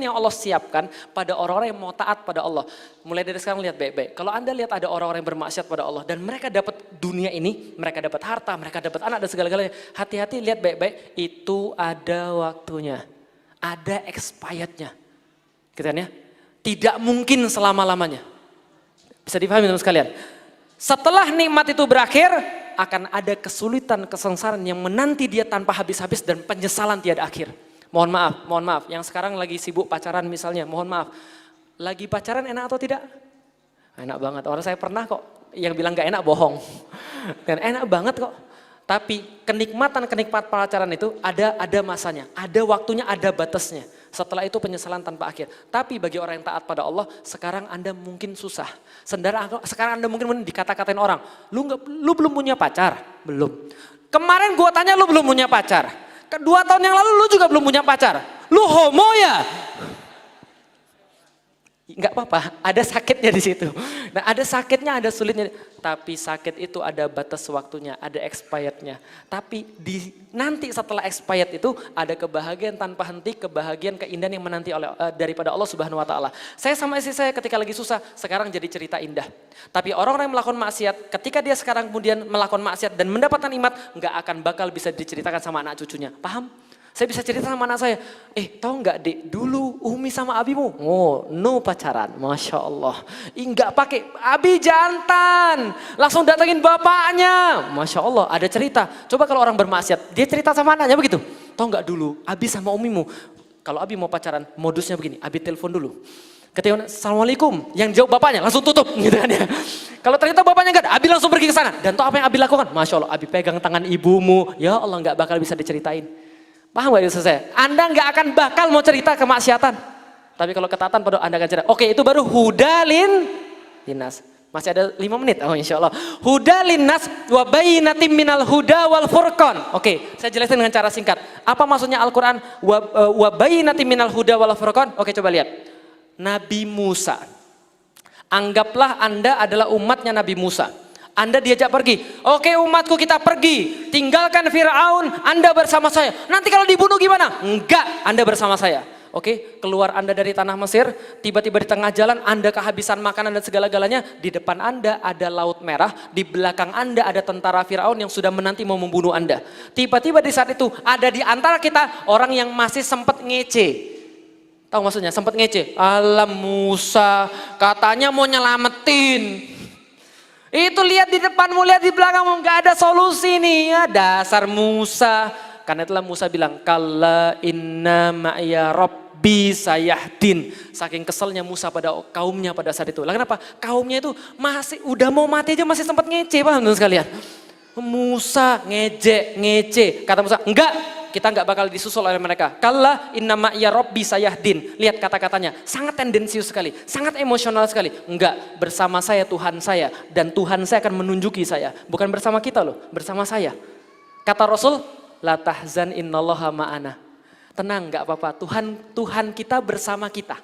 yang Allah siapkan pada orang-orang yang mau taat pada Allah. Mulai dari sekarang lihat baik-baik. Kalau Anda lihat ada orang-orang yang bermaksiat pada Allah dan mereka dapat dunia ini, mereka dapat harta, mereka dapat anak dan segala-galanya. Hati-hati lihat baik-baik. Itu ada waktunya. Ada expirednya, gitu kan ya? Tidak mungkin selama-lamanya. Bisa dipahami teman sekalian. Setelah nikmat itu berakhir, akan ada kesulitan, kesengsaraan yang menanti dia tanpa habis-habis dan penyesalan tiada akhir. Mohon maaf, yang sekarang lagi sibuk pacaran misalnya, mohon maaf. Lagi pacaran enak atau tidak? Enak banget, orang saya pernah kok, yang bilang gak enak bohong. Dan enak banget kok. Tapi kenikmatan pacaran itu ada masanya, ada waktunya, ada batasnya. Setelah itu penyesalan tanpa akhir. Tapi bagi orang yang taat pada Allah, sekarang Anda mungkin susah. Sekarang Anda mungkin dikata-katain orang, lu belum punya pacar? Belum. Kemarin gua tanya lu belum punya pacar. 2 tahun yang lalu lu juga belum punya pacar. Lu homo ya? Enggak apa-apa, ada sakitnya di situ. Nah, ada sakitnya, ada sulitnya. Tapi sakit itu ada batas waktunya, ada expirednya. Tapi nanti setelah expired itu ada kebahagiaan tanpa henti, kebahagiaan keindahan yang menanti daripada Allah Subhanahu Wa Taala. Saya sama istri saya ketika lagi susah, sekarang jadi cerita indah. Tapi orang-orang yang melakukan maksiat, ketika dia sekarang kemudian melakukan maksiat dan mendapatkan nikmat, nggak akan bakal bisa diceritakan sama anak cucunya. Paham? Saya bisa cerita sama anak saya, tahu nggak Dek, dulu Umi sama Abimu, no pacaran, Masya Allah. Nggak pakai, Abi jantan, langsung datengin bapaknya, Masya Allah, ada cerita. Coba kalau orang bermaksiat, dia cerita sama anaknya begitu, tahu nggak dulu Abi sama Umimu, kalau Abi mau pacaran, modusnya begini, Abi telepon dulu. Ketika Assalamualaikum, yang jawab bapaknya langsung tutup gitu kan ya. Kalau ternyata bapaknya enggak ada, Abi langsung pergi ke sana. Dan tahu apa yang Abi lakukan? Masya Allah, Abi pegang tangan ibumu, ya Allah nggak bakal bisa diceritain. Paham gak itu saya? Anda nggak akan bakal mau cerita kemaksiatan. Tapi kalau ketaatan pada Anda akan cerita. Oke, itu baru hudalin linnas. Masih ada 5 menit. Oh insya Allah. Hudalin nas wa bayyinatin minal huda wal furqan. Oke, saya jelaskan dengan cara singkat. Apa maksudnya Al-Quran? Wa bayyinatin minal huda wal furqan. Oke, coba lihat. Nabi Musa. Anggaplah Anda adalah umatnya Nabi Musa. Anda diajak pergi, oke umatku kita pergi, tinggalkan Fir'aun, Anda bersama saya. Nanti kalau dibunuh gimana? Enggak, Anda bersama saya. Oke, keluar Anda dari tanah Mesir, tiba-tiba di tengah jalan Anda kehabisan makanan dan segala-galanya, di depan Anda ada Laut Merah, di belakang Anda ada tentara Firaun yang sudah menanti mau membunuh Anda. Tiba-tiba di saat itu ada di antara kita orang yang masih sempat ngece. Tahu maksudnya? Sempat ngece. Alam Musa, katanya mau nyelamatin. Itu lihat di depanmu, lihat di belakangmu, nggak ada solusi nih ya, dasar Musa. Karena itulah Musa bilang, kalla inna ma'ya rabbi sayahdin. Saking keselnya Musa pada kaumnya pada saat itu. Lah kenapa? Kaumnya itu masih udah mau mati aja masih sempat ngece, paham teman sekalian? Musa ngece. Kata Musa, enggak, kita enggak bakal disusul oleh mereka. Kalla inna ma'ya rabbi sayahdin. Lihat kata-katanya, sangat tendensius sekali, sangat emosional sekali. Enggak, bersama saya Tuhan saya, dan Tuhan saya akan menunjuki saya. Bukan bersama kita loh, bersama saya. Kata Rasul, la tahzan innallaha ma'ana. Tenang, enggak apa-apa. Tuhan kita bersama kita.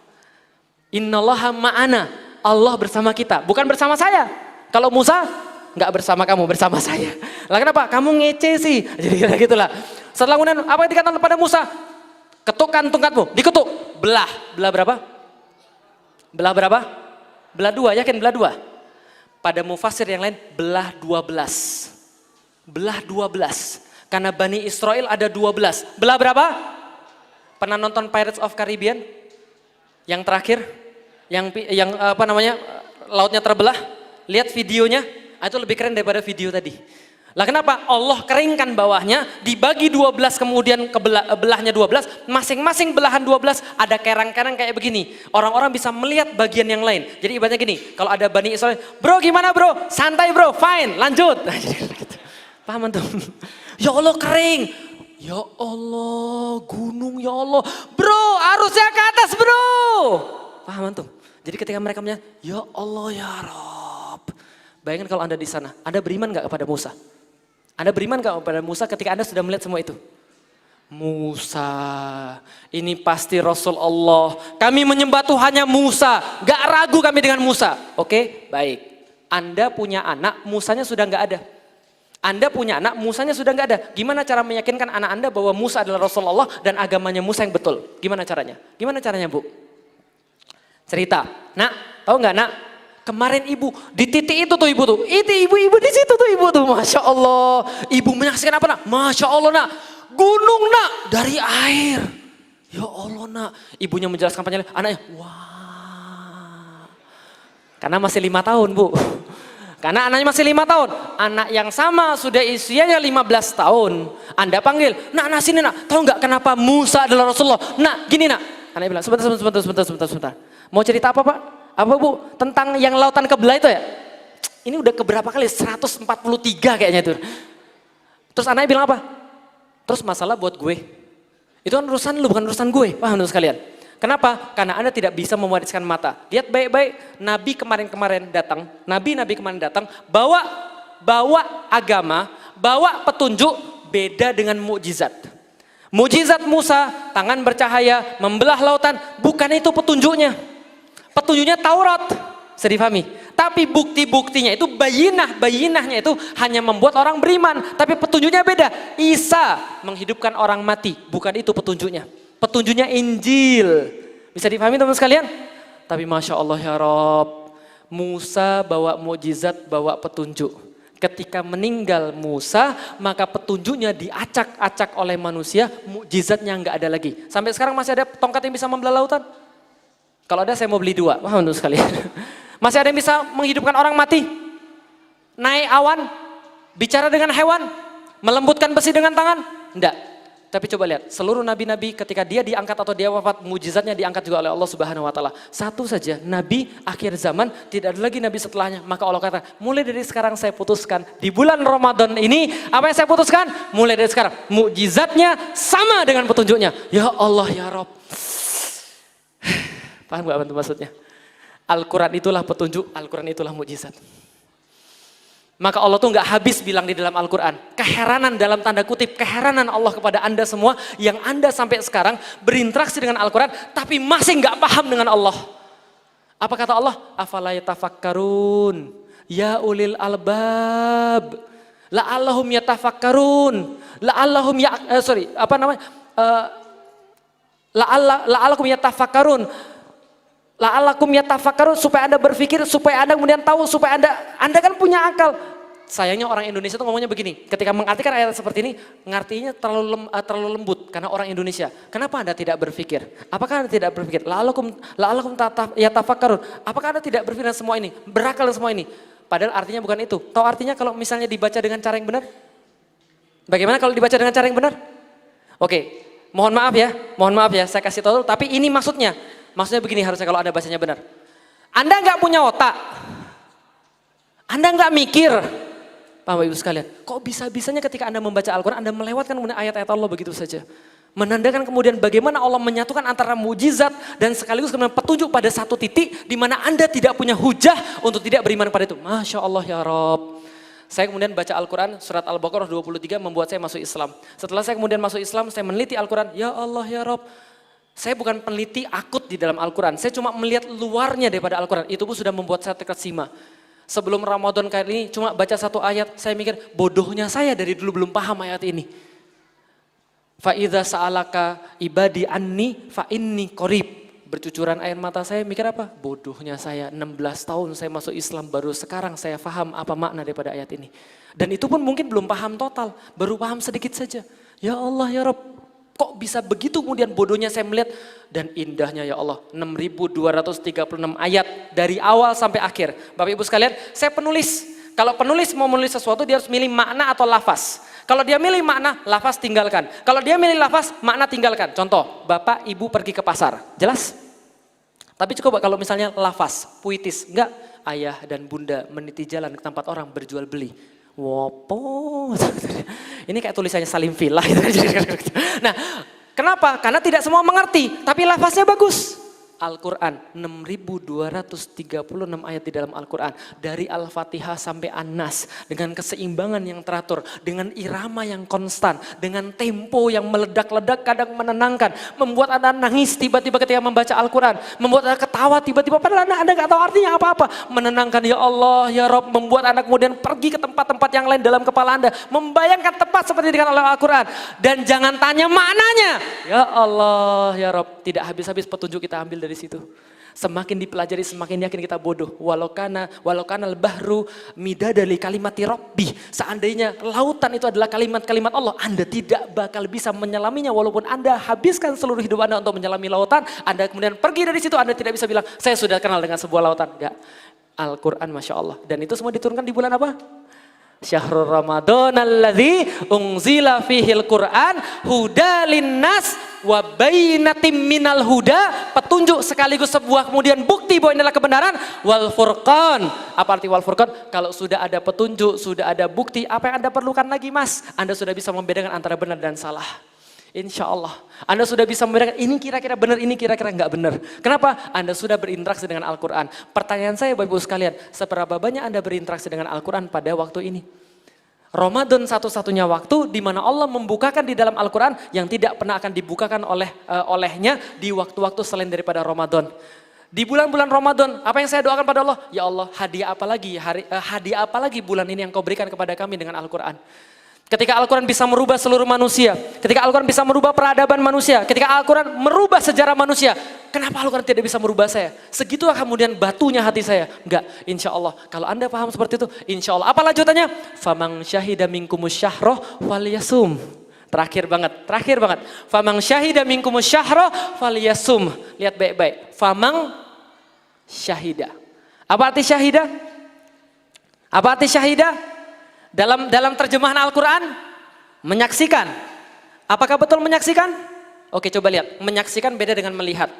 Innallaha ma'ana. Allah bersama kita, bukan bersama saya. Kalau Musa enggak bersama kamu, bersama saya. Lah kenapa? Kamu ngece sih. Jadi kira gitulah. Setelah kemudian apa yang dikatakan kepada Musa? Ketukkan tongkatmu, diketuk. Belah berapa? Belah berapa? Belah 2, yakin belah 2? Pada mufasir yang lain belah 12. Belah 12. Karena Bani Israel ada 12. Belah berapa? Pernah nonton Pirates of Caribbean? Yang terakhir? Yang apa namanya? Lautnya terbelah? Lihat videonya, itu lebih keren daripada video tadi. Lah kenapa? Allah keringkan bawahnya, dibagi 12 kemudian belahnya 12, masing-masing belahan 12 ada kerang-kerang kayak begini. Orang-orang bisa melihat bagian yang lain. Jadi ibaratnya gini, kalau ada Bani Israel, bro gimana bro? Santai bro, fine, lanjut. Paham antum? Ya Allah kering, ya Allah gunung, ya Allah bro arusnya ke atas bro. Paham antum? Jadi ketika mereka menyatakan, ya Allah ya Rob. Bayangkan kalau Anda di sana, Anda beriman gak kepada Musa? Anda beriman gak kepada Musa ketika Anda sudah melihat semua itu? Musa, ini pasti Rasul Allah. Kami menyembah Tuhannya Musa, gak ragu kami dengan Musa. Oke, baik. Anda punya anak, Musanya sudah gak ada. Anda punya anak, Musanya sudah nggak ada. Gimana cara meyakinkan anak Anda bahwa Musa adalah Rasulullah dan agamanya Musa yang betul? Gimana caranya? Gimana caranya Bu? Cerita. Nak, tahu nggak nak? Kemarin ibu di titik itu tuh ibu tuh. Itu ibu-ibu di situ tuh ibu tuh. Masya Allah. Ibu menyaksikan apa nak? Masya Allah nak. Gunung nak dari air. Ya Allah nak. Ibunya menjelaskan panjang. Anaknya, wah. Karena masih 5 tahun Bu. Karena anaknya masih 5 tahun. Anak yang sama sudah usianya 15 tahun. Anda panggil, nak sini nak. Tahu nggak kenapa Musa adalah Rasulullah? Nak, gini nak. Anaknya bilang, sebentar. Mau cerita apa Pak? Apa Bu? Tentang yang lautan kebelah itu ya? Ini udah keberapa kali? 143 kayaknya itu. Terus anaknya bilang apa? Terus masalah buat gue. Itu kan urusan lu, bukan urusan gue. Paham teman sekalian? Kenapa? Karena Anda tidak bisa mewariskan mata. Lihat baik-baik, Nabi kemarin kemarin datang, bawa agama, bawa petunjuk beda dengan mukjizat. Mukjizat Musa, tangan bercahaya, membelah lautan, bukan itu petunjuknya. Petunjuknya Taurat, bisa difahami. Tapi bukti-buktinya itu bayinahnya itu hanya membuat orang beriman. Tapi petunjuknya beda. Isa menghidupkan orang mati, bukan itu petunjuknya. Petunjuknya Injil. Bisa dipahami teman sekalian? Tapi Masya Allah ya Rob, Musa bawa mukjizat, bawa petunjuk. Ketika meninggal Musa, maka petunjuknya diacak-acak oleh manusia, mukjizatnya nggak ada lagi. Sampai sekarang masih ada tongkat yang bisa membelah lautan? Kalau ada saya mau beli 2, paham teman sekalian? Masih ada yang bisa menghidupkan orang mati? Naik awan? Bicara dengan hewan? Melembutkan besi dengan tangan? Enggak. Tapi coba lihat, seluruh nabi-nabi ketika dia diangkat atau dia wafat, mujizatnya diangkat juga oleh Allah Subhanahu wa taala. Satu saja, nabi akhir zaman, tidak ada lagi nabi setelahnya. Maka Allah kata, mulai dari sekarang saya putuskan di bulan Ramadan ini, apa yang saya putuskan? Mulai dari sekarang, mujizatnya sama dengan petunjuknya. Ya Allah ya Rob. Paham gak maksudnya? Al-Quran itulah petunjuk, Al-Quran itulah mujizat. Maka Allah tuh nggak habis bilang di dalam Al-Quran. Keheranan dalam tanda kutip, keheranan Allah kepada Anda semua yang Anda sampai sekarang berinteraksi dengan Al-Quran tapi masih nggak paham dengan Allah. Apa kata Allah? Afala yatafakkarun ya ulil albab la'allahum yatafakkarun la'allahum La'allakum yatafakkarun. La'allakum yatafakkarun, supaya Anda berpikir, supaya Anda kemudian tahu, supaya Anda kan punya akal. Sayangnya orang Indonesia tuh ngomongnya begini, ketika mengartikan ayat seperti ini, ngartinya terlalu lembut karena orang Indonesia. Kenapa Anda tidak berpikir? Apakah Anda tidak berpikir? La'allakum yatafakkarun. Apakah Anda tidak berpikir semua ini? Berakal semua ini? Padahal artinya bukan itu. Tahu artinya kalau misalnya dibaca dengan cara yang benar? Bagaimana kalau dibaca dengan cara yang benar? Oke, mohon maaf ya, saya kasih tahu, tapi ini maksudnya begini harusnya kalau Anda bacanya benar. Anda nggak punya otak, Anda nggak mikir, Bapak Ibu sekalian, kok bisa-bisanya ketika Anda membaca Al-Quran, Anda melewatkan ayat-ayat Allah begitu saja. Menandakan kemudian bagaimana Allah menyatukan antara mujizat dan sekaligus kemudian petunjuk pada satu titik di mana Anda tidak punya hujah untuk tidak beriman pada itu. Masya Allah ya Rob. Saya kemudian baca Al-Quran, surat Al-Baqarah 23 membuat saya masuk Islam. Setelah saya kemudian masuk Islam, saya meneliti Al-Quran, ya Allah ya Rob. Saya bukan peneliti akut di dalam Al-Quran, saya cuma melihat luarnya daripada Al-Quran. Itu pun sudah membuat saya terkesima. Sebelum Ramadan kali ini cuma baca satu ayat, saya mikir bodohnya saya dari dulu belum paham ayat ini. Fa'idha sa'alaka ibadi anni fa'inni qorib. Bercucuran air mata saya mikir apa? Bodohnya saya, 16 tahun saya masuk Islam, baru sekarang saya paham apa makna daripada ayat ini. Dan itu pun mungkin belum paham total, baru paham sedikit saja. Ya Allah ya Rabb, kok bisa begitu kemudian bodohnya saya melihat. Dan indahnya ya Allah, 6.236 ayat dari awal sampai akhir. Bapak Ibu sekalian, saya penulis. Kalau penulis mau menulis sesuatu dia harus milih makna atau lafaz. Kalau dia milih makna, lafaz tinggalkan. Kalau dia milih lafaz, makna tinggalkan. Contoh, Bapak Ibu pergi ke pasar, jelas? Tapi coba kalau misalnya lafaz, puitis, enggak? Ayah dan bunda meniti jalan ke tempat orang berjual beli. Wopo. Ini kayak tulisannya Salim Villa. Nah, kenapa? Karena tidak semua mengerti, tapi lafaznya bagus. Al-Quran, 6.236 ayat di dalam Al-Quran. Dari Al-Fatihah sampai An-Nas. Dengan keseimbangan yang teratur. Dengan irama yang konstan. Dengan tempo yang meledak-ledak kadang menenangkan. Membuat Anda nangis tiba-tiba ketika membaca Al-Quran. Membuat Anda ketawa tiba-tiba. Padahal Anda gak tahu artinya apa-apa. Menenangkan ya Allah, ya Rabb. Membuat Anda kemudian pergi ke tempat-tempat yang lain dalam kepala Anda. Membayangkan tepat seperti dengan Al-Quran. Dan jangan tanya maknanya. Ya Allah, ya Rabb. Tidak habis-habis petunjuk kita ambil dari situ. Semakin dipelajari semakin yakin kita bodoh. Walau kana al-bahru midadali kalimati rabbi. Seandainya lautan itu adalah kalimat-kalimat Allah, Anda tidak bakal bisa menyelaminya walaupun Anda habiskan seluruh hidup Anda untuk menyelami lautan. Anda kemudian pergi dari situ, Anda tidak bisa bilang saya sudah kenal dengan sebuah lautan. Enggak. Al-Quran Masya Allah. Dan itu semua diturunkan di bulan apa? Syahrul Ramadan alladzi unzila fihil Qur'an hudalin nas wa bainatim minal huda, petunjuk sekaligus sebuah kemudian bukti bahwa ini adalah kebenaran. Wal furqan, apa arti wal furqan? Kalau sudah ada petunjuk, sudah ada bukti, apa yang Anda perlukan lagi Mas? Anda sudah bisa membedakan antara benar dan salah. Insya Allah Anda sudah bisa membedakan ini kira-kira benar, ini kira-kira nggak benar. Kenapa? Anda sudah berinteraksi dengan Al-Quran. Pertanyaan saya Bapak Ibu sekalian, seberapa banyak Anda berinteraksi dengan Al-Quran pada waktu ini? Ramadan satu-satunya waktu di mana Allah membukakan di dalam Al-Quran yang tidak pernah akan dibukakan olehnya di waktu-waktu selain daripada Ramadan. Di bulan-bulan Ramadan, apa yang saya doakan pada Allah? Ya Allah, hadiah apa lagi bulan ini yang kau berikan kepada kami dengan Al-Quran? Ketika Al-Quran bisa merubah seluruh manusia, ketika Al-Quran bisa merubah peradaban manusia, ketika Al-Quran merubah sejarah manusia, kenapa Al-Quran tidak bisa merubah saya? Segitulah kemudian batunya hati saya. Enggak, insya Allah. Kalau Anda paham seperti itu, insya Allah. Apa lanjutannya? Famang syahida minkumus syahroh waliyasum. Terakhir banget. Famang syahida minkumus syahroh waliyasum. Lihat baik-baik. Famang syahida. Apa arti syahida? Apa arti syahida? Dalam terjemahan Al-Quran, menyaksikan. Apakah betul menyaksikan? Oke, coba lihat. Menyaksikan beda dengan melihat.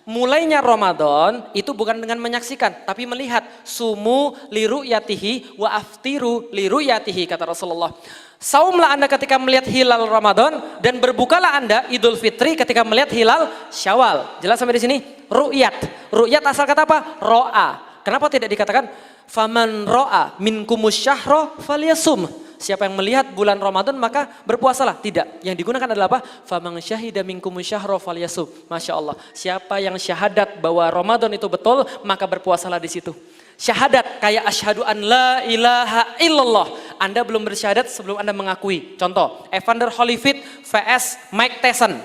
Mulainya Ramadan itu bukan dengan menyaksikan, tapi melihat. Sumu liru'yatihi wa aftiru liru'yatihi, kata Rasulullah. Saumlah Anda ketika melihat hilal Ramadan, dan berbukalah Anda Idul Fitri ketika melihat hilal Syawal. Jelas sampai di sini? Ru'yat. Ru'yat asal kata apa? Ro'a. Kenapa tidak dikatakan faman ro'a minkumus syahro falyasum? Siapa yang melihat bulan Ramadan maka berpuasalah. Tidak, yang digunakan adalah apa? Faman syahida minkumus syahro falyasum. Masya Allah, siapa yang syahadat bahwa Ramadan itu betul maka berpuasalah di situ. Syahadat kayak asyhadu an la ilaha illallah. Anda belum bersyahadat sebelum Anda mengakui. Contoh, Evander Holyfield vs Mike Tyson.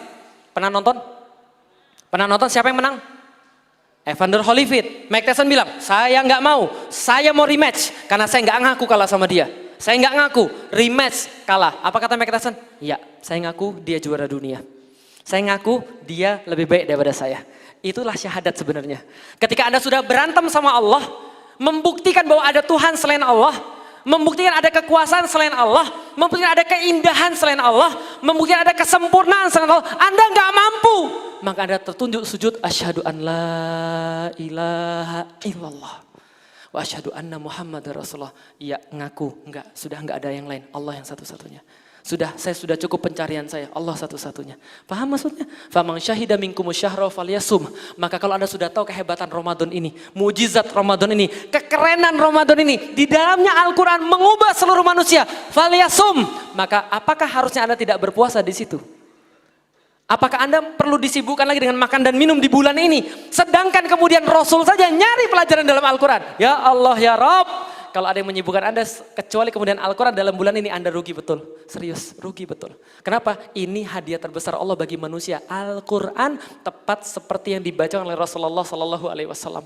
Pernah nonton? Pernah nonton siapa yang menang? Evander Holyfield. Mike Tyson bilang, saya nggak mau, saya mau rematch karena saya nggak ngaku kalah sama dia. Saya nggak ngaku, rematch kalah. Apa kata Mike Tyson? Ya, saya ngaku dia juara dunia. Saya ngaku dia lebih baik daripada saya. Itulah syahadat sebenarnya. Ketika Anda sudah berantem sama Allah, membuktikan bahwa ada Tuhan selain Allah, membuktikan ada kekuasaan selain Allah, membuktikan ada keindahan selain Allah, membuktikan ada kesempurnaan selain Allah, Anda nggak mampu. Maka Anda tertunjuk sujud, asyhadu an la ilaha illallah wa asyhadu anna Muhammadar Rasulullah. Ya ngaku, sudah enggak ada yang lain, Allah yang satu-satunya. Saya sudah cukup pencarian saya, Allah satu-satunya. Paham maksudnya? Faman syahida minkumus syahra falyasum. Maka kalau Anda sudah tahu kehebatan Ramadan ini, mujizat Ramadan ini, kekerenan Ramadan ini, di dalamnya Al-Quran mengubah seluruh manusia, falyasum. Maka apakah harusnya Anda tidak berpuasa di situ? Apakah Anda perlu disibukkan lagi dengan makan dan minum di bulan ini? Sedangkan kemudian Rasul saja nyari pelajaran dalam Al-Quran. Ya Allah ya Rabb. Kalau ada yang menyibukkan Anda kecuali kemudian Al-Quran dalam bulan ini, Anda rugi betul. Serius, rugi betul. Kenapa? Ini hadiah terbesar Allah bagi manusia. Al-Quran tepat seperti yang dibaca oleh Rasulullah SAW.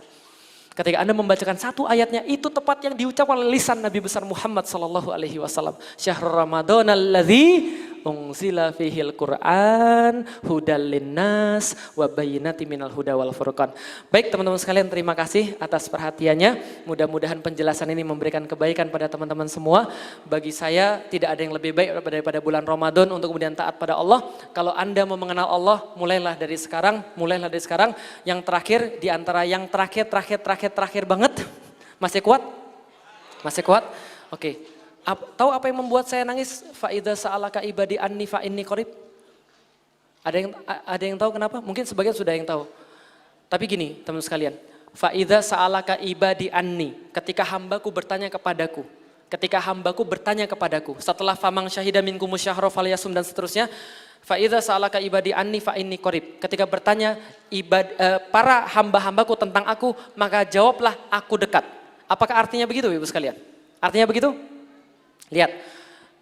Ketika Anda membacakan satu ayatnya, itu tepat yang diucapkan oleh lisan Nabi besar Muhammad SAW. Syahrul Ramadan alladzi unzila fihil Qur'an hudal linnas wa bayyinatin minal huda wal furqan. Baik teman-teman sekalian, terima kasih atas perhatiannya. Mudah-mudahan penjelasan ini memberikan kebaikan pada teman-teman semua. Bagi saya tidak ada yang lebih baik daripada bulan Ramadan untuk kemudian taat pada Allah. Kalau Anda mau mengenal Allah, mulailah dari sekarang. Yang terakhir di antara yang terakhir banget. Masih kuat? Masih kuat? Oke. Tahu apa yang membuat saya nangis? Fa'idha sa'alaka ibadi anni fa'inni qarib. Ada yang tahu kenapa? Mungkin sebagian sudah yang tahu. Tapi gini teman sekalian. Fa'idha sa'alaka ibadi anni. Ketika hambaku bertanya kepadaku. Setelah famang syahida minkumus syahra falyasum dan seterusnya. Fa'idha sa'alaka ibadi anni fa'inni qarib. Ketika bertanya para hamba-hambaku tentang aku, maka jawablah aku dekat. Apakah artinya begitu Ibu sekalian? Artinya begitu? Lihat,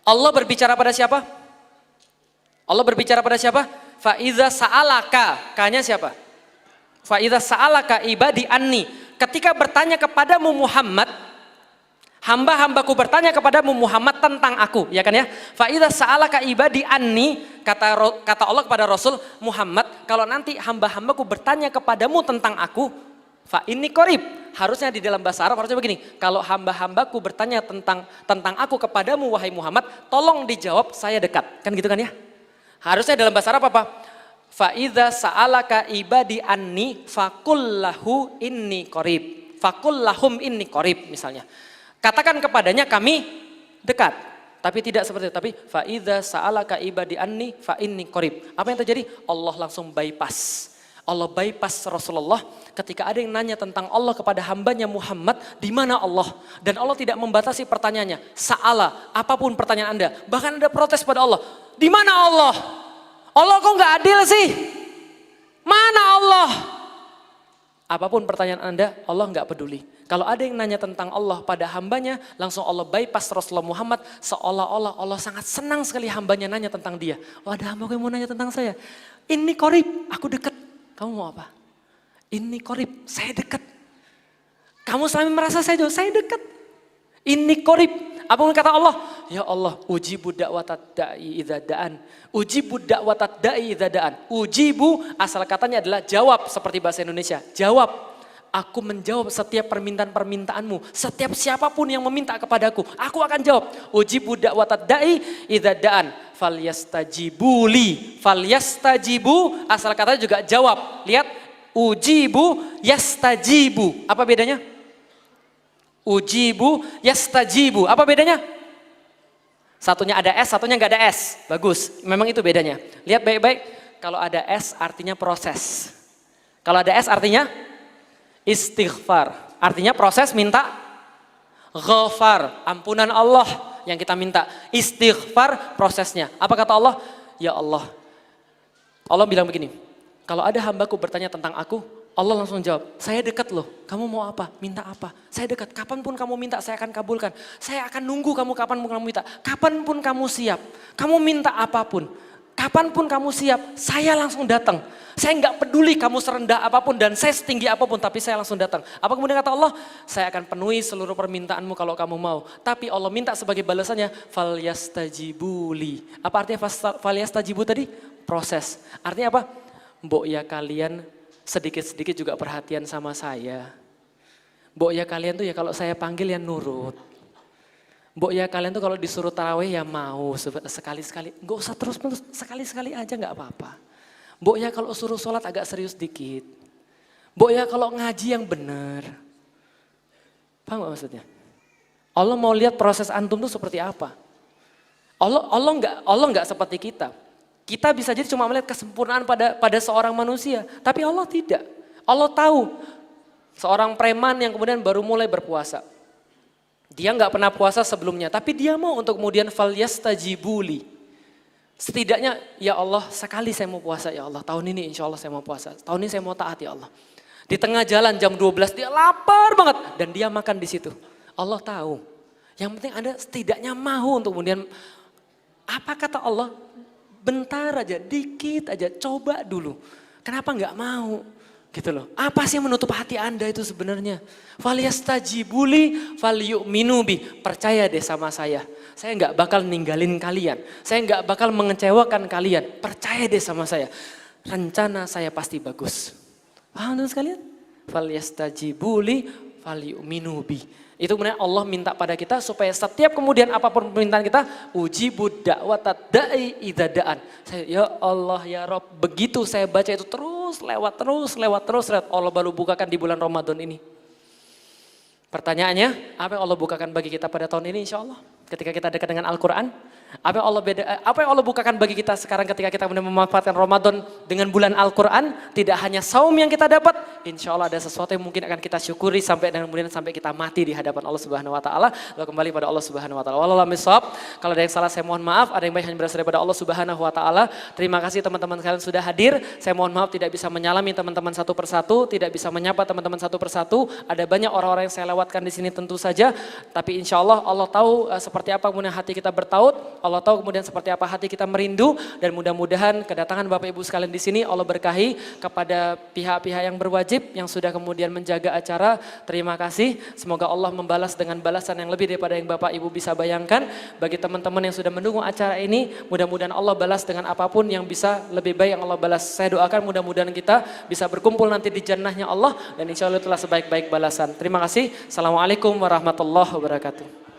Allah berbicara pada siapa? Fa'idha sa'alaka, K-nya siapa? Fa'idha sa'alaka ibadi anni. Ketika bertanya kepadamu Muhammad, hamba-hambaku bertanya kepadamu Muhammad tentang aku, ya kan ya? Fa'idha sa'alaka ibadi anni, kata Allah kepada Rasul Muhammad, kalau nanti hamba-hambaku bertanya kepadamu tentang aku, fa'inni qarib. Harusnya di dalam bahasa Arab harusnya begini, kalau hamba-hambaku bertanya tentang aku kepadamu wahai Muhammad, tolong dijawab saya dekat. Kan gitu kan ya? Harusnya dalam bahasa Arab apa? Fa'idha sa'alaka ibadi anni fakullahu inni qarib. Fakullahum inni qarib misalnya. Katakan kepadanya kami dekat. Tapi tidak seperti itu. Tapi fa'idha sa'alaka ibadi anni fa'inni qarib. Apa yang terjadi? Allah langsung bypass. Allah bypass Rasulullah ketika ada yang nanya tentang Allah kepada hambanya Muhammad, di mana Allah? Dan Allah tidak membatasi pertanyaannya. Sa'ala, apapun pertanyaan Anda. Bahkan Anda protes pada Allah. Di mana Allah? Allah kok nggak adil sih? Mana Allah? Apapun pertanyaan Anda, Allah nggak peduli. Kalau ada yang nanya tentang Allah pada hambanya, langsung Allah bypass Rasulullah Muhammad, seolah-olah Allah sangat senang sekali hambanya nanya tentang dia. Oh, ada hamba yang mau nanya tentang saya. Ini qarib, aku dekat. Kamu mau apa? Ini qarib, saya dekat. Kamu selama merasa saya jauh, saya dekat. Ini qarib. Apapun kata Allah, ya Allah, ujibu da'watat da'i idza da'an. Ujibu da'watat da'i idza da'an. Ujibu asal katanya adalah jawab, seperti bahasa Indonesia. Jawab. Aku menjawab setiap permintaan-permintaanmu. Setiap siapapun yang meminta kepadaku, aku akan jawab. Ujibu da'watat da'i idza da'an. Falyastajibuli. Falyastajibu asal katanya juga jawab. Lihat, ujibu yastajibu. Apa bedanya? Ujibu yastajibu. Apa bedanya? Satunya ada S, satunya nggak ada S. Bagus, memang itu bedanya. Lihat baik-baik, kalau ada S artinya proses. Kalau ada S artinya istighfar. Artinya proses minta ghafar, ampunan Allah yang kita minta. Istighfar prosesnya. Apa kata Allah? Ya Allah. Allah bilang begini, kalau ada hambaku bertanya tentang aku, Allah langsung jawab, saya dekat loh. Kamu mau apa? Minta apa? Saya dekat. Kapanpun kamu minta, saya akan kabulkan. Saya akan nunggu kamu kapanpun kamu minta. Kapanpun kamu siap. Kamu minta apapun. Kapanpun kamu siap, saya langsung datang. Saya nggak peduli kamu serendah apapun dan saya setinggi apapun, tapi saya langsung datang. Apa kemudian kata Allah? Saya akan penuhi seluruh permintaanmu kalau kamu mau. Tapi Allah minta sebagai balasannya, falyastajibuli. Apa artinya falyastajibu tadi? Proses. Artinya apa? Mbok ya kalian sedikit-sedikit juga perhatian sama saya. Mbok ya kalian tuh ya kalau saya panggil ya nurut. Mbok ya kalian tuh kalau disuruh tarawih ya mau sekali-sekali. Nggak usah terus-terus, sekali-sekali aja nggak apa-apa. Mbok ya kalau suruh sholat agak serius dikit. Mbok ya kalau ngaji yang benar. Paham gak maksudnya? Allah mau lihat proses antum tuh seperti apa. Allah nggak seperti kita. Kita bisa jadi cuma melihat kesempurnaan pada seorang manusia. Tapi Allah tidak. Allah tahu seorang preman yang kemudian baru mulai berpuasa. Dia nggak pernah puasa sebelumnya. Tapi dia mau untuk kemudian falyastajibuli. Setidaknya ya Allah sekali saya mau puasa ya Allah. Tahun ini insya Allah saya mau puasa. Tahun ini saya mau taat ya Allah. Di tengah jalan jam 12 dia lapar banget. Dan dia makan di situ. Allah tahu. Yang penting Anda setidaknya mau untuk kemudian. Apa kata Allah? Bentar aja, dikit aja, coba dulu. Kenapa nggak mau? Gitu loh. Apa sih yang menutup hati Anda itu sebenarnya? Falyastajibuli falyu'minu bi. Percaya deh sama saya. Saya nggak bakal ninggalin kalian. Saya nggak bakal mengecewakan kalian. Percaya deh sama saya. Rencana saya pasti bagus. Paham teman sekalian? Falyastajibuli falyu'minu bi. Itu kemudian Allah minta pada kita supaya setiap kemudian apapun permintaan kita, ujibud da'watad da'i idza da'an. Ya Allah ya Rob, begitu saya baca itu terus lewat. Allah baru bukakan di bulan Ramadan ini. Pertanyaannya, apa yang Allah bukakan bagi kita pada tahun ini insya Allah? Ketika kita dekat dengan Al-Quran, apa yang Allah bukakan bagi kita sekarang ketika kita memanfaatkan Ramadan dengan bulan Al-Quran, tidak hanya saum yang kita dapat, insya Allah ada sesuatu yang mungkin akan kita syukuri sampai dan kemudian sampai kita mati di hadapan Allah Subhanahu Wa Taala. Lalu kembali pada Allah Subhanahu Wa Taala. Wallahu a'lam bishawab. Kalau ada yang salah saya mohon maaf, ada yang baik hanya berasal daripada Allah Subhanahu Wa Taala. Terima kasih teman-teman sekalian sudah hadir. Saya mohon maaf tidak bisa menyalami teman-teman satu persatu, tidak bisa menyapa teman-teman satu persatu. Ada banyak orang-orang yang saya lewatkan di sini tentu saja, tapi insya Allah Allah tahu seperti apa kemudian hati kita bertaut, Allah tahu kemudian seperti apa hati kita merindu, dan mudah-mudahan kedatangan Bapak Ibu sekalian di sini Allah berkahi kepada pihak-pihak yang berwajib yang sudah kemudian menjaga acara. Terima kasih. Semoga Allah membalas dengan balasan yang lebih daripada yang Bapak Ibu bisa bayangkan. Bagi teman-teman yang sudah mendukung acara ini, mudah-mudahan Allah balas dengan apapun yang bisa lebih baik yang Allah balas. Saya doakan mudah-mudahan kita bisa berkumpul nanti di jannahnya Allah dan insya Allah itulah sebaik-baik balasan. Terima kasih. Assalamualaikum warahmatullahi wabarakatuh.